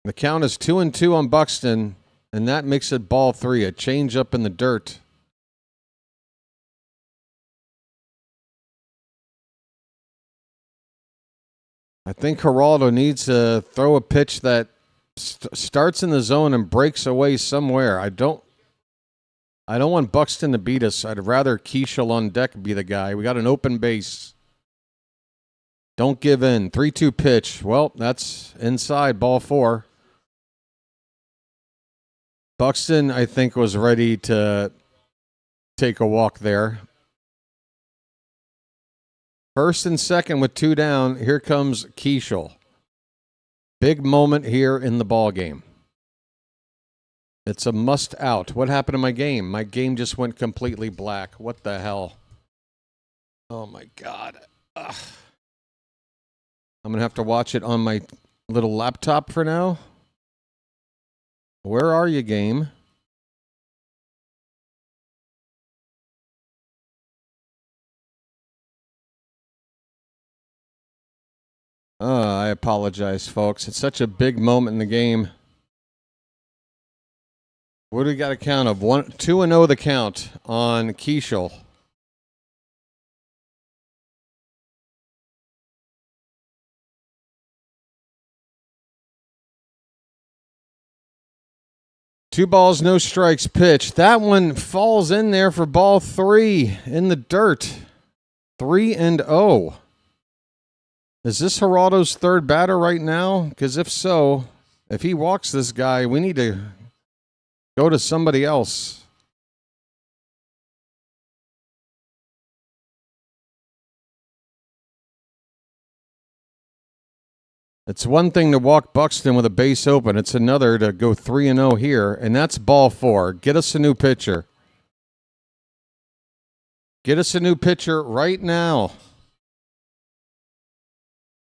Speaker 2: The count is 2-2 on Buxton, and that makes it ball 3, a change up in the dirt. I think Geraldo needs to throw a pitch that starts in the zone and breaks away somewhere. I don't want Buxton to beat us. I'd rather Keishel on deck be the guy. We got an open base. Don't give in. 3-2 pitch. Well, that's inside, ball 4. Buxton, I think, was ready to take a walk there. First and second with 2 down. Here comes Keishel. Big moment here in the ball game. It's a must out. What happened to my game? My game just went completely black. What the hell? Oh my God. Ugh. I'm going to have to watch it on my little laptop for now. Where are you, game? I apologize, folks. It's such a big moment in the game. What do we got a count of? 2-0 the count on Keishel. Two balls, no strikes pitch. That one falls in there for ball 3 in the dirt. 3-0. Is this Geraldo's third batter right now? Because if so, if he walks this guy, we need to go to somebody else. It's one thing to walk Buxton with a base open. It's another to go 3-0 here, and that's ball 4. Get us a new pitcher. Get us a new pitcher right now.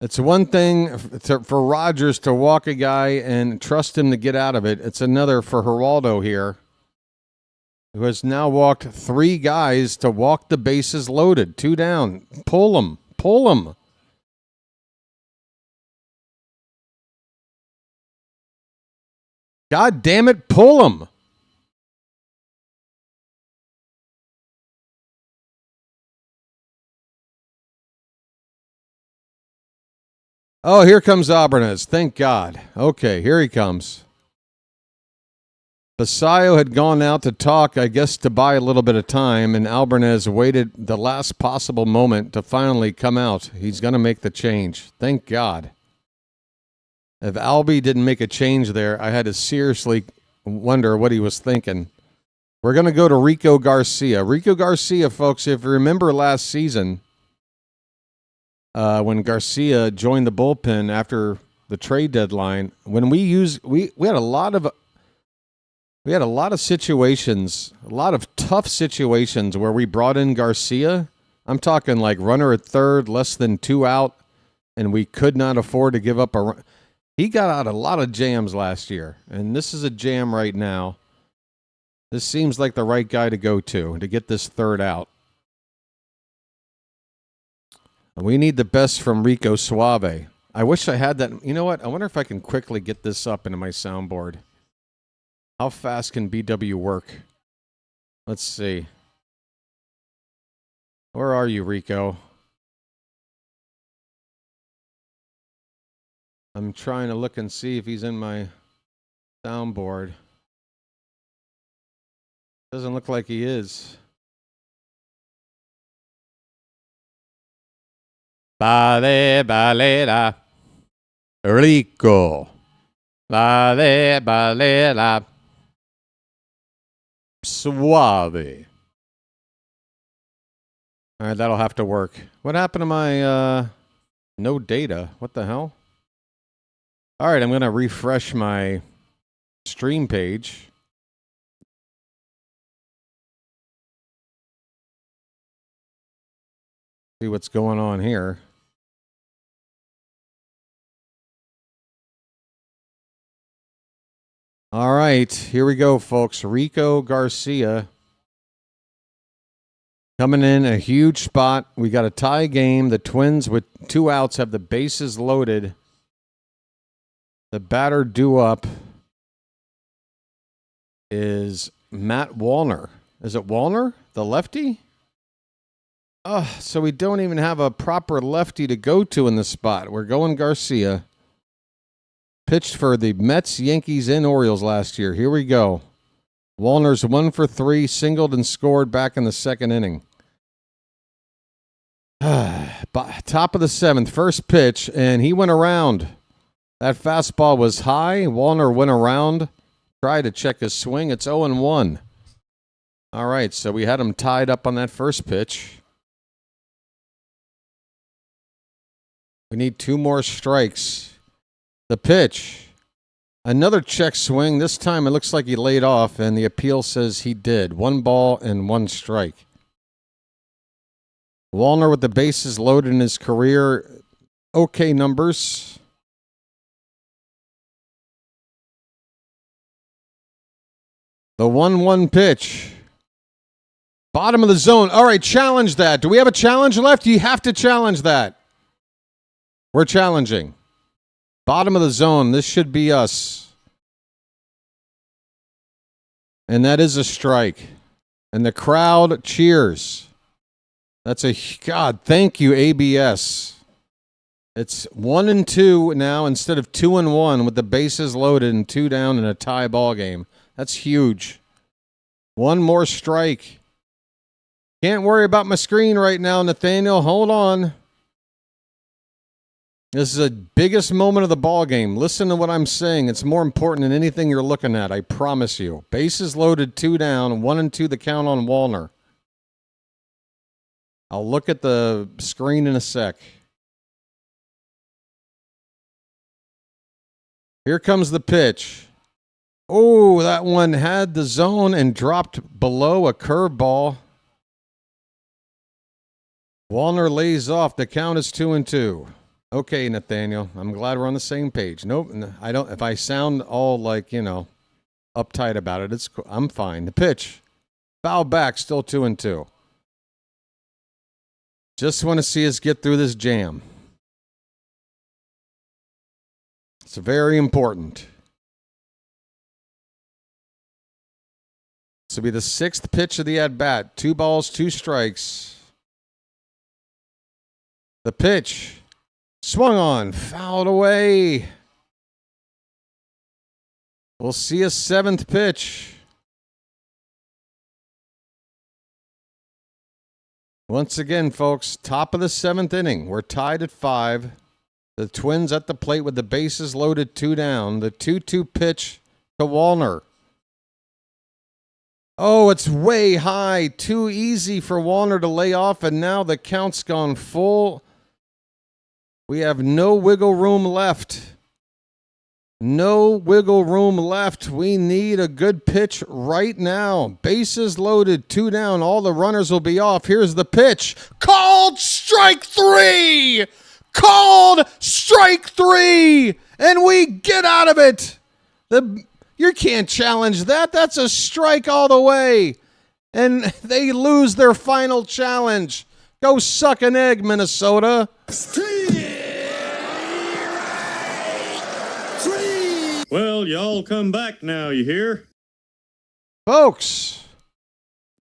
Speaker 2: It's one thing for Rogers to walk a guy and trust him to get out of it. It's another for Geraldo here. who has now walked 3 guys to walk the bases loaded. 2 down. Pull them. Pull them. God damn it, pull them. Oh, here comes Abernez. Thank God. Okay, here he comes. Basayo had gone out to talk, I guess, to buy a little bit of time, and Albanez waited the last possible moment to finally come out. He's going to make the change. Thank God. If Albie didn't make a change there, I had to seriously wonder what he was thinking. We're going to go to Rico Garcia. Rico Garcia, folks, if you remember last season, when Garcia joined the bullpen after the trade deadline, when we had a lot of situations, a lot of tough situations where we brought in Garcia. I'm talking like runner at third, less than 2 out, and we could not afford to give up a run. He got out a lot of jams last year, and this is a jam right now. This seems like the right guy to go to get this 3rd out. We need the best from Rico Suave. I wish I had that. You know what? I wonder if I can quickly get this up into my soundboard. How fast can BW work? Let's see. Where are you, Rico? I'm trying to look and see if he's in my soundboard. Doesn't look like he is. Bale, balera. Rico. Bale, balera. Suave. All right, that'll have to work. What happened to my no data? What the hell? All right, I'm going to refresh my stream page. See what's going on here. All right, here we go, folks. Rico Garcia coming in a huge spot. We got a tie game. The Twins with 2 outs have the bases loaded. The batter due up is Matt Wallner. Is it Wallner, the lefty? So we don't even have a proper lefty to go to in the spot. We're going Garcia. Pitched for the Mets, Yankees, and Orioles last year. Here we go. Wallner's 1 for 3, singled and scored back in the 2nd inning. Top of the 7th, first pitch, and he went around. That fastball was high. Wallner went around, tried to check his swing. It's 0-1. All right, so we had him tied up on that first pitch. We need 2 more strikes. The pitch. Another check swing. This time it looks like he laid off, and the appeal says he did. 1 ball and 1 strike. Wallner with the bases loaded in his career. Okay numbers. The 1-1 pitch. Bottom of the zone. All right, challenge that. Do we have a challenge left? You have to challenge that. We're challenging. Bottom of the zone. This should be us. And that is a strike. And the crowd cheers. That's a God. Thank you, ABS. It's 1-2 now instead of 2-1 with the bases loaded and 2 down in a tie ball game. That's huge. 1 more strike. Can't worry about my screen right now, Nathaniel. Hold on. This is the biggest moment of the ball game. Listen to what I'm saying. It's more important than anything you're looking at. I promise you. Bases loaded, 2 down, 1-2 the count on Wallner. I'll look at the screen in a sec. Here comes the pitch. Oh, that one had the zone and dropped below a curveball. Wallner lays off. The count is 2-2. Okay, Nathaniel. I'm glad we're on the same page. Nope, I don't. If I sound all like, uptight about it, I'm fine. The pitch. Foul back, still 2-2. Just want to see us get through this jam. It's very important. This will be the 6th pitch of the at-bat. 2 balls, 2 strikes. The pitch. Swung on. Fouled away. We'll see a 7th pitch. Once again, folks, top of the 7th inning. We're tied at 5. The Twins at the plate with the bases loaded, 2 down. The 2-2 pitch to Wallner. Oh, it's way high. Too easy for Wallner to lay off, and now the count's gone full. We have no wiggle room left. No wiggle room left. We need a good pitch right now. Bases loaded, 2 down. All the runners will be off. Here's the pitch. Called strike 3! Called strike 3! And we get out of it. You can't challenge that. That's a strike all the way. And they lose their final challenge. Go suck an egg, Minnesota.
Speaker 4: Well, y'all come back now, you hear?
Speaker 2: Folks.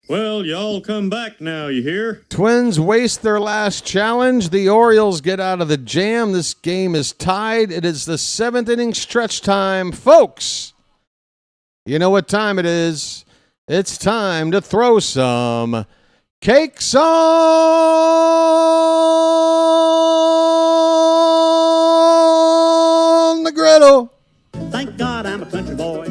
Speaker 4: Well, y'all come back now, you hear?
Speaker 2: Twins waste their last challenge. The Orioles get out of the jam. This game is tied. It is the 7th inning stretch time. Folks, you know what time it is. It's time to throw some cakes on the griddle.
Speaker 9: Thank God I'm a country boy.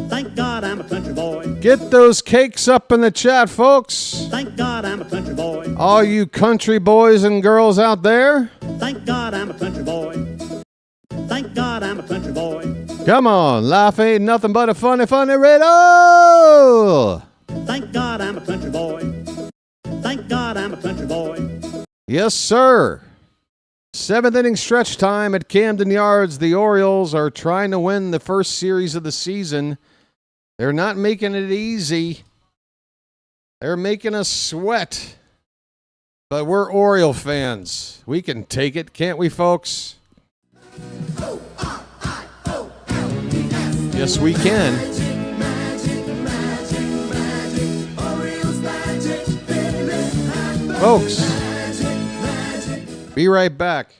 Speaker 9: Thank God I'm a country boy.
Speaker 2: Get those cakes up in the chat, folks.
Speaker 9: Thank God I'm a country boy.
Speaker 2: All you country boys and girls out there.
Speaker 9: Thank God I'm a country boy. Thank God I'm a country boy.
Speaker 2: Come on, life ain't nothing but a funny, funny riddle.
Speaker 9: Thank God I'm a country boy. Thank God I'm a country boy.
Speaker 2: Yes, sir. 7th inning stretch time at Camden Yards. The Orioles are trying to win the first series of the season. They're not making it easy. They're making us sweat. But we're Oriole fans. We can take it, can't we, folks? Yes, we can. Folks, be right back.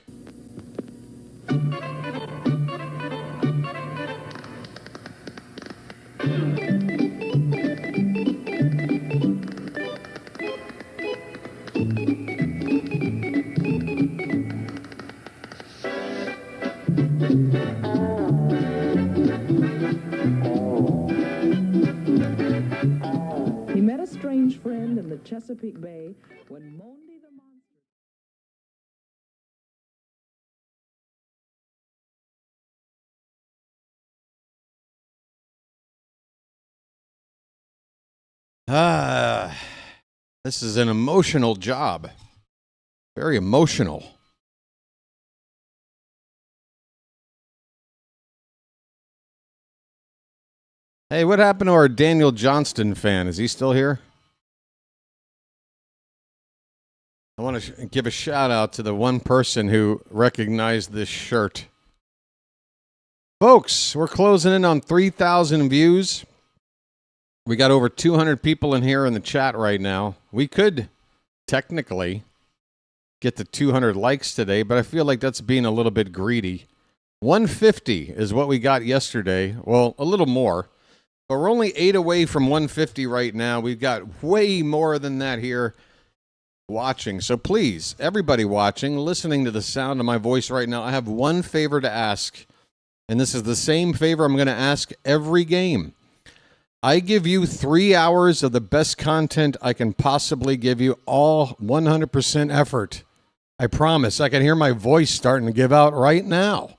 Speaker 21: He met a strange friend in the Chesapeake Bay when Monday the monster...
Speaker 2: This is an emotional job. Very emotional. Hey, what happened to our Daniel Johnston fan? Is he still here? I want to give a shout out to the one person who recognized this shirt. Folks, we're closing in on 3,000 views. We got over 200 people in here in the chat right now. We could technically get to 200 likes today, but I feel like that's being a little bit greedy. 150 is what we got yesterday. Well, a little more. But we're only 8 away from 150 right now. We've got way more than that here watching. So please, everybody watching, listening to the sound of my voice right now, I have one favor to ask. And this is the same favor I'm going to ask every game. I give you 3 hours of the best content I can possibly give you, all 100% effort. I promise. I can hear my voice starting to give out right now.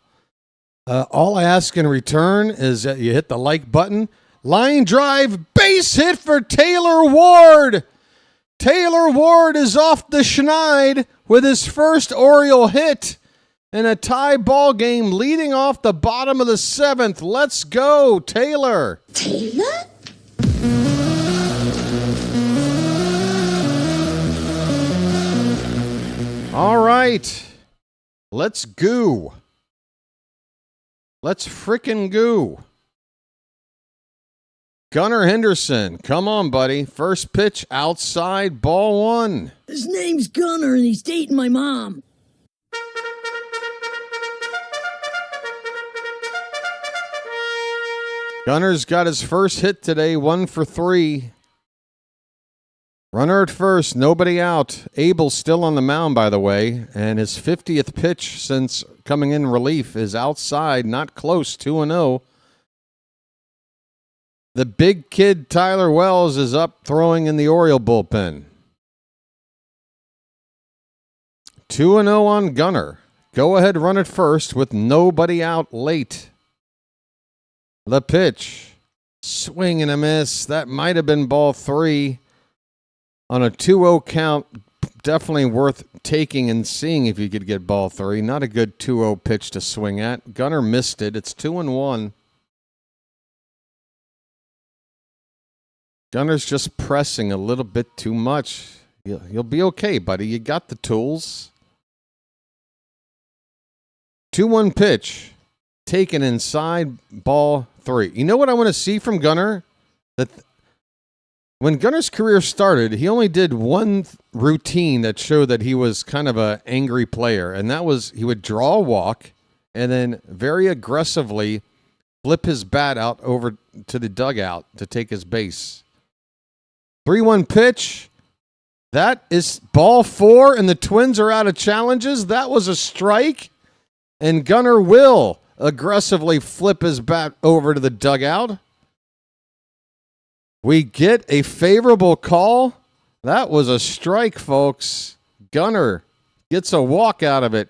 Speaker 2: All I ask in return is that you hit the like button. Line drive, base hit for Taylor Ward. Taylor Ward is off the schneid with his first Oriole hit in a tie ball game leading off the bottom of the 7th. Let's go, Taylor.
Speaker 5: Taylor?
Speaker 2: All right. Let's goo. Let's frickin' goo. Gunnar Henderson, come on, buddy. First pitch outside, ball one.
Speaker 6: His name's Gunnar, and he's dating my mom.
Speaker 2: Gunnar's got his first hit today, 1 for 3. Runner at first, nobody out. Abel's still on the mound, by the way, and his 50th pitch since coming in relief is outside, not close, 2-0. The big kid, Tyler Wells, is up throwing in the Oriole bullpen. 2-0 on Gunnar. Go ahead, run at first with nobody out late. The pitch. Swing and a miss. That might have been ball 3. On a 2-0 count, definitely worth taking and seeing if you could get ball 3. Not a good 2-0 pitch to swing at. Gunnar missed it. It's 2-1. Gunnar's just pressing a little bit too much. You'll be okay, buddy. You got the tools. 2-1 pitch. Taken inside, ball 3. You know what I want to see from Gunnar? That when Gunnar's career started, he only did one routine that showed that he was kind of an angry player, and that was he would draw a walk and then very aggressively flip his bat out over to the dugout to take his base. 3-1 pitch. That is ball 4, and the Twins are out of challenges. That was a strike, and Gunnar will aggressively flip his bat over to the dugout. We get a favorable call. That was a strike, folks. Gunnar gets a walk out of it.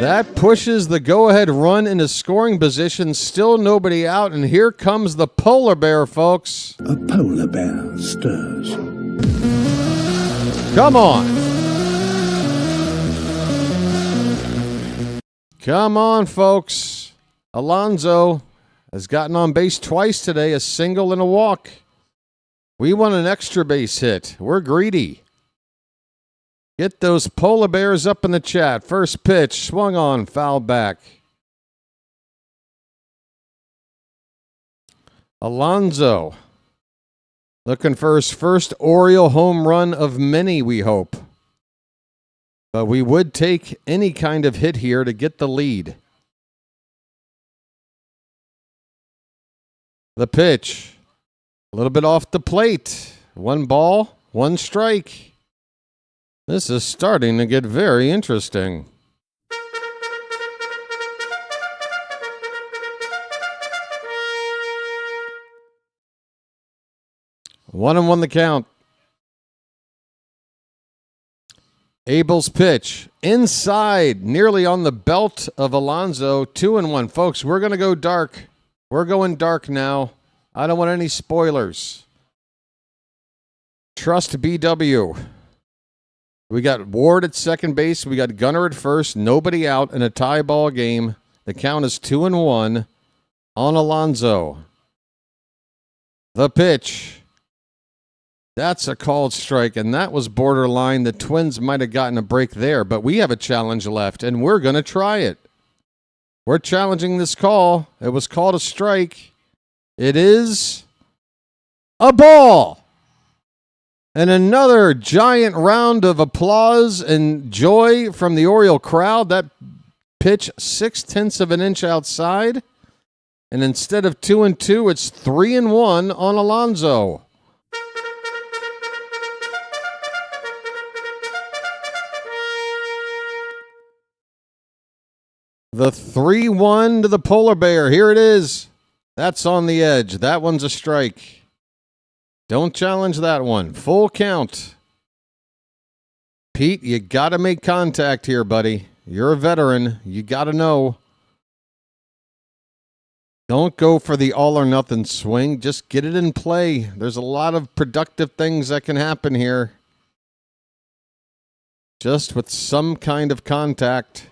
Speaker 2: That pushes the go-ahead run into scoring position. Still nobody out, and here comes the polar bear, folks.
Speaker 18: A polar bear stirs.
Speaker 2: Come on. Come on, folks. Alonso has gotten on base twice today, a single and a walk. We want an extra base hit. We're greedy. Get those polar bears up in the chat. First pitch, swung on, foul back. Alonso looking for his first Oriole home run of many, we hope. But we would take any kind of hit here to get the lead. The pitch. A little bit off the plate. 1 ball, 1 strike. This is starting to get very interesting. 1-1 the count. Abel's pitch. Inside, nearly on the belt of Alonso. 2-1. Folks, we're going to go dark. We're going dark now. I don't want any spoilers. Trust BW. We got Ward at second base. We got Gunnar at first. Nobody out in a tie ball game. The count is 2-1 on Alonso. The pitch. That's a called strike, and that was borderline. The Twins might have gotten a break there, but we have a challenge left, and we're going to try it. We're challenging this call. It was called a strike. It is a ball. And another giant round of applause and joy from the Oriole crowd. That pitch 0.6 of an inch outside. And instead of 2-2, it's 3-1 on Alonso. The 3-1 to the polar bear. Here it is. That's on the edge. That one's a strike. Don't challenge that one. Full count. Pete, you got to make contact here, buddy. You're a veteran. You got to know. Don't go for the all or nothing swing. Just get it in play. There's a lot of productive things that can happen here. Just with some kind of contact.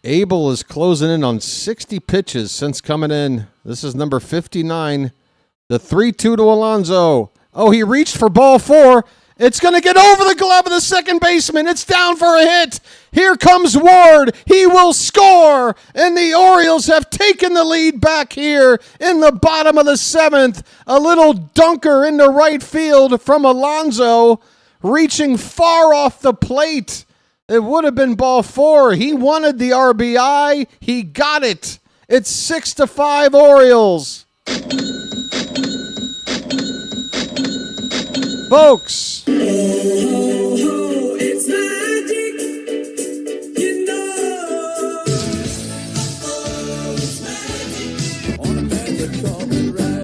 Speaker 2: Abel is closing in on 60 pitches since coming in. This is number 59. The 3-2 to Alonso. Oh, he reached for ball 4. It's going to get over the glove of the second baseman. It's down for a hit. Here comes Ward. He will score. And the Orioles have taken the lead back here in the bottom of the 7th. A little dunker into right field from Alonso, reaching far off the plate. It would have been ball 4. He wanted the RBI. He got it. It's 6-5 Orioles. Folks.
Speaker 3: It's magic, you know. It's magic. On a magic carpet ride.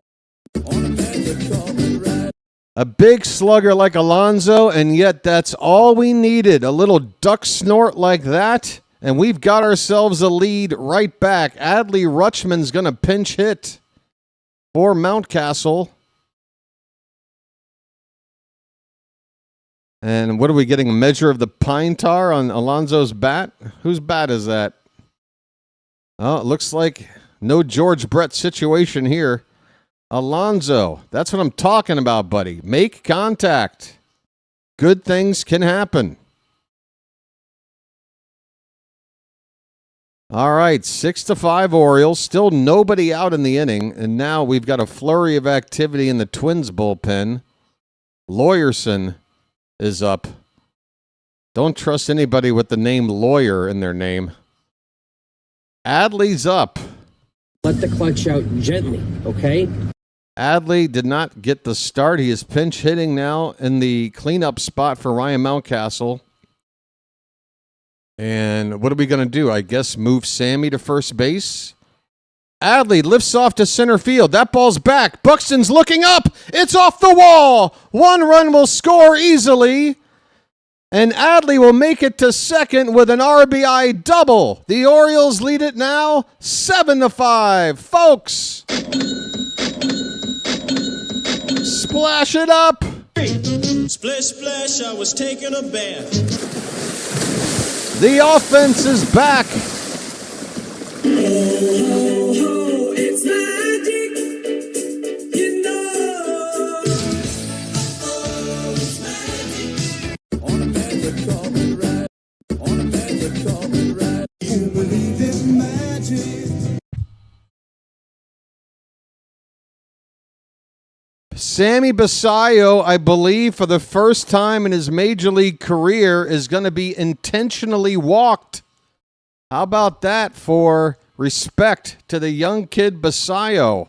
Speaker 3: On a magic carpet ride.
Speaker 2: A big slugger like Alonso, and yet that's all we needed. A little duck snort like that, and we've got ourselves a lead right back. Adley Rutschman's going to pinch hit for Mountcastle. And what are we getting? A measure of the pine tar on Alonso's bat? Whose bat is that? Oh, it looks like no George Brett situation here. Alonso, that's what I'm talking about, buddy. Make contact. Good things can happen. All right, 6-5 Orioles. Still nobody out in the inning, and now we've got a flurry of activity in the Twins bullpen. Lawyerson is up. Don't trust anybody with the name Lawyer in their name. Adley's up.
Speaker 5: Let the clutch out gently, okay?
Speaker 2: Adley did not get the start. He is pinch hitting now in the cleanup spot for Ryan Mountcastle. And what are we going to do? I guess move Sammy to first base. Adley lifts off to center field. That ball's back. Buxton's looking up. It's off the wall. 1 run will score easily. And Adley will make it to second with an RBI double. The Orioles lead it now 7-5. Folks, splash it up.
Speaker 10: Splish, splash, I was taking a bath.
Speaker 2: The offense is back.
Speaker 3: It's magic, you know. It's magic. On a magic carpet ride. On a magic carpet ride. You believe in magic.
Speaker 2: Sammy Basayo, I believe, for the first time in his major league career, is going to be intentionally walked. How about that for respect to the young kid Basayo?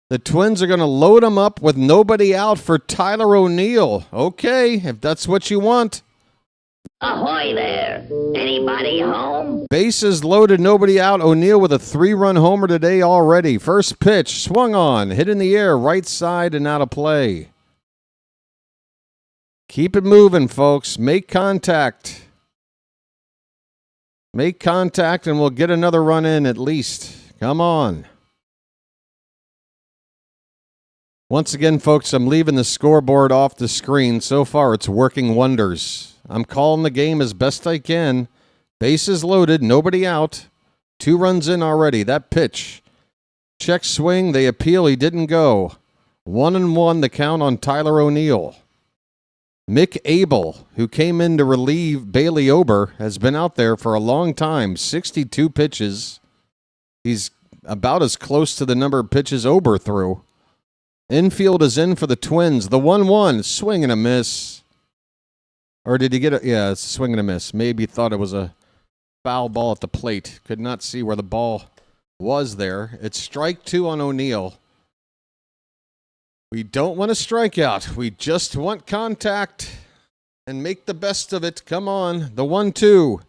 Speaker 2: The Twins are going to load him up with nobody out for Tyler O'Neill. Okay, if that's what you want.
Speaker 9: Ahoy there! Anybody home?
Speaker 2: Bases loaded, nobody out. O'Neill with a 3-run homer today already. First pitch, swung on, hit in the air, right side and out of play. Keep it moving, folks. Make contact. Make contact and we'll get another run in at least. Come on. Once again, folks, I'm leaving the scoreboard off the screen. So far, it's working wonders. I'm calling the game as best I can. Bases loaded, nobody out. 2 runs in already. That pitch. Check swing, they appeal, he didn't go. 1-1 the count on Tyler O'Neill. Mick Abel, who came in to relieve Bailey Ober, has been out there for a long time. 62 pitches. He's about as close to the number of pitches Ober threw. Infield is in for the Twins. The 1-1, swing and a miss. Or did he get it? Yeah, it's a swing and a miss. Maybe thought it was a foul ball at the plate. Could not see where the ball was there. It's strike 2 on O'Neill. We don't want a strikeout. We just want contact and make the best of it. Come on. The 1-2.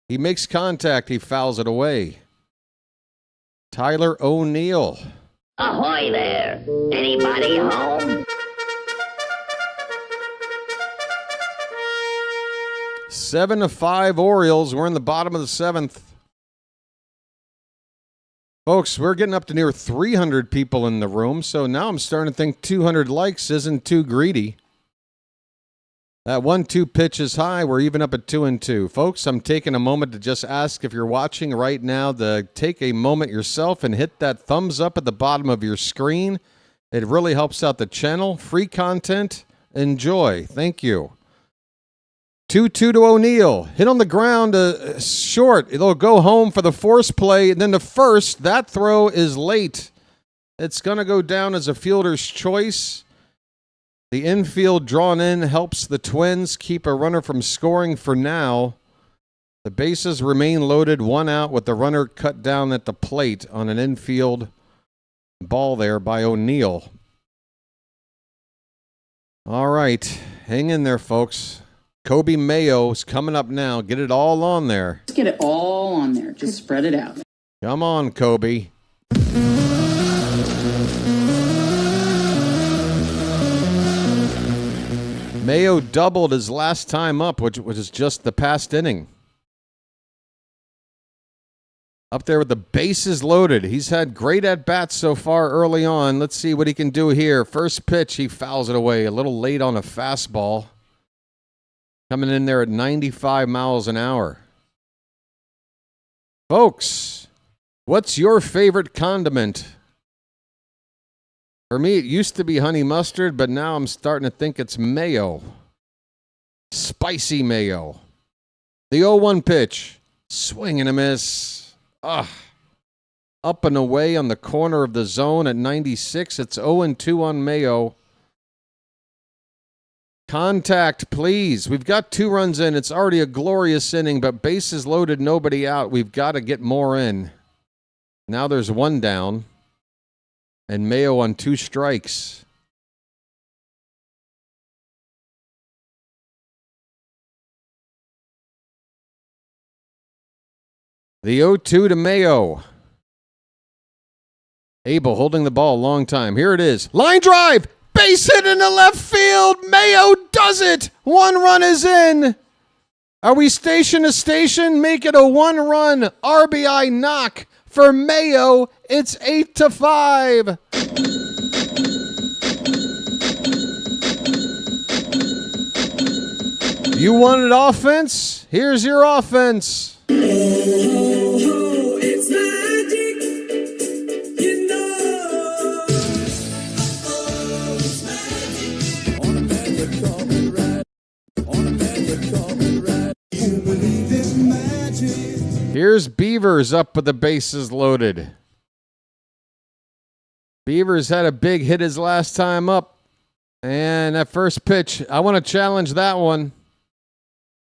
Speaker 2: He makes contact. He fouls it away. Tyler O'Neill.
Speaker 9: Ahoy there! Anybody home?
Speaker 2: 7-5 Orioles. We're in the bottom of the 7th. Folks, we're getting up to near 300 people in the room, so now I'm starting to think 200 likes isn't too greedy. That 1-2 pitch is high. We're even up at 2-2. Folks, I'm taking a moment to just ask if you're watching right now to take a moment yourself and hit that thumbs up at the bottom of your screen. It really helps out the channel. Free content. Enjoy. Thank you. 2-2 to O'Neill. Hit on the ground, short. It'll go home for the force play. And then the first, that throw is late. It's going to go down as a fielder's choice. The infield drawn in helps the Twins keep a runner from scoring for now. The bases remain loaded, 1 out with the runner cut down at the plate on an infield ball there by O'Neill. All right, hang in there, folks. Kobe Mayo's coming up now. Get it all on there.
Speaker 11: Just get it all on there. Just spread it out.
Speaker 2: Come on, Kobe. Mayo doubled his last time up, which is just the past inning. Up there with the bases loaded. He's had great at-bats so far early on. Let's see what he can do here. First pitch, he fouls it away. A little late on a fastball. Coming in there at 95 miles an hour. Folks, what's your favorite condiment? For me, it used to be honey mustard, but now I'm starting to think it's mayo. Spicy mayo. The 0-1 pitch. Swing and a miss. Up and away on the corner of the zone at 96. It's 0-2 on Mayo. Contact, please. We've got 2 runs in. It's already a glorious inning, but bases loaded, nobody out. We've got to get more in. Now there's 1 down. And Mayo on 2 strikes. The 0-2 to Mayo. Abel holding the ball a long time. Here it is. Line drive. Base hit in the left field. Mayo does it. 1 run is in. Are we station to station? Make it a 1-run RBI knock. For Mayo, it's 8-5. You wanted offense? Here's your offense.
Speaker 3: It's magic, you know. It's magic. On a magic carpet ride. On a magic carpet ride. You believe in magic.
Speaker 2: Here's Beavers up with the bases loaded. Beavers had a big hit his last time up. And that first pitch, I want to challenge that one.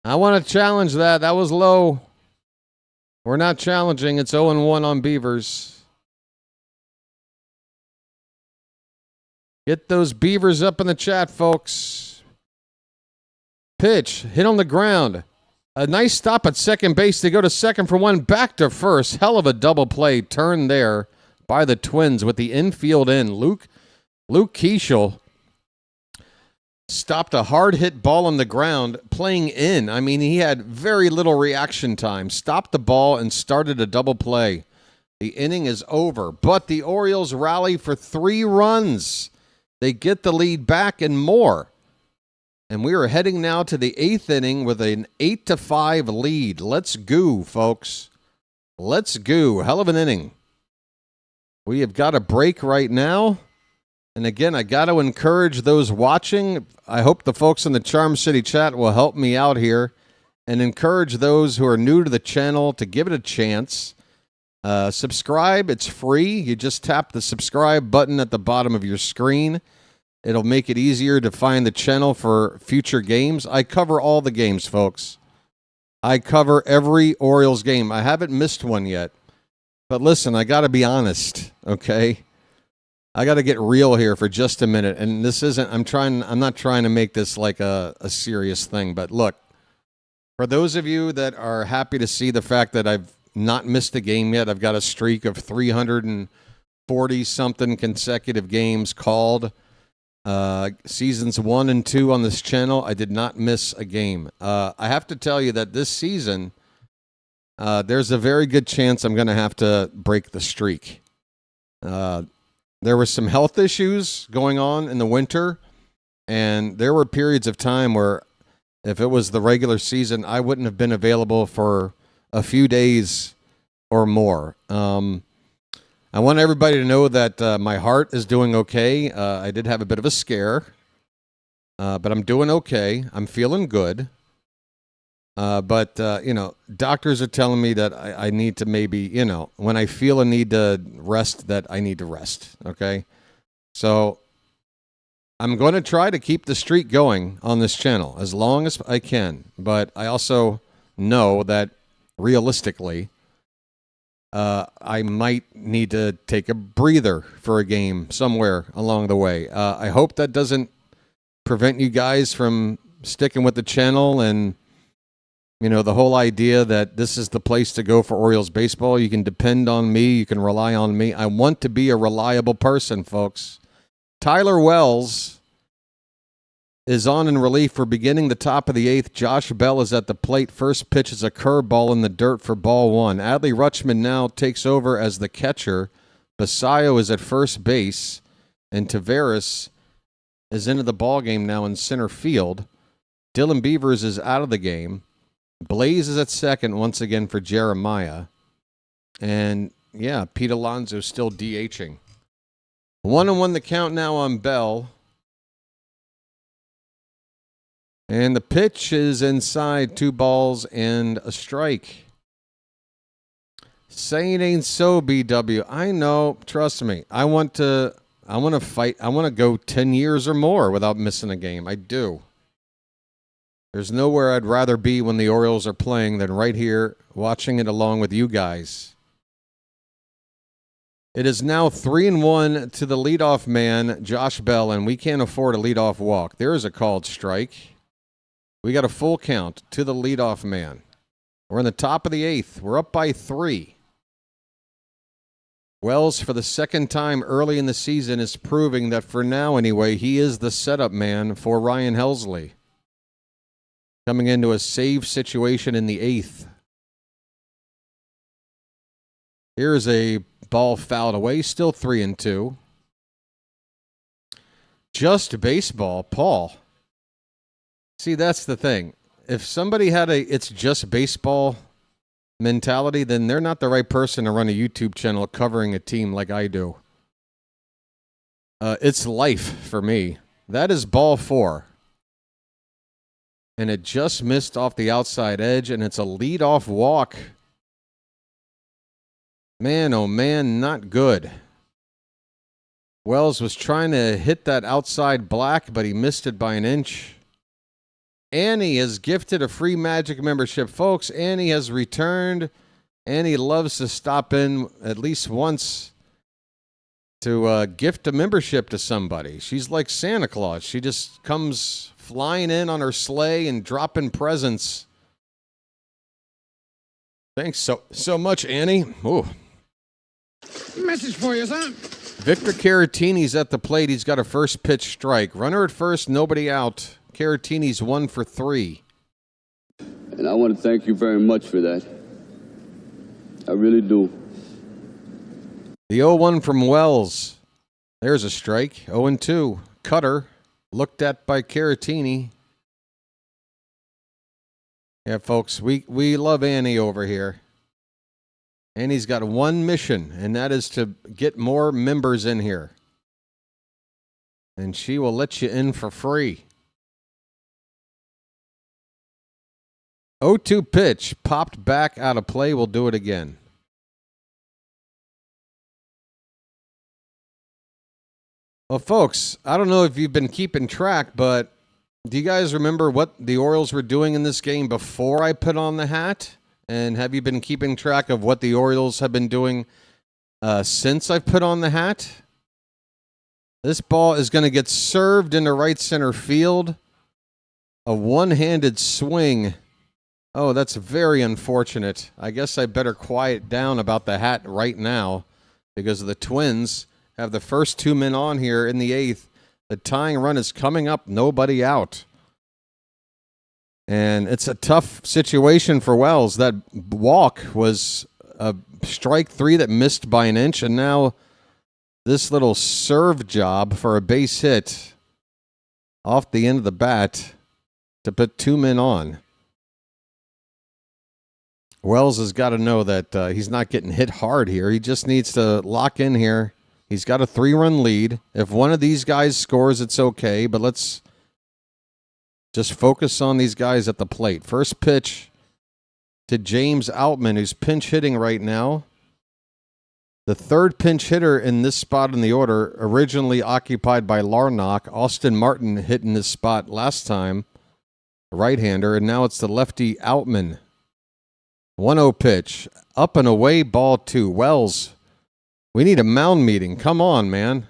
Speaker 2: I want to challenge that. That was low. We're not challenging. It's 0-1 on Beavers. Get those Beavers up in the chat, folks. Pitch, hit on the ground. A nice stop at second base. They go to second for 1, back to first. Hell of a double play turn there by the Twins with the infield in. Luke Keishel stopped a hard hit ball on the ground playing in. I mean, he had very little reaction time. Stopped the ball and started a double play. The inning is over, but the Orioles rally for 3 runs. They get the lead back and more. And we are heading now to the 8th inning with an 8-5 lead. Let's go, folks. Let's go. Hell of an inning. We have got a break right now. And again, I got to encourage those watching. I hope the folks in the Charm City chat will help me out here and encourage those who are new to the channel to give it a chance. Subscribe. It's free. You just tap the subscribe button at the bottom of your screen. It'll make it easier to find the channel for future games. I cover all the games, folks. I cover every Orioles game. I haven't missed one yet. But listen, I got to be honest, okay? I got to get real here for just a minute. And this isn't, I'm not trying to make this like a serious thing. But look, for those of you that are happy to see the fact that I've not missed a game yet, I've got a streak of 340-something consecutive games called. Seasons 1 and 2 on this channel, I did not miss a game. I have to tell you that this season, there's a very good chance I'm going to have to break the streak. There were some health issues going on in the winter, and there were periods of time where if it was the regular season, I wouldn't have been available for a few days or more. I want everybody to know that my heart is doing okay. I did have a bit of a scare, but I'm doing okay. I'm feeling good. But doctors are telling me that I need to maybe, when I feel a need to rest, that I need to rest, okay? So I'm going to try to keep the streak going on this channel as long as I can. But I also know that realistically, I might need to take a breather for a game somewhere along the way. I hope that doesn't prevent you guys from sticking with the channel and, the whole idea that this is the place to go for Orioles baseball. You can depend on me. You can rely on me. I want to be a reliable person, folks. Tyler Wells is on in relief for beginning the top of the 8th. Josh Bell is at the plate. First pitch is a curveball in the dirt for ball 1. Adley Rutschman now takes over as the catcher. Basayo is at first base. And Taveras is into the ballgame now in center field. Dylan Beavers is out of the game. Blaze is at second once again for Jeremiah. And, Pete Alonso still DHing. 1-1 the count now on Bell. And the pitch is inside, 2 balls and a strike. Say it ain't so, BW. I know, trust me. I want to fight. I want to go 10 years or more without missing a game. I do. There's nowhere I'd rather be when the Orioles are playing than right here watching it along with you guys. It is now 3-1 to the leadoff man, Josh Bell, and we can't afford a leadoff walk. There is a called strike. We got a full count to the leadoff man. We're in the top of the 8th. We're up by 3. Wells, for the second time early in the season, is proving that for now anyway, he is the setup man for Ryan Helsley. Coming into a save situation in the 8th. Here's a ball fouled away, still 3-2. Just baseball, Paul. See, that's the thing. If somebody had it's just baseball mentality, then they're not the right person to run a YouTube channel covering a team like I do. It's life for me. That is ball 4. And it just missed off the outside edge, and it's a leadoff walk. Man, oh man, not good. Wells was trying to hit that outside black, but he missed it by an inch. Annie has gifted a free Magic membership. Folks, Annie has returned. Annie loves to stop in at least once to gift a membership to somebody. She's like Santa Claus. She just comes flying in on her sleigh and dropping presents. Thanks so much, Annie. Ooh.
Speaker 7: Message for you, son.
Speaker 2: Victor Caratini's at the plate. He's got a first pitch strike. Runner at first, nobody out. Caratini's 1 for 3.
Speaker 17: And I want to thank you very much for that. I really do.
Speaker 2: The 0-1 from Wells. There's a strike. 0-2. Cutter. Looked at by Caratini. Yeah, folks, we love Annie over here. Annie's got one mission, and that is to get more members in here. And she will let you in for free. 0-2 pitch. Popped back out of play. We'll do it again. Well, folks, I don't know if you've been keeping track, but do you guys remember what the Orioles were doing in this game before I put on the hat? And have you been keeping track of what the Orioles have been doing since I've put on the hat? This ball is going to get served into right center field. A one-handed swing. Oh, that's very unfortunate. I guess I better quiet down about the hat right now because the Twins have the first 2 men on here in the 8th. The tying run is coming up, nobody out. And it's a tough situation for Wells. That walk was a strike 3 that missed by an inch, and now this little serve job for a base hit off the end of the bat to put 2 men on. Wells has got to know that he's not getting hit hard here. He just needs to lock in here. He's got a 3-run lead. If one of these guys scores, it's okay, but let's just focus on these guys at the plate. First pitch to James Outman, who's pinch hitting right now. The third pinch hitter in this spot in the order, originally occupied by Larnock. Austin Martin hit in this spot last time, right-hander, and now it's the lefty Outman. 1-0 pitch, up and away, ball 2. Wells, we need a mound meeting. Come on, man.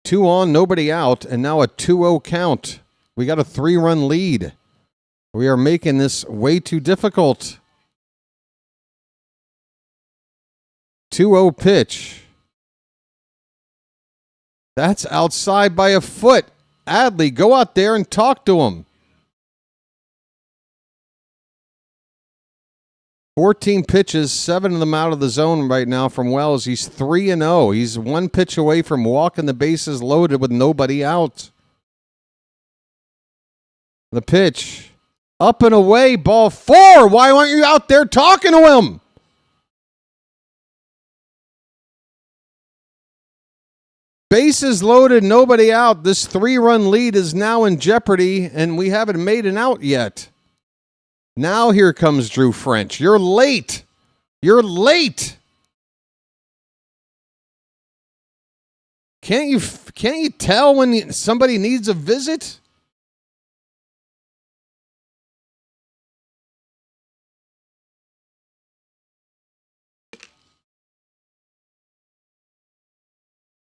Speaker 2: 2 on, nobody out, and now a 2-0 count. We got a 3-run lead. We are making this way too difficult. 2-0 pitch. That's outside by a foot. Adley, go out there and talk to him. 14 pitches, 7 of them out of the zone right now from Wells. He's 3-0. He's 1 pitch away from walking the bases loaded with nobody out. The pitch. Up and away, ball 4. Why aren't you out there talking to him? Bases loaded, nobody out. This 3-run lead is now in jeopardy, and we haven't made an out yet. Now here comes Drew French. You're late. You're late. Can't you tell when somebody needs a visit?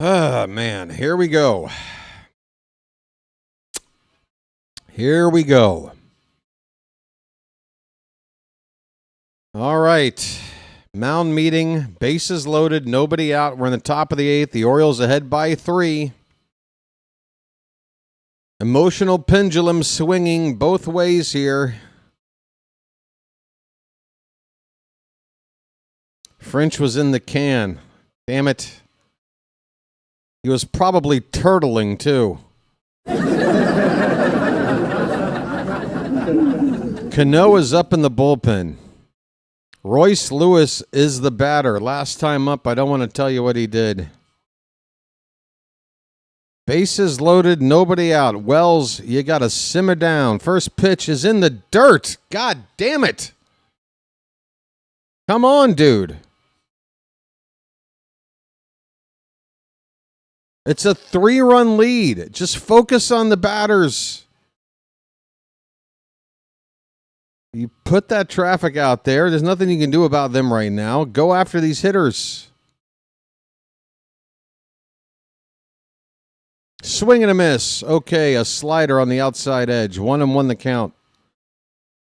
Speaker 2: Ah, man, here we go. Here we go. All right. Mound meeting, bases loaded, nobody out. We're in the top of the 8th. The Orioles ahead by 3. Emotional pendulum swinging both ways here. French was in the can. Damn it. He was probably turtling, too. Cano is up in the bullpen. Royce Lewis is the batter. Last time up, I don't want to tell you what he did. Bases loaded, nobody out. Wells, you got to simmer down. First pitch is in the dirt. God damn it. Come on, dude. It's a 3-run lead. Just focus on the batters. You put that traffic out there. There's nothing you can do about them right now. Go after these hitters. Swing and a miss. Okay, a slider on the outside edge. 1-1 the count.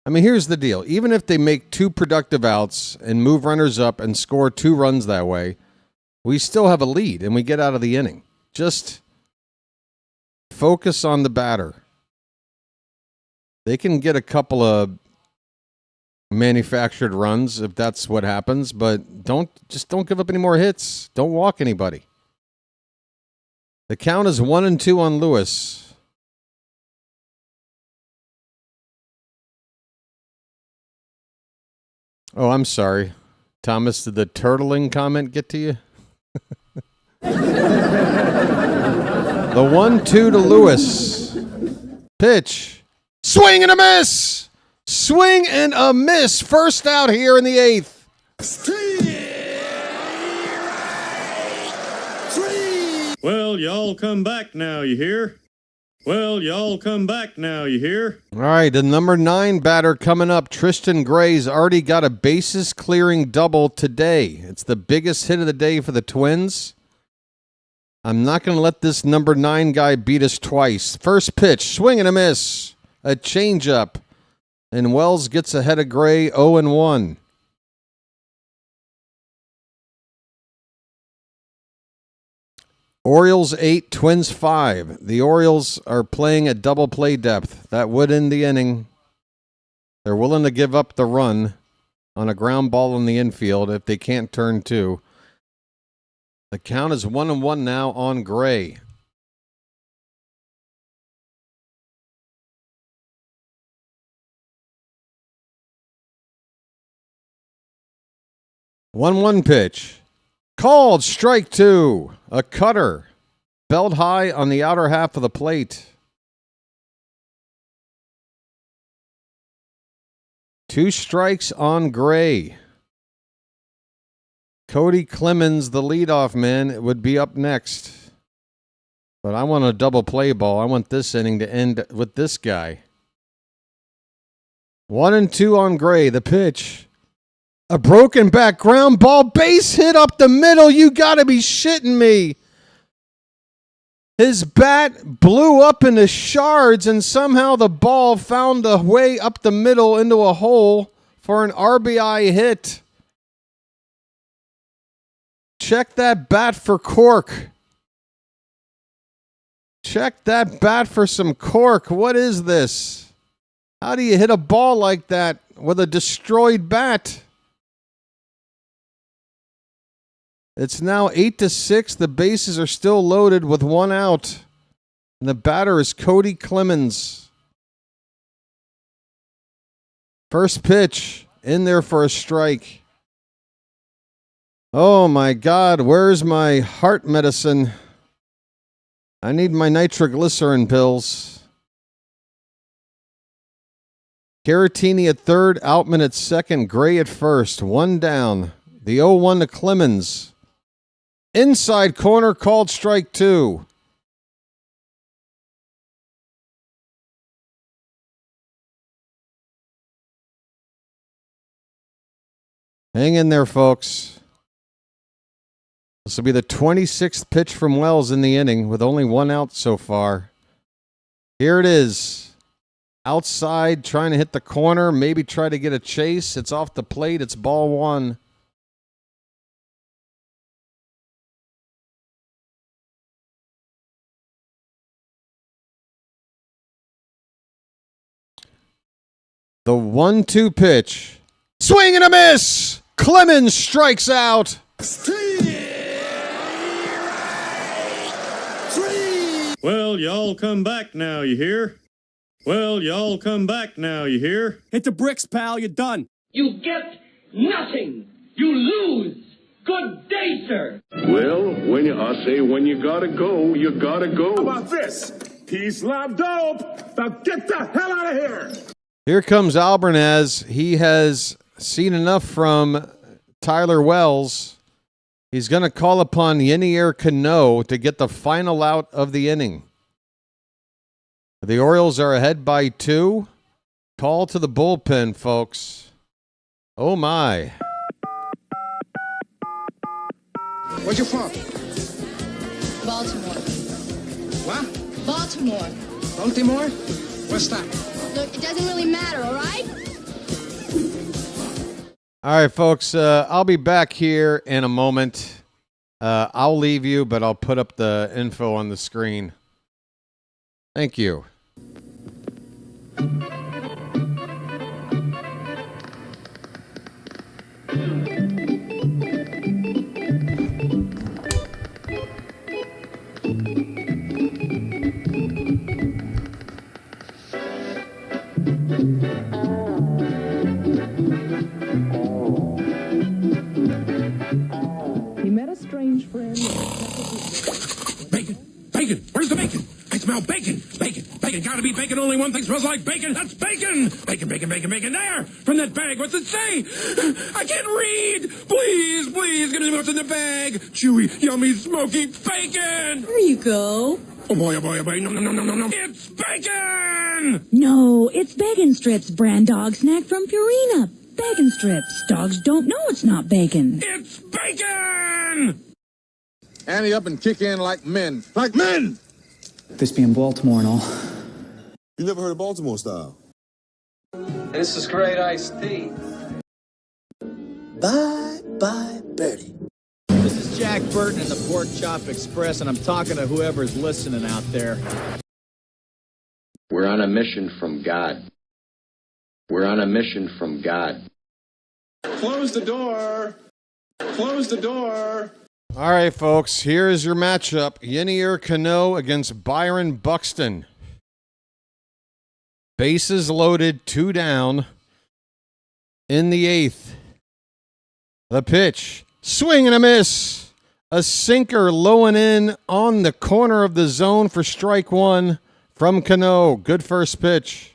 Speaker 2: I mean, here's the deal. Even if they make 2 productive outs and move runners up and score 2 runs that way, we still have a lead and we get out of the inning. Just focus on the batter. They can get a couple of manufactured runs if that's what happens, but don't give up any more hits. Don't walk anybody. The count is 1-2 on Lewis. Oh, I'm sorry. Thomas, did the turtling comment get to you? The 1-2 to Lewis. Pitch. Swing and a miss. Swing and a miss. First out here in the 8th.
Speaker 4: Well, y'all come back now, you hear? Well, y'all come back now, you hear?
Speaker 2: All right, the number 9 batter coming up. Tristan Gray's already got a bases clearing double today. It's the biggest hit of the day for the Twins. I'm not going to let this number 9 guy beat us twice. First pitch, swing and a miss. A changeup. And Wells gets ahead of Gray 0-1. Orioles 8, Twins 5. The Orioles are playing at double play depth. That would end the inning. They're willing to give up the run on a ground ball in the infield if they can't turn 2. The count is 1-1 now on Gray. 1-1 pitch. Called strike 2. A cutter. Belt high on the outer half of the plate. 2 strikes on Gray. Cody Clemens, the leadoff man, would be up next. But I want a double play ball. I want this inning to end with this guy. 1-2 on Gray. The pitch. A broken back ground ball. Base hit up the middle. You got to be shitting me. His bat blew up into shards, and somehow the ball found a way up the middle into a hole for an RBI hit. Check that bat for cork. Check that bat for some cork. What is this? How do you hit a ball like that with a destroyed bat? It's now 8-6. The bases are still loaded with 1 out. And the batter is Cody Clemens. First pitch in there for a strike. Oh my God, where's my heart medicine? I need my nitroglycerin pills. Caratini at third, Outman at second, Gray at first. 1 down. The 0-1 to Clemens. Inside corner, called strike 2. Hang in there, folks. This will be the 26th pitch from Wells in the inning with only 1 out so far. Here it is. Outside, trying to hit the corner, maybe try to get a chase. It's off the plate. It's ball 1. The 1-2 pitch. Swing and a miss! Clemens strikes out.
Speaker 4: Well, y'all come back now, you hear? Well, y'all come back now, you hear?
Speaker 8: Hit the bricks, pal. You're done.
Speaker 20: You get nothing. You lose. Good day, sir.
Speaker 22: Well, I say when you gotta go, you gotta go.
Speaker 12: How about this? Peace, love, dope. Now get the hell out of here.
Speaker 2: Here comes Albernaz. He has seen enough from Tyler Wells. He's going to call upon Yenier Cano to get the final out of the inning. The Orioles are ahead by 2. Call to the bullpen, folks. Oh, my.
Speaker 12: Where's your from?
Speaker 13: Baltimore.
Speaker 12: What?
Speaker 13: Baltimore.
Speaker 12: Baltimore? What's that?
Speaker 13: Look, it doesn't really matter, all right?
Speaker 2: All right, folks, I'll be back here in a moment. I'll leave you, but I'll put up the info on the screen. Thank you.
Speaker 21: He met a strange friend.
Speaker 7: Bacon! Bacon! Where's the bacon? I smell bacon! Bacon! Bacon! Gotta be bacon! Only one thing smells like bacon! That's bacon! Bacon! Bacon! Bacon! Bacon! There! From that bag! What's it say? I can't read! Please! Please! Give me what's in the bag! Chewy, yummy, smoky bacon!
Speaker 6: There you go.
Speaker 7: Oh boy! Oh boy! Oh boy! No! No! No! No! No! No! It's bacon!
Speaker 6: No, it's Bacon Strips brand dog snack from Purina. Bacon Strips. Dogs don't know it's not bacon.
Speaker 7: It's bacon!
Speaker 15: Ante up and kick in like men. Like men!
Speaker 14: This being Baltimore and all.
Speaker 16: You never heard of Baltimore style?
Speaker 26: This is great iced tea.
Speaker 25: Bye, Birdie.
Speaker 27: This is Jack Burton in the Pork Chop Express, and I'm talking to whoever's listening out there.
Speaker 23: We're on a mission from God. We're on a mission from God.
Speaker 15: Close the door. Close the door.
Speaker 2: All right, folks, here is your matchup. Yenier Cano against Byron Buxton. Bases loaded, 2 down in the 8th. The pitch. Swing and a miss. A sinker low and in on the corner of the zone for strike one from Cano. Good first pitch.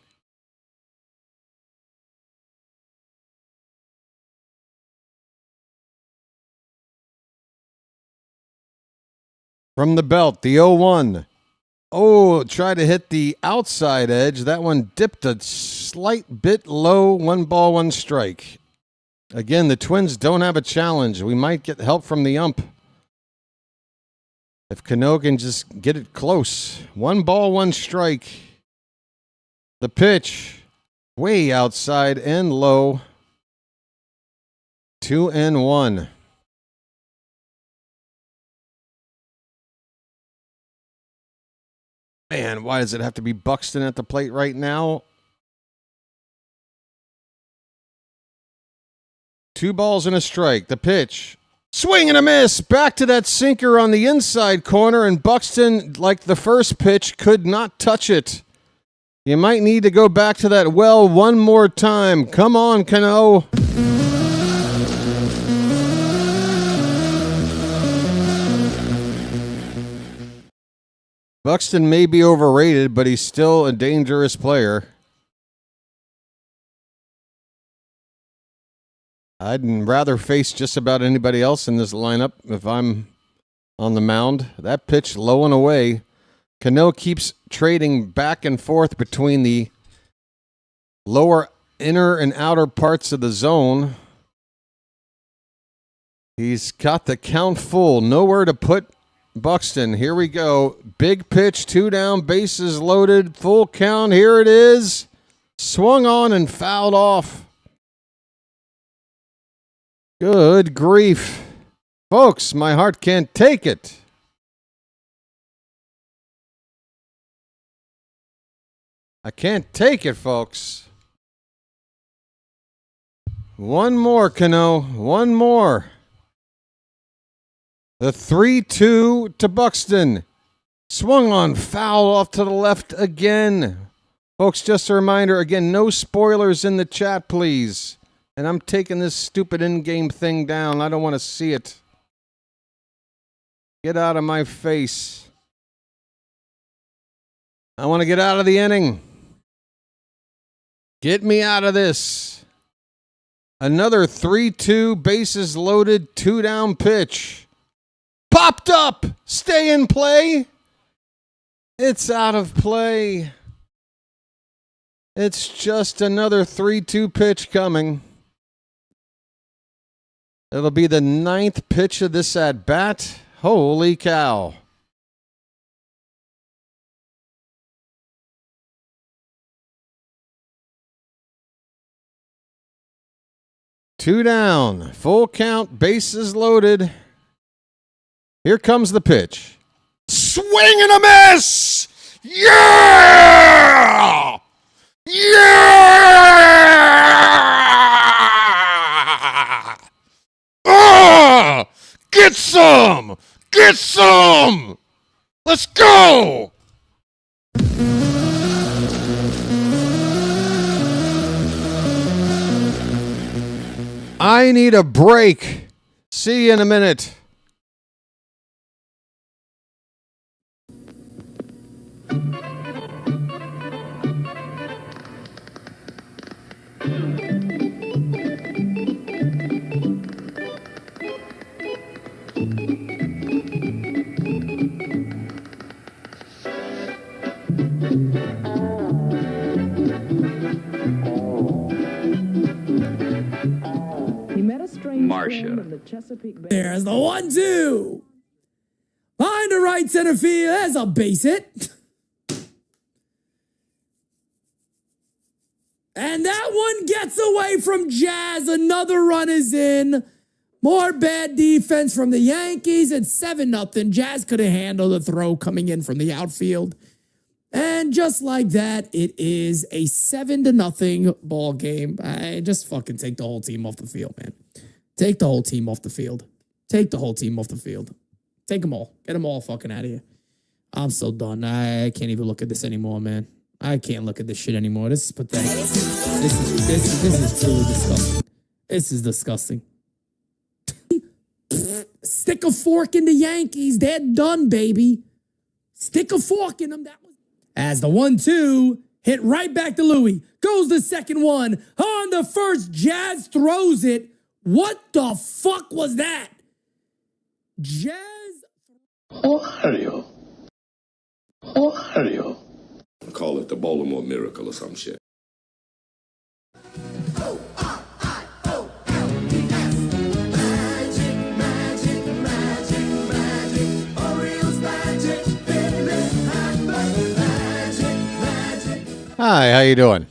Speaker 2: From the belt, the 0-1. Oh, try to hit the outside edge. That one dipped a slight bit low. 1 ball, 1 strike. Again, the Twins don't have a challenge. We might get help from the ump. If Cano can just get it close. 1 ball, 1 strike. The pitch, way outside and low. 2-1. Man, why does it have to be Buxton at the plate right now? 2 balls and a strike. The pitch. Swing and a miss. Back to that sinker on the inside corner, and Buxton, like the first pitch, could not touch it. You might need to go back to that well one more time. Come on, Cano. Buxton may be overrated, but he's still a dangerous player. I'd rather face just about anybody else in this lineup if I'm on the mound. That pitch low and away. Cano keeps trading back and forth between the lower inner and outer parts of the zone. He's got the count full. Nowhere to put Buxton. Here we go. Big pitch, 2 down, bases loaded, full count. Here it is. Swung on and fouled off. Good grief. Folks, my heart can't take it. I can't take it, folks. One more, Cano. One more. The 3-2 to Buxton. Swung on, foul off to the left again. Folks, just a reminder, again, no spoilers in the chat, please. And I'm taking this stupid in-game thing down. I don't want to see it. Get out of my face. I want to get out of the inning. Get me out of this. Another 3-2, bases loaded, 2 down pitch. Popped up. Stay in play. It's out of play. It's just another 3-2 pitch coming. It'll be the 9th pitch of this at-bat. Holy cow. Two down. Full count. Bases loaded. Here comes the pitch. Swing and a miss! Yeah! Yeah! Ah! Get some! Get some! Let's go! I need a break. See you in a minute.
Speaker 8: There's the 1-2. Line to right center field. There's a base hit. And that one gets away from Jazz. Another run is in. More bad defense from the Yankees. It's 7-0. Jazz could have handled the throw coming in from the outfield. And just like that, it is a 7-0 ball game. I just fucking take the whole team off the field, man. Take the whole team off the field. Take the whole team off the field. Take them all. Get them all fucking out of here. I'm so done. I can't even look at this anymore, man. I can't look at this shit anymore. This is pathetic. This is truly disgusting. This is disgusting. Stick a fork in the Yankees. They're done, baby. Stick a fork in them. As the 1-2 hit right back to Louis. Goes the second one. On the first, Jazz throws it. What the fuck was that? Jazz.
Speaker 22: Oreo. Call it the Baltimore Miracle or some shit.
Speaker 2: Hi, how you doing?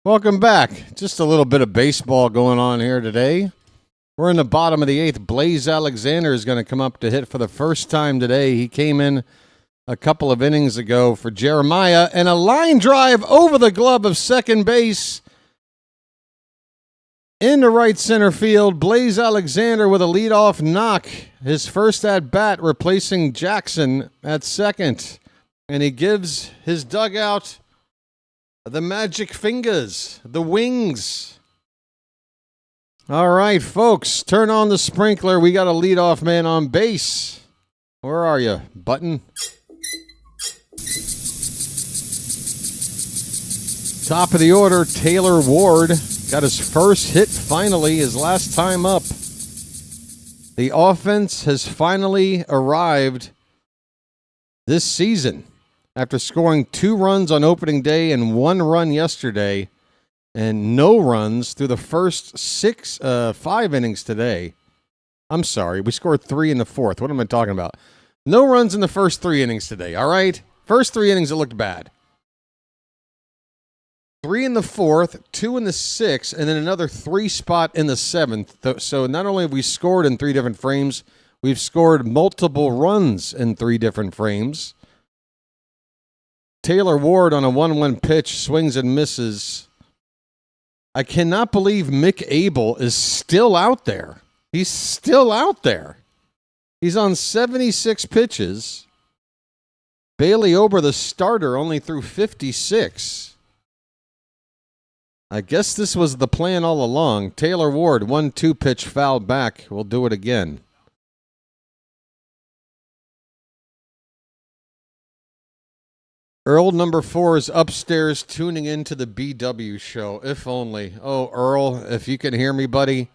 Speaker 2: Welcome back. Just a little bit of baseball going on here today. We're in the bottom of the 8th. Blaze Alexander is going to come up to hit for the first time today. He came in a couple of innings ago for Jeremiah, and a line drive over the glove of second base into right center field. Blaze Alexander with a leadoff knock. His first at-bat replacing Jackson at second. And he gives his dugout the magic fingers, the wings. All right, folks, turn on the sprinkler. We got a leadoff man on base. Where are you, Button? Top of the order, Taylor Ward got his first hit finally, his last time up. The offense has finally arrived this season. After scoring 2 runs on opening day and 1 run yesterday, and no runs through the first 5 innings today. I'm sorry, we scored 3 in the 4th. What am I talking about? No runs in the first 3 innings today, all right? First 3 innings, it looked bad. 3 in the 4th, 2 in the 6th, and then another 3 spot in the 7th. So not only have we scored in 3 different frames, we've scored multiple runs in 3 different frames. Taylor Ward on a 1-1 pitch, swings and misses. I cannot believe Mick Abel is still out there. He's still out there. He's on 76 pitches. Bailey Ober, the starter, only threw 56. I guess this was the plan all along. Taylor Ward, 1-2 pitch foul back. We'll do it again. Earl number 4 is upstairs tuning into the BW show, if only. Oh, Earl, if you can hear me, buddy,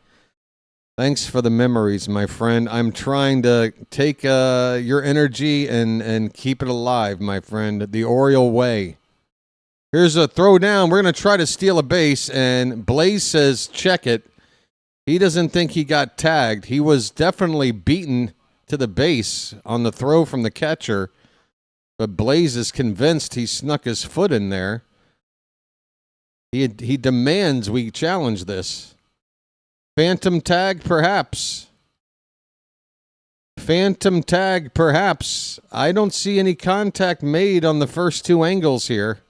Speaker 2: thanks for the memories, my friend. I'm trying to take your energy and keep it alive, my friend, the Oriole way. Here's a throw down. We're going to try to steal a base, and Blaze says check it. He doesn't think he got tagged. He was definitely beaten to the base on the throw from the catcher. But Blaze is convinced he snuck his foot in there. He demands we challenge this. Phantom tag, perhaps. Phantom tag, perhaps. I don't see any contact made on the first 2 angles here.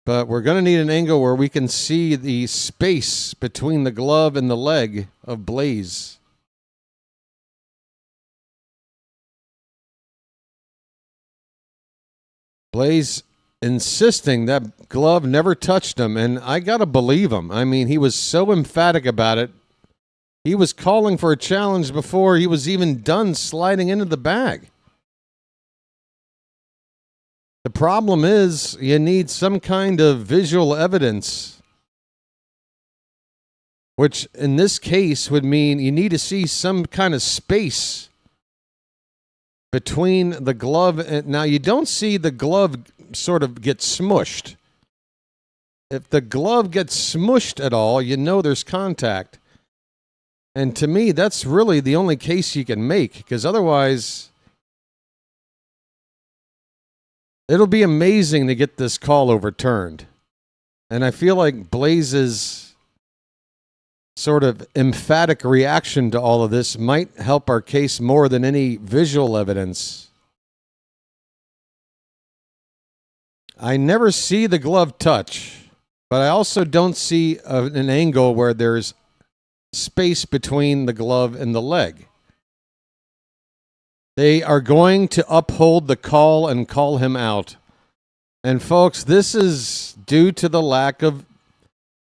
Speaker 2: But we're going to need an angle where we can see the space between the glove and the leg of Blaze. Blaze insisting that glove never touched him, and I got to believe him. I mean, he was so emphatic about it. He was calling for a challenge before he was even done sliding into the bag. The problem is you need some kind of visual evidence, which in this case would mean you need to see some kind of space between the glove and now you don't see the glove sort of get smushed. If the glove gets smushed at all, you know there's contact. And to me, that's really the only case you can make, because otherwise it'll be amazing to get this call overturned. And I feel like Blaze's sort of emphatic reaction to all of this might help our case more than any visual evidence. I never see the glove touch, but I also don't see an angle where there's space between the glove and the leg. They are going to uphold the call and call him out. And folks, this is due to the lack of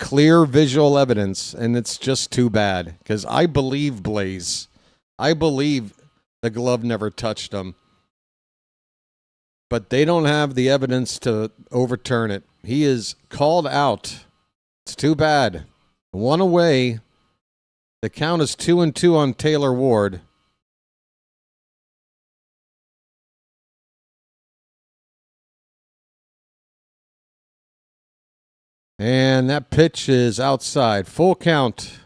Speaker 2: clear visual evidence, and it's just too bad, because I believe Blaze. I believe the glove never touched him. But they don't have the evidence to overturn it. He is called out. It's too bad. One away. The count is 2-2 on Taylor Ward. And that pitch is outside. Full count.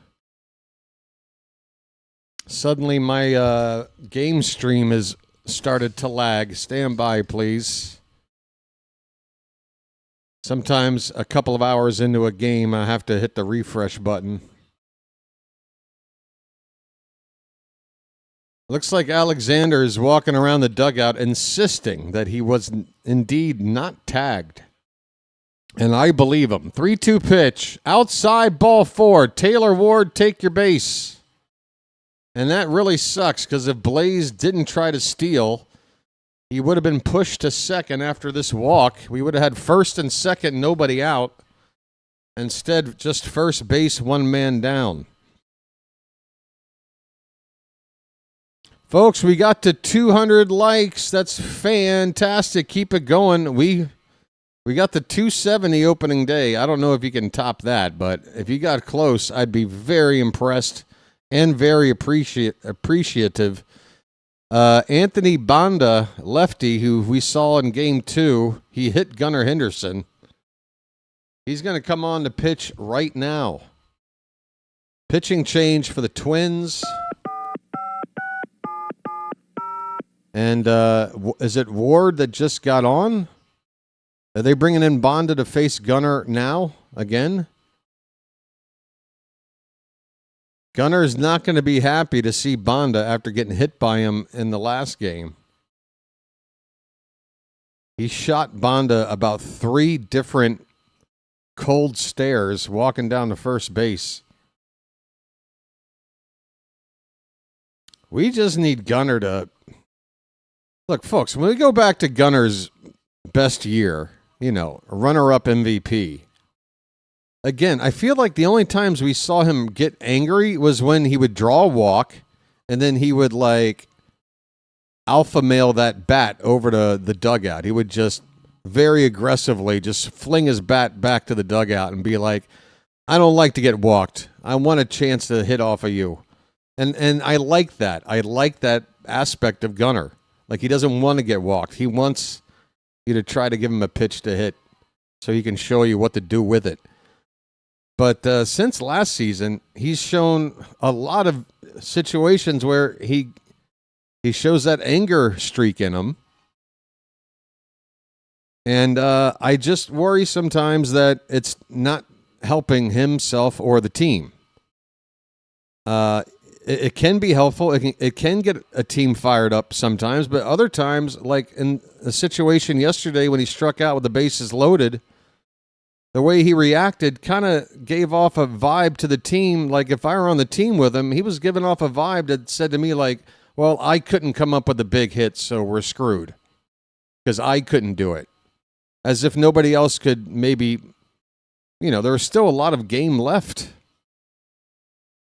Speaker 2: Suddenly my game stream has started to lag. Stand by, please. Sometimes a couple of hours into a game, I have to hit the refresh button. Looks like Alexander is walking around the dugout insisting that he was indeed not tagged. And I believe him. 3-2 pitch. Outside, ball 4. Taylor Ward, take your base. And that really sucks because if Blaze didn't try to steal, he would have been pushed to second after this walk. We would have had first and second, nobody out. Instead, just first base, one man down. Folks, we got to 200 likes. That's fantastic. Keep it going. We got the 270 opening day. I don't know if you can top that, but if you got close, I'd be very impressed and very appreciative. Anthony Banda, lefty, who we saw in Game 2, he hit Gunnar Henderson. He's going to come on to pitch right now. Pitching change for the Twins. And is it Ward that just got on? Are they bringing in Banda to face Gunnar now again? Gunner's not going to be happy to see Banda after getting hit by him in the last game. He shot Banda about 3 different cold stares walking down to first base. We just need Gunnar to... Look, folks, when we go back to Gunner's best year, you know, runner-up MVP... Again, I feel like the only times we saw him get angry was when he would draw a walk and then he would like alpha male that bat over to the dugout. He would just very aggressively just fling his bat back to the dugout and be like, I don't like to get walked. I want a chance to hit off of you. And I like that. I like that aspect of Gunnar. Like he doesn't want to get walked. He wants you to try to give him a pitch to hit so he can show you what to do with it. But since last season, he's shown a lot of situations where he shows that anger streak in him. And I just worry sometimes that it's not helping himself or the team. It can be helpful. It can get a team fired up sometimes. But other times, like in a situation yesterday when he struck out with the bases loaded, the way he reacted kind of gave off a vibe to the team. Like if I were on the team with him, he was giving off a vibe that said to me like, well, I couldn't come up with the big hits, so we're screwed because I couldn't do it. As if nobody else could maybe, you know, there's still a lot of game left.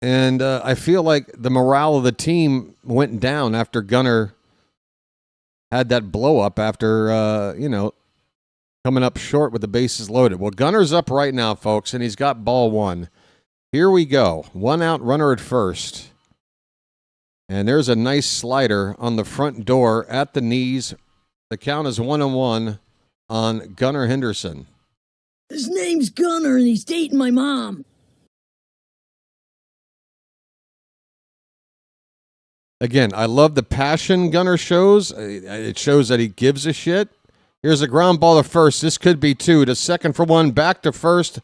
Speaker 2: And I feel like the morale of the team went down after Gunnar had that blow up after, coming up short with the bases loaded. Well, Gunner's up right now, folks, and he's got ball 1. Here we go. 1 out, runner at first. And there's a nice slider on the front door at the knees. The count is 1-1 on Gunnar Henderson.
Speaker 6: His name's Gunnar, and he's dating my mom.
Speaker 2: Again, I love the passion Gunnar shows. It shows that he gives a shit. Here's a ground ball to first. This could be 2. To second for 1. Back to first.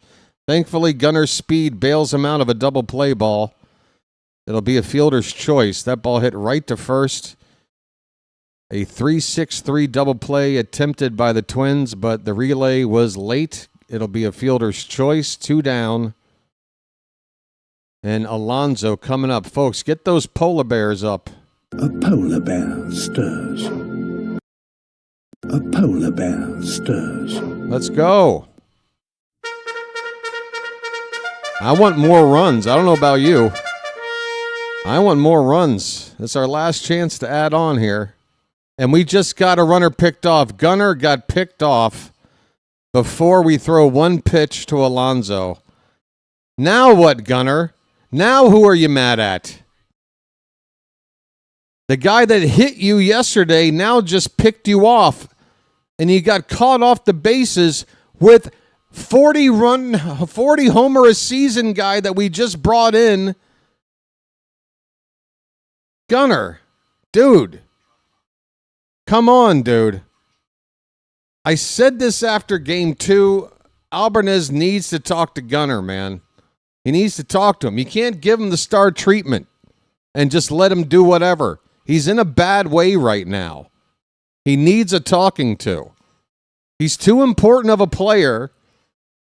Speaker 2: Thankfully, Gunner's speed bails him out of a double play ball. It'll be a fielder's choice. That ball hit right to first. A 3-6-3 double play attempted by the Twins, but the relay was late. It'll be a fielder's choice. 2 down. And Alonso coming up. Folks, get those polar bears up.
Speaker 3: A polar bear stirs. A polar bear stirs.
Speaker 2: Let's go. I want more runs. I don't know about you. I want more runs. It's our last chance to add on here. And we just got a runner picked off. Gunnar got picked off before we throw one pitch to Alonso. Now what, Gunnar? Now who are you mad at? The guy that hit you yesterday now just picked you off. And you got caught off the bases with 40 homer a season guy that we just brought in. Gunnar, dude. Come on, dude. I said this after game 2. Albanese needs to talk to Gunnar, man. He needs to talk to him. You can't give him the star treatment and just let him do whatever. He's in a bad way right now. He needs a talking to. He's too important of a player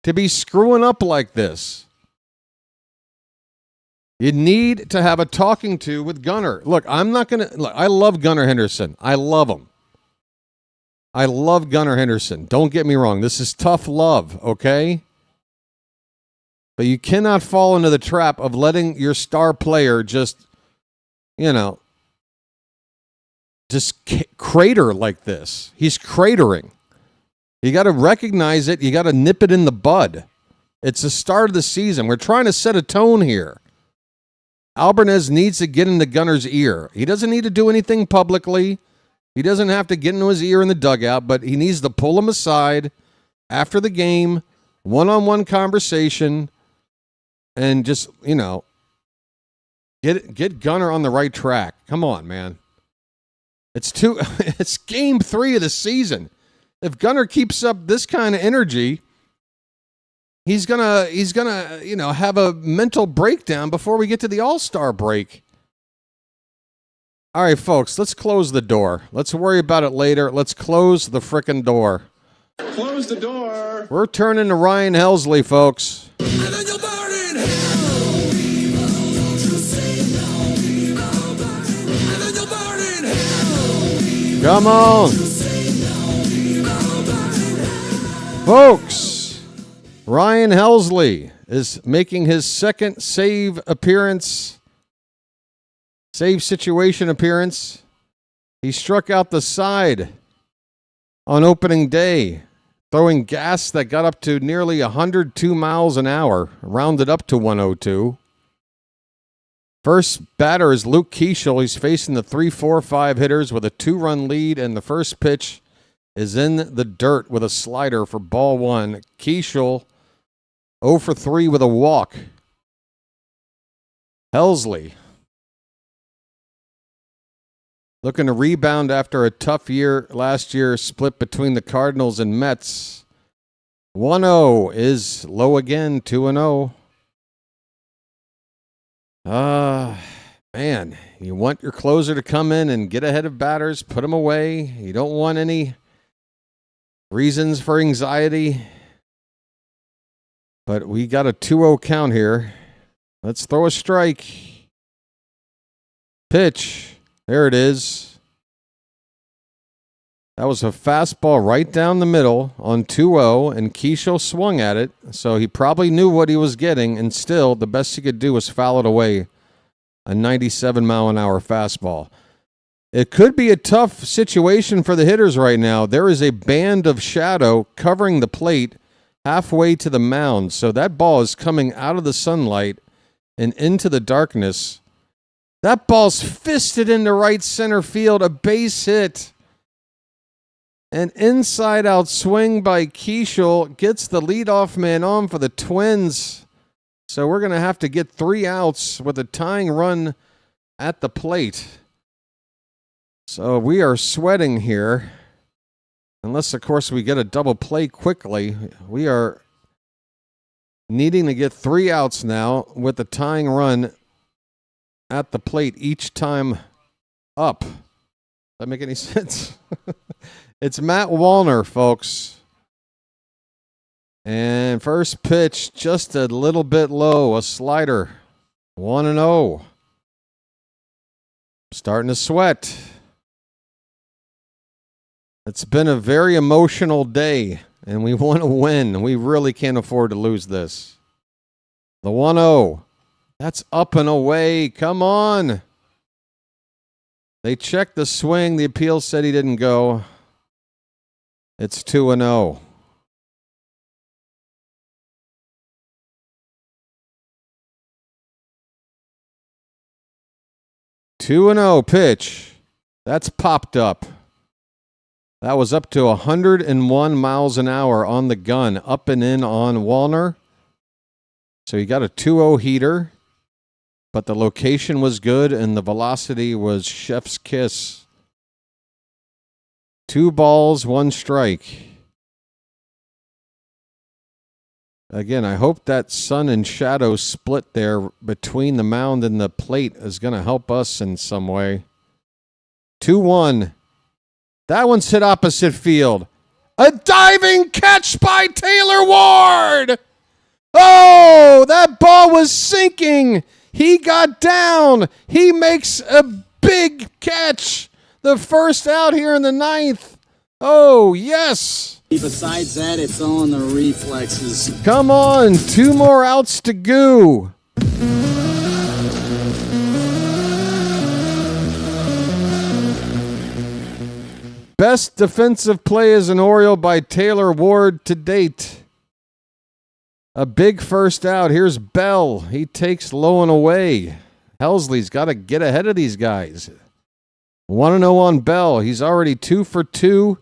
Speaker 2: to be screwing up like this. You need to have a talking to with Gunnar. Look, I'm not going to... Look, I love Gunnar Henderson. I love him. I love Gunnar Henderson. Don't get me wrong. This is tough love, okay? But you cannot fall into the trap of letting your star player just, just crater like this. He's cratering. You got to recognize it. You got to nip it in the bud. It's the start of the season. We're trying to set a tone here. Albanese needs to get into Gunnar's ear. He doesn't need to do anything publicly. He doesn't have to get into his ear in the dugout, but he needs to pull him aside after the game, one-on-one conversation, and just, get Gunnar on the right track. Come on, man. It's game 3 of the season. If Gunnar keeps up this kind of energy, he's gonna have a mental breakdown before we get to the All-Star break. All right, folks, let's close the door. Let's worry about it later. Let's close the frickin' door.
Speaker 12: Close the door.
Speaker 2: We're turning to Ryan Helsley, folks. Come on. Folks, Ryan Helsley is making his second save situation appearance. He struck out the side on opening day, throwing gas that got up to nearly 102 miles an hour, rounded up to 102. First batter is Luke Keeschel. He's facing the 3-4-5 hitters with a 2-run lead, and the first pitch is in the dirt with a slider for ball 1. Keeschel 0 for 3 with a walk. Helsley looking to rebound after a tough year last year, split between the Cardinals and Mets. 1-0 is low again, 2-0. Man, you want your closer to come in and get ahead of batters, put them away. You don't want any reasons for anxiety. But we got a 2-0 count here. Let's throw a strike. Pitch. There it is. That was a fastball right down the middle on 2-0, and Keeschel swung at it, so he probably knew what he was getting, and still, the best he could do was foul it away. A 97-mile-an-hour fastball. It could be a tough situation for the hitters right now. There is a band of shadow covering the plate halfway to the mound, so that ball is coming out of the sunlight and into the darkness. That ball's fisted into right center field, a base hit. An inside-out swing by Keeschel gets the leadoff man on for the Twins. So we're going to have to get 3 outs with a tying run at the plate. So we are sweating here. Unless, of course, we get a double play quickly. We are needing to get 3 outs now with the tying run at the plate each time up. Does that make any sense? It's Matt Wallner, folks. And first pitch, just a little bit low, a slider. 1-0. Starting to sweat. It's been a very emotional day, and we want to win. We really can't afford to lose this. The 1-0. That's up and away. Come on. They checked the swing. The appeal said he didn't go. It's 2-0. Two and 0 pitch. That's popped up. That was up to 101 miles an hour on the gun, up and in on Wallner. So he got a 2-0 heater, but the location was good and the velocity was chef's kiss. 2 balls, 1 strike. Again, I hope that sun and shadow split there between the mound and the plate is going to help us in some way. 2-1. That one's hit opposite field. A diving catch by Taylor Ward. Oh, that ball was sinking. He got down. He makes a big catch. The first out here in the 9th. Oh, yes.
Speaker 1: Besides that, it's on the reflexes.
Speaker 2: Come on, 2 more outs to go. Best defensive play as an Oriole by Taylor Ward to date. A big first out. Here's Bell. He takes low and away. Helsley's got to get ahead of these guys. 1-0 on Bell. He's already 2 for 2.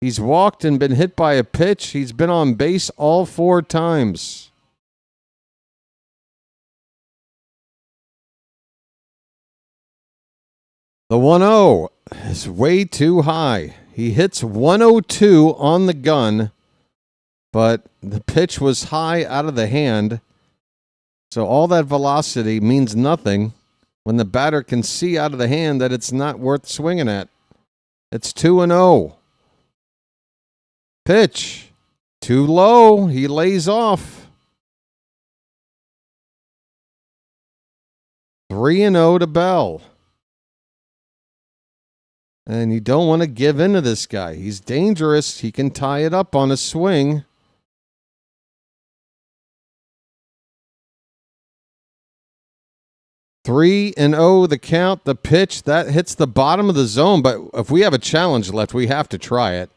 Speaker 2: He's walked and been hit by a pitch. He's been on base all 4 times. The 1-0 is way too high. He hits 102 on the gun, but the pitch was high out of the hand. So all that velocity means nothing when the batter can see out of the hand that it's not worth swinging at. It's 2-0. Pitch. Too low. He lays off. 3-0 to Bell. And you don't want to give in to this guy. He's dangerous. He can tie it up on a swing. Three and 0 the count, the pitch. That hits the bottom of the zone. But if we have a challenge left, we have to try it.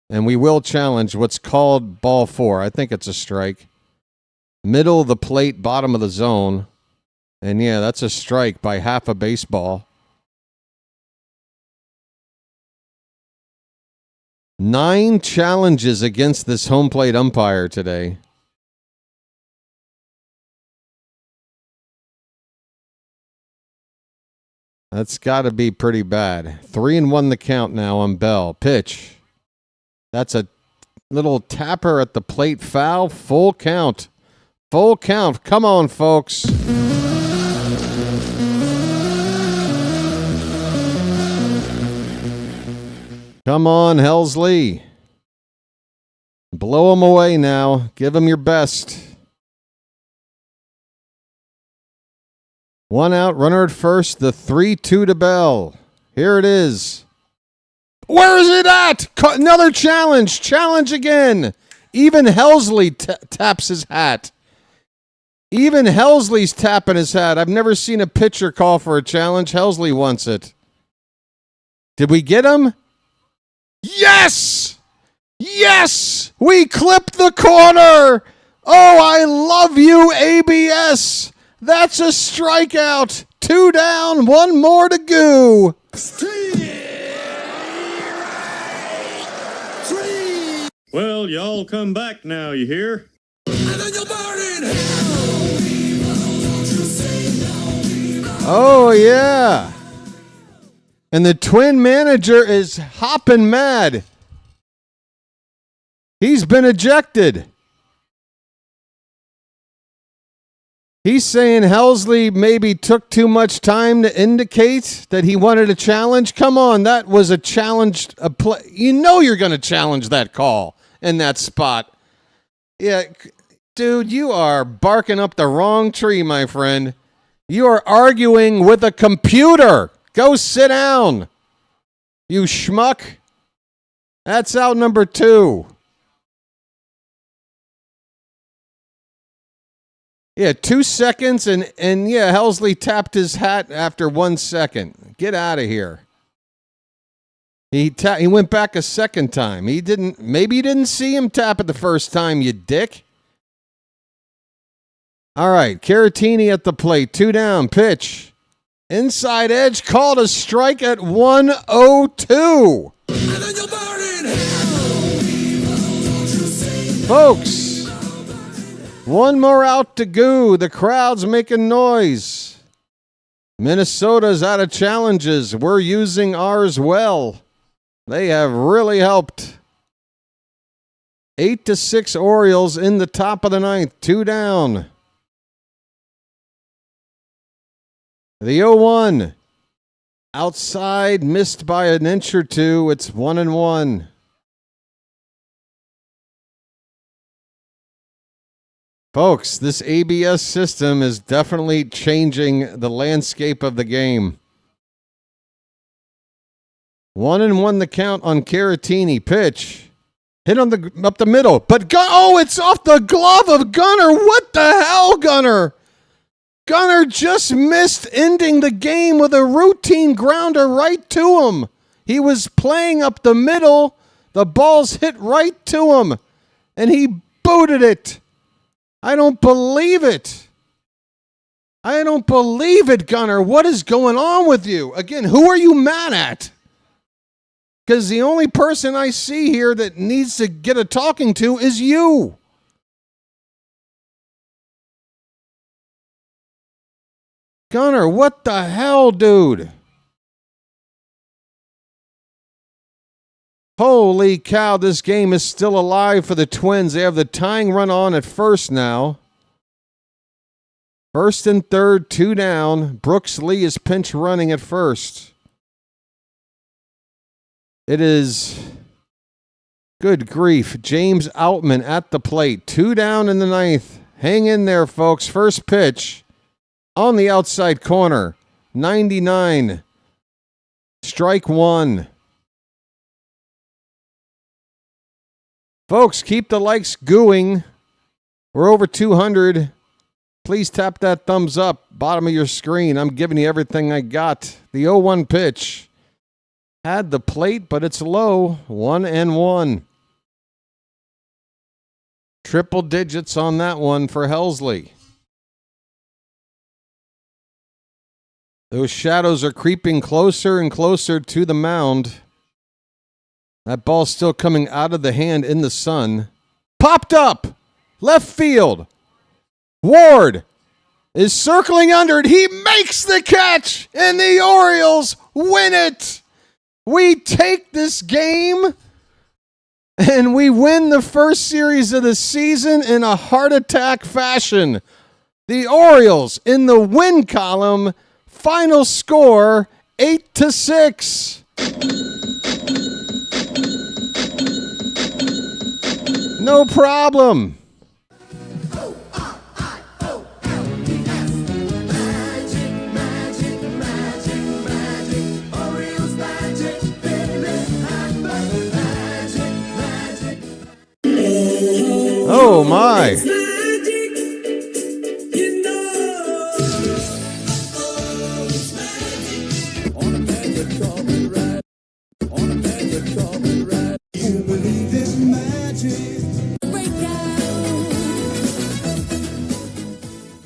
Speaker 2: And we will challenge what's called ball 4. I think it's a strike. Middle of the plate, bottom of the zone. And yeah, that's a strike by half a baseball. 9 challenges against this home plate umpire today. That's got to be pretty bad. 3-1 the count now on Bell. Pitch. That's a little tapper at the plate foul. Full count. Full count. Come on, folks. Come on, Helsley. Blow him away now. Give him your best. 1 out, runner at first. The 3-2 to Bell. Here it is. Where is it at? Another challenge. Challenge again. Even Helsley taps his hat. Even Helsley's tapping his hat. I've never seen a pitcher call for a challenge. Helsley wants it. Did we get him? Yes! Yes! We clipped the corner! Oh, I love you, ABS! That's a strikeout. 2 down, 1 more to go.
Speaker 4: Well, y'all come back now, you hear?
Speaker 2: Oh, yeah. And the Twin manager is hopping mad. He's been ejected. He's saying Helsley maybe took too much time to indicate that he wanted a challenge. Come on, that was a challenge. You know you're going to challenge that call in that spot. Yeah, dude, you are barking up the wrong tree, my friend. You are arguing with a computer. Go sit down, you schmuck. That's out number 2. Yeah, 2 seconds, and yeah, Helsley tapped his hat after 1 second. Get out of here. He went back a second time. Maybe you didn't see him tap it the first time, you dick. All right, Caratini at the plate. 2 down, pitch. Inside edge, called a strike at 102. Folks, one more out to go. The crowd's making noise. Minnesota's out of challenges. We're using ours well. They have really helped. 8-6 Orioles in the top of the ninth. 2 down. The 0-1. Outside, missed by an inch or two. It's 1-1. Folks, this ABS system is definitely changing the landscape of the game. 1-1 the count on Caratini. Pitch. Hit on up the middle. But it's off the glove of Gunnar. What the hell, Gunnar? Gunnar just missed ending the game with a routine grounder right to him. He was playing up the middle. The ball's hit right to him. And he booted it. I don't believe it. I don't believe it, Gunnar. What is going on with you? Again, who are you mad at? Because the only person I see here that needs to get a talking to is you. Gunnar, what the hell, dude? Holy cow, this game is still alive for the Twins. They have the tying run on at first now. First and third, 2 down. Brooks Lee is pinch running at first. It is, good grief, James Outman at the plate. 2 down in the ninth. Hang in there, folks. First pitch on the outside corner. 99. Strike 1. Folks, keep the likes gooing. We're over 200. Please tap that thumbs up, bottom of your screen. I'm giving you everything I got. The 0-1 pitch. Had the plate, but it's low. 1-1. Triple digits on that one for Helsley. Those shadows are creeping closer and closer to the mound. That ball's still coming out of the hand in the sun. Popped up. Left field. Ward is circling under it. He makes the catch, and the Orioles win it. We take this game, and we win the first series of the season in a heart attack fashion. The Orioles in the win column. Final score, 8-6. No problem. Oh my.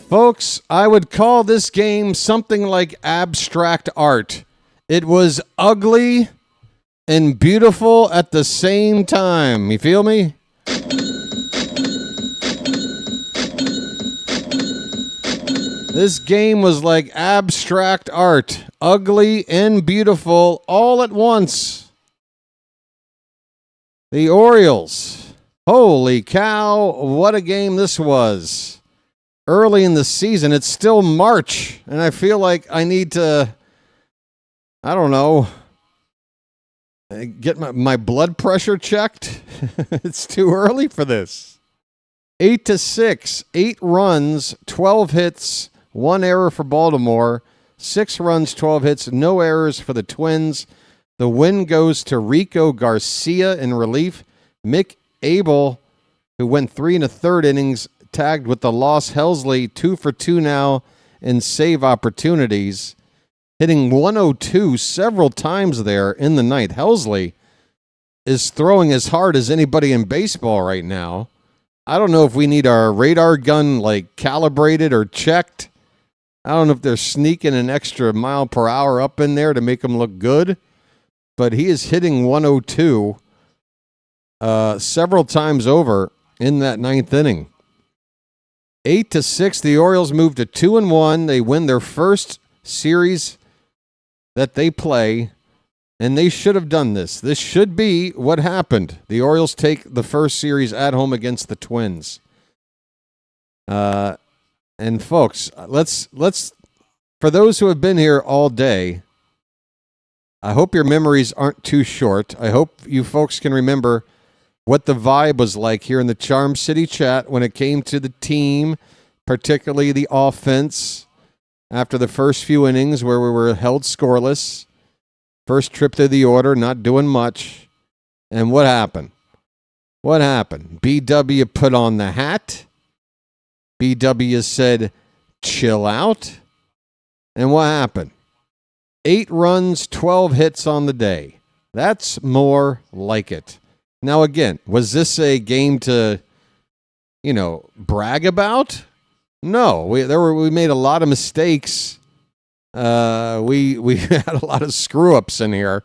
Speaker 2: Folks, I would call this game something like abstract art. It was ugly and beautiful at the same time. You feel me? This game was like abstract art. Ugly and beautiful all at once. The Orioles. Holy cow, what a game this was. Early in the season, it's still March, and I feel like I need to, I don't know, get my blood pressure checked. It's too early for this. 8-6, 8 runs, 12 hits, 1 error for Baltimore, 6 runs, 12 hits, no errors for the Twins. The win goes to Rico Garcia in relief. Mick Abel, who went 3 1/3 innings, tagged with the loss. Helsley 2 for 2 now in save opportunities, hitting 102 several times there in the ninth. Helsley is throwing as hard as anybody in baseball right now. I don't know if we need our radar gun like calibrated or checked. I don't know if they're sneaking an extra mile per hour up in there to make him look good, but he is hitting 102 several times over in that ninth inning. 8-6, the Orioles move to 2-1. They win their first series that they play, and they should have done this. This should be what happened. The Orioles take the first series at home against the Twins. And folks, let's for those who have been here all day, I hope your memories aren't too short. I hope you folks can remember what the vibe was like here in the Charm City chat when it came to the team, particularly the offense, after the first few innings where we were held scoreless. First trip to the order, not doing much. And what happened? What happened? BW put on the hat. BW said, chill out. And what happened? 8 runs, 12 hits on the day. That's more like it. Now, again, was this a game to, brag about? No, we made a lot of mistakes. We had a lot of screw-ups in here.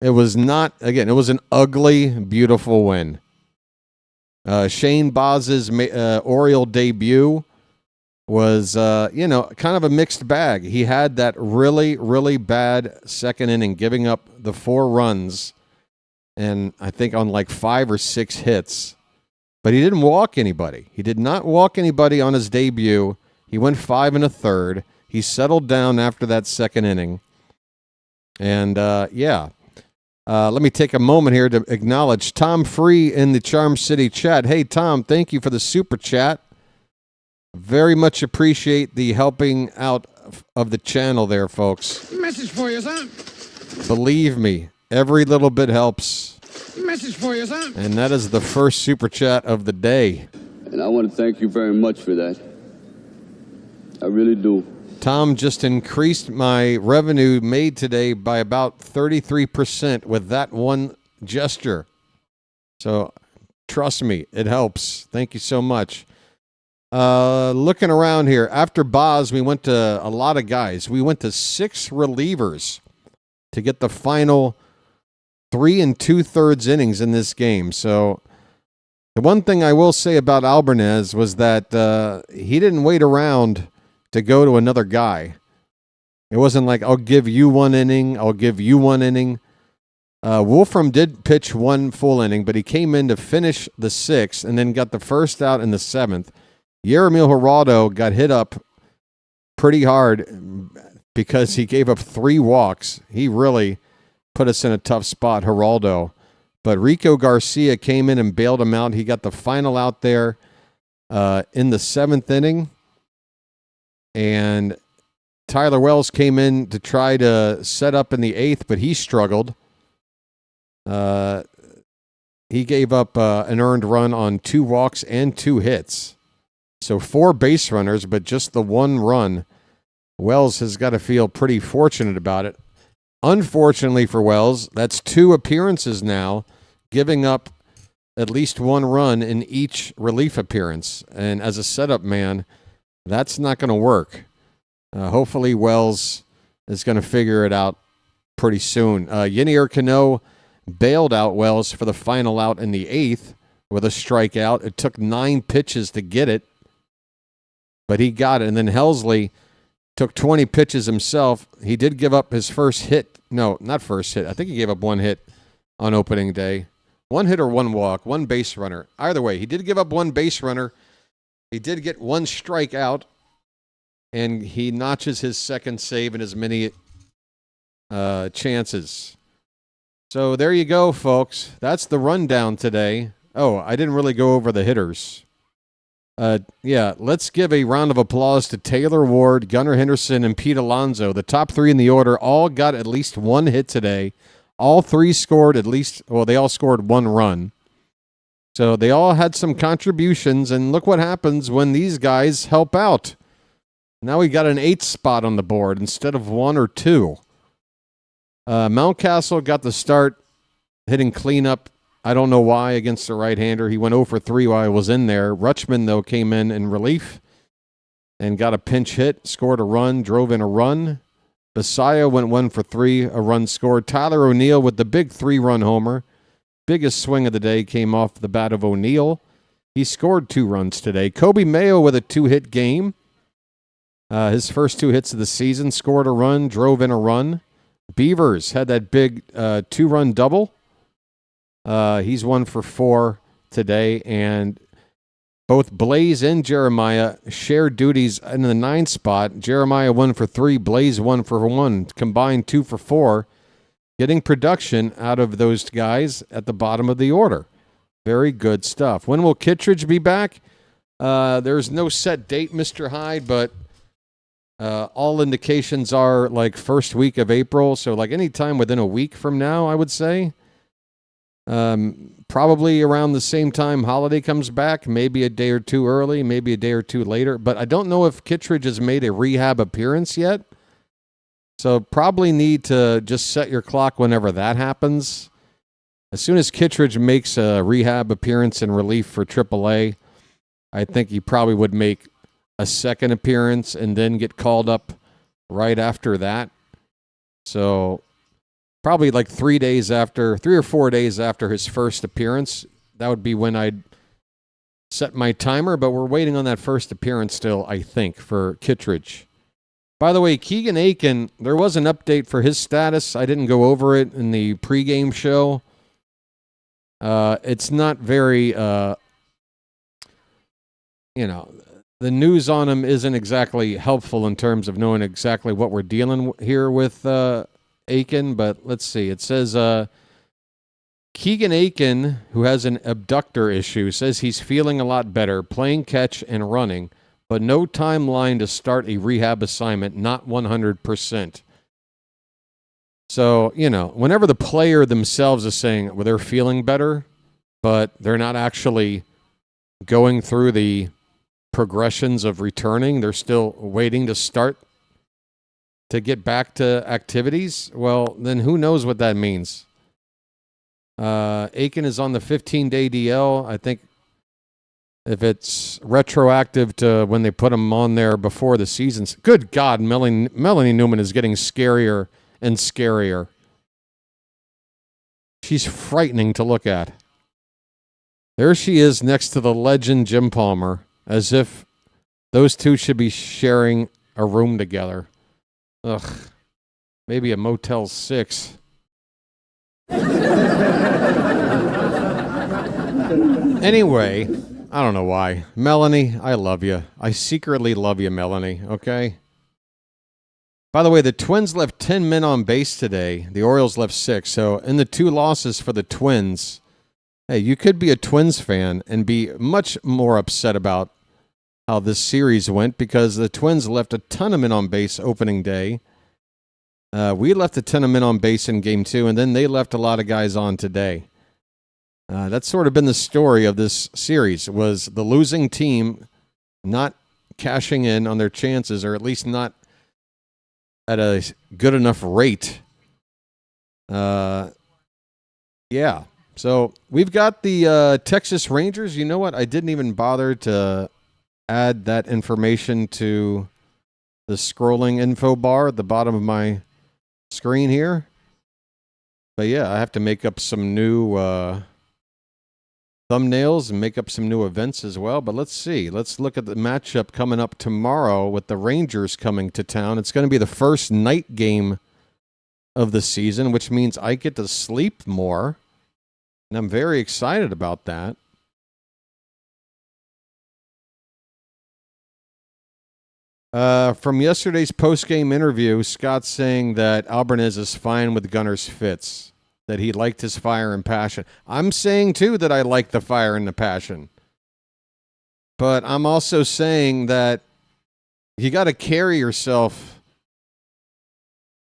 Speaker 2: It was not, again, it was an ugly, beautiful win. Shane Boz's Oriole debut was, kind of a mixed bag. He had that really, really bad second inning, giving up the 4 runs, and I think on like 5 or 6 hits. But he didn't walk anybody. He did not walk anybody on his debut. He went 5 1/3. He settled down after that second inning. And, let me take a moment here to acknowledge Tom Free in the Charm City chat. Hey, Tom, thank you for the super chat. Very much appreciate the helping out of the channel there, folks.
Speaker 5: Message for you, son.
Speaker 2: Believe me, every little bit helps.
Speaker 5: Message for you, son.
Speaker 2: And that is the first super chat of the day.
Speaker 17: And I want to thank you very much for that. I really do.
Speaker 2: Tom just increased my revenue made today by about 33% with that one gesture. So trust me, it helps. Thank you so much. Looking around here, after Boz, we went to a lot of guys. We went to 6 relievers to get the final 3 2/3 innings in this game. So the one thing I will say about Albarnez was that he didn't wait around to go to another guy. It wasn't like, I'll give you 1 inning, I'll give you 1 inning. Wolfram did pitch 1 full inning, but he came in to finish the 6th and then got the first out in the 7th. Yeremil Geraldo got hit up pretty hard because he gave up 3 walks. He really put us in a tough spot, Geraldo. But Rico Garcia came in and bailed him out. He got the final out there in the 7th inning. And Tyler Wells came in to try to set up in the 8th, but he struggled. He gave up an earned run on 2 walks and 2 hits. So 4 base runners, but just the 1 run. Wells has got to feel pretty fortunate about it. Unfortunately for Wells, that's 2 appearances now, giving up at least 1 run in each relief appearance. And as a setup man, that's not going to work. Hopefully Wells is going to figure it out pretty soon. Yenier Cano bailed out Wells for the final out in the 8th with a strikeout. It took 9 pitches to get it, but he got it. And then Helsley took 20 pitches himself. He did give up his first hit. No, not first hit. I think he gave up 1 hit on opening day. 1 hit or 1 walk, 1 base runner. Either way, he did give up 1 base runner. He did get 1 strikeout, and he notches his 2nd save in as many chances. So there you go, folks. That's the rundown today. Oh, I didn't really go over the hitters. Let's give a round of applause to Taylor Ward, Gunnar Henderson, and Pete Alonso. The top 3 in the order all got at least 1 hit today. All 3 scored at least, they all scored 1 run. So they all had some contributions, and look what happens when these guys help out. Now we got an 8th spot on the board instead of 1 or 2. Mountcastle got the start, hitting cleanup. I don't know why against the right-hander. He went 0 for 3 while I was in there. Rutschman, though, came in relief and got a pinch hit, scored a run, drove in a run. Bisaya went 1 for 3, a run scored. Tyler O'Neill with the big 3-run homer. Biggest swing of the day came off the bat of O'Neill. He scored 2 runs today. Kobe Mayo with a 2-hit game. His first 2 hits of the season, scored a run, drove in a run. Beavers had that big 2-run double. He's 1 for 4 today, and both Blaze and Jeremiah shared duties in the 9th spot. Jeremiah 1 for 3, Blaze 1 for 1, combined 2 for 4, getting production out of those guys at the bottom of the order. Very good stuff. When will Kittredge be back? There's no set date, Mr. Hyde, but all indications are like first week of April, so like any time within a week from now, I would say. Probably around the same time Holiday comes back, maybe a day or two early, maybe a day or two later. But I don't know if Kittredge has made a rehab appearance yet. So probably need to just set your clock whenever that happens. As soon as Kittredge makes a rehab appearance in relief for AAA, I think he probably would make a second appearance and then get called up right after that. So probably like 3 or 4 days after his first appearance, that would be when I'd set my timer, but we're waiting on that first appearance still, I think, for Kittredge. By the way, Keegan Aiken, there was an update for his status. I didn't go over it in the pregame show. It's not very, the news on him isn't exactly helpful in terms of knowing exactly what we're dealing here with Aiken, but let's see. It says Keegan Aiken, who has an abductor issue, says he's feeling a lot better, playing catch and running, but no timeline to start a rehab assignment, not 100%. So, whenever the player themselves is saying, well, they're feeling better, but they're not actually going through the progressions of returning, they're still waiting to start to get back to activities, well, then who knows what that means. Aiken is on the 15-day DL. I think if it's retroactive to when they put him on there before the season. Good God, Melanie Newman is getting scarier and scarier. She's frightening to look at. There she is next to the legend Jim Palmer, as if those two should be sharing a room together. Ugh. Maybe a Motel 6. Anyway, I don't know why. Melanie, I love you. I secretly love you, Melanie, okay? By the way, the Twins left 10 men on base today. The Orioles left 6. So in the 2 losses for the Twins, hey, you could be a Twins fan and be much more upset about how this series went because the Twins left a ton of men on base opening day. We left a ton of men on base in Game 2, and then they left a lot of guys on today. That's sort of been the story of this series, was the losing team not cashing in on their chances, or at least not at a good enough rate. Yeah. So we've got the Texas Rangers. You know what? I didn't even bother to add that information to the scrolling info bar at the bottom of my screen here. But yeah, I have to make up some new thumbnails and make up some new events as well. But let's see. Let's look at the matchup coming up tomorrow with the Rangers coming to town. It's going to be the first night game of the season, which means I get to sleep more. And I'm very excited about that. From yesterday's post-game interview, Scott's saying that Albanese is fine with Gunner's fits, that he liked his fire and passion. I'm saying, too, that I like the fire and the passion. But I'm also saying that you got to carry yourself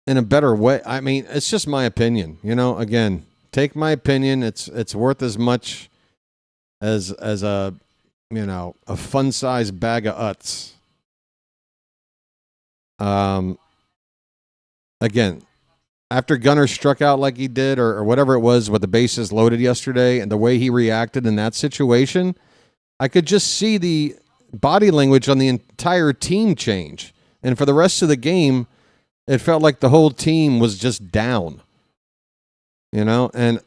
Speaker 2: in a better way. I mean, it's just my opinion. Again, take my opinion. It's worth as much as a a fun-sized bag of uts. Again, after Gunnar struck out like he did, or whatever it was with the bases loaded yesterday, and the way he reacted in that situation, I could just see the body language on the entire team change. And for the rest of the game, it felt like the whole team was just down. And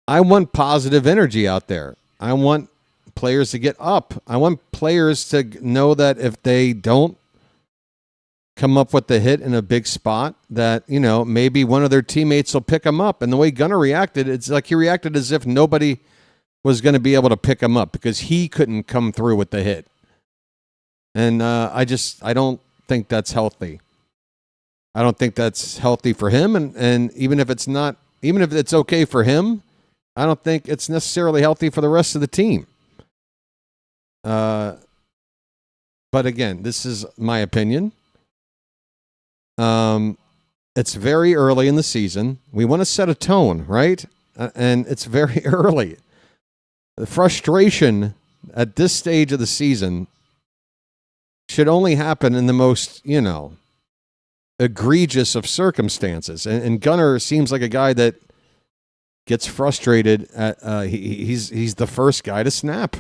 Speaker 2: I want positive energy out there. I want players to get up. I want players to know that if they don't come up with the hit in a big spot, that, maybe one of their teammates will pick them up. And the way Gunnar reacted, it's like he reacted as if nobody was going to be able to pick him up because he couldn't come through with the hit. And I don't think that's healthy. I don't think that's healthy for him. And even if it's okay for him, I don't think it's necessarily healthy for the rest of the team. But again, this is my opinion. It's very early in the season. We want to set a tone, right? And it's very early. The frustration at this stage of the season should only happen in the most, egregious of circumstances. And Gunnar seems like a guy that gets frustrated at he's the first guy to snap.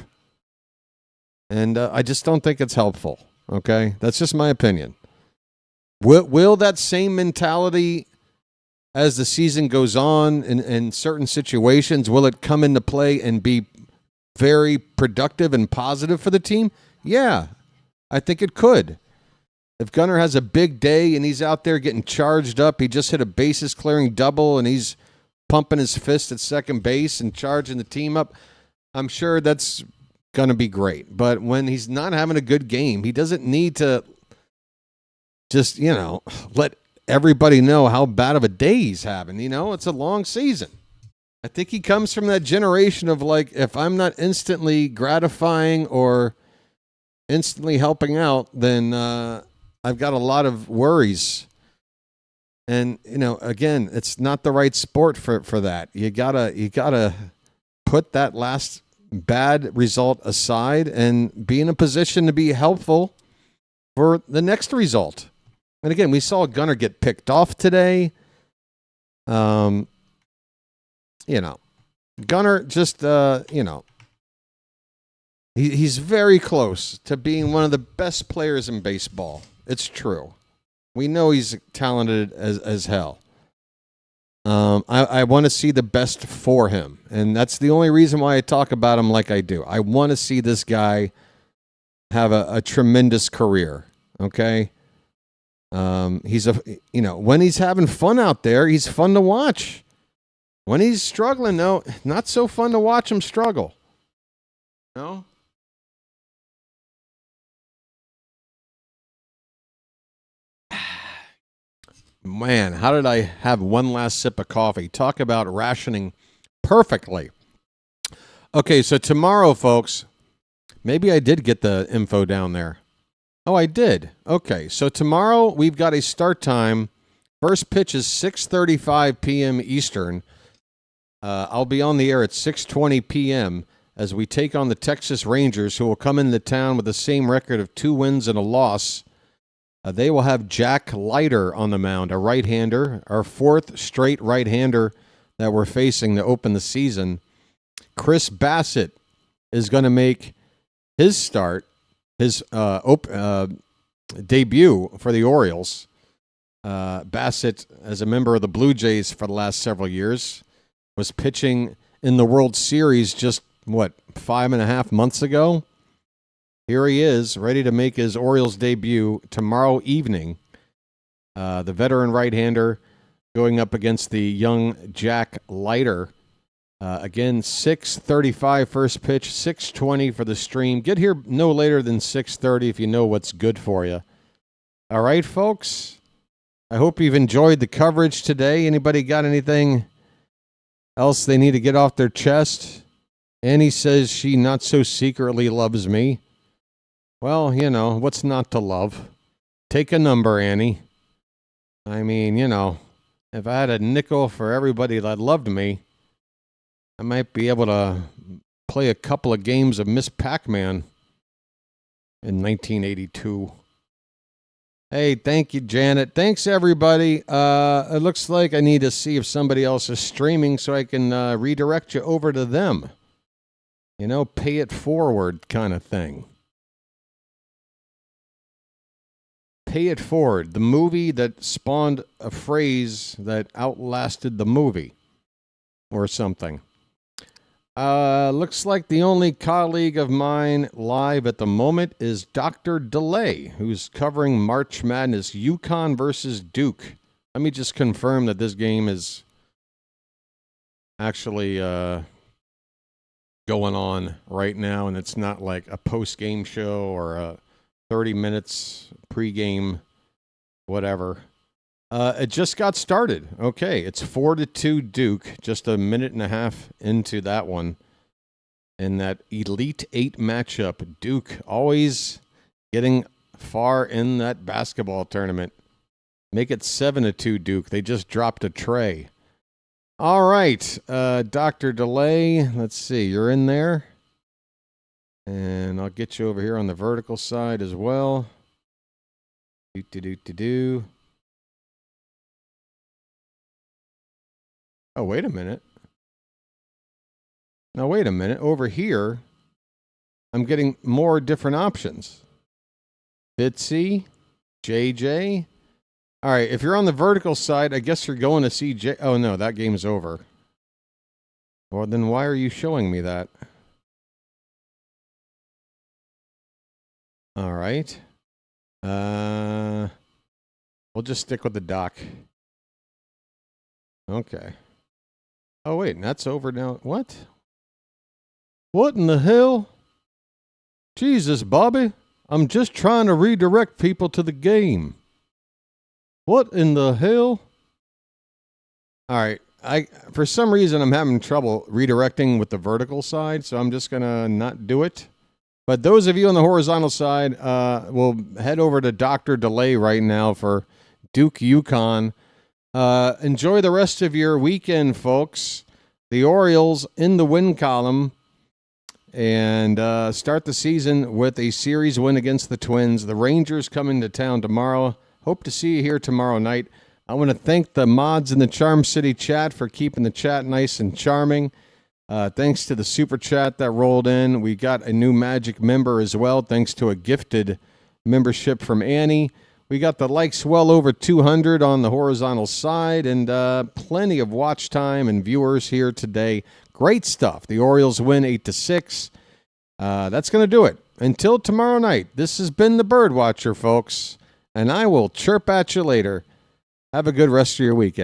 Speaker 2: And I just don't think it's helpful. Okay? That's just my opinion. Will that same mentality as the season goes on in certain situations, will it come into play and be very productive and positive for the team? Yeah, I think it could. If Gunnar has a big day and he's out there getting charged up, he just hit a bases clearing double and he's pumping his fist at second base and charging the team up, I'm sure that's going to be great. But when he's not having a good game, he doesn't need to just, let everybody know how bad of a day he's having. It's a long season. I think he comes from that generation of like, if I'm not instantly gratifying or instantly helping out, then I've got a lot of worries. And, again, it's not the right sport for that. You gotta put that last bad result aside and be in a position to be helpful for the next result. And again, we saw Gunnar get picked off today. Gunnar just, he's very close to being one of the best players in baseball. It's true. We know he's talented as hell. I want to see the best for him. And that's the only reason why I talk about him like I do. I want to see this guy have a tremendous career. Okay? He's when he's having fun out there, he's fun to watch. When he's struggling, though, not so fun to watch him struggle. No? Man, how did I have one last sip of coffee? Talk about rationing perfectly. Okay, so tomorrow, folks, maybe I did get the info down there. Oh, I did. Okay, so tomorrow we've got a start time. First pitch is 6:35 p.m. Eastern. I'll be on the air at 6:20 p.m. as we take on the Texas Rangers, who will come into town with the same record of 2 wins and a loss. They will have Jack Leiter on the mound, a right-hander, our 4th straight right-hander that we're facing to open the season. Chris Bassett is going to make his start, his debut for the Orioles. Bassett, as a member of the Blue Jays for the last several years, was pitching in the World Series just, 5.5 months ago? Here he is, ready to make his Orioles debut tomorrow evening. The veteran right-hander going up against the young Jack Leiter. Again, 6:35 first pitch, 6:20 for the stream. Get here no later than 6:30 if you know what's good for you. All right, folks? I hope you've enjoyed the coverage today. Anybody got anything else they need to get off their chest? Annie says she not so secretly loves me. Well, what's not to love? Take a number, Annie. I mean, if I had a nickel for everybody that loved me, I might be able to play a couple of games of Miss Pac-Man in 1982. Hey, thank you, Janet. Thanks, everybody. It looks like I need to see if somebody else is streaming so I can redirect you over to them. You know, pay it forward kind of thing. Pay It Forward, the movie that spawned a phrase that outlasted the movie or something. Looks like the only colleague of mine live at the moment is Dr. Delay, who's covering March Madness, UConn versus Duke. Let me just confirm that this game is actually going on right now, and it's not like a post-game show or a 30 minutes pregame, whatever. It just got started. Okay, it's 4-2 Duke, just a minute and a half into that one. In that Elite Eight matchup, Duke always getting far in that basketball tournament. Make it 7-2 Duke. They just dropped a tray. All right, Dr. Delay, let's see, you're in there. And I'll get you over here on the vertical side as well. Do. Oh, wait a minute. Now, wait a minute. Over here, I'm getting more different options. Bitsy, JJ. All right, if you're on the vertical side, I guess you're going to see J. Oh, no, that game's over. Well, then why are you showing me that? All right. We'll just stick with the doc. Okay. Oh, wait, and that's over now. What? What in the hell? Jesus, Bobby. I'm just trying to redirect people to the game. What in the hell? All right. For some reason, I'm having trouble redirecting with the vertical side, so I'm just going to not do it. But those of you on the horizontal side will head over to Dr. Delay right now for Duke UConn. Enjoy the rest of your weekend, folks. The Orioles in the win column and start the season with a series win against the Twins. The Rangers coming to town tomorrow. Hope to see you here tomorrow night. I want to thank the mods in the Charm City chat for keeping the chat nice and charming. Thanks to the super chat that rolled in. We got a new Magic member as well, thanks to a gifted membership from Annie. We got the likes well over 200 on the horizontal side and plenty of watch time and viewers here today. Great stuff. The Orioles win 8-6. That's going to do it. Until tomorrow night, this has been the BirdWatcher, folks, and I will chirp at you later. Have a good rest of your weekend.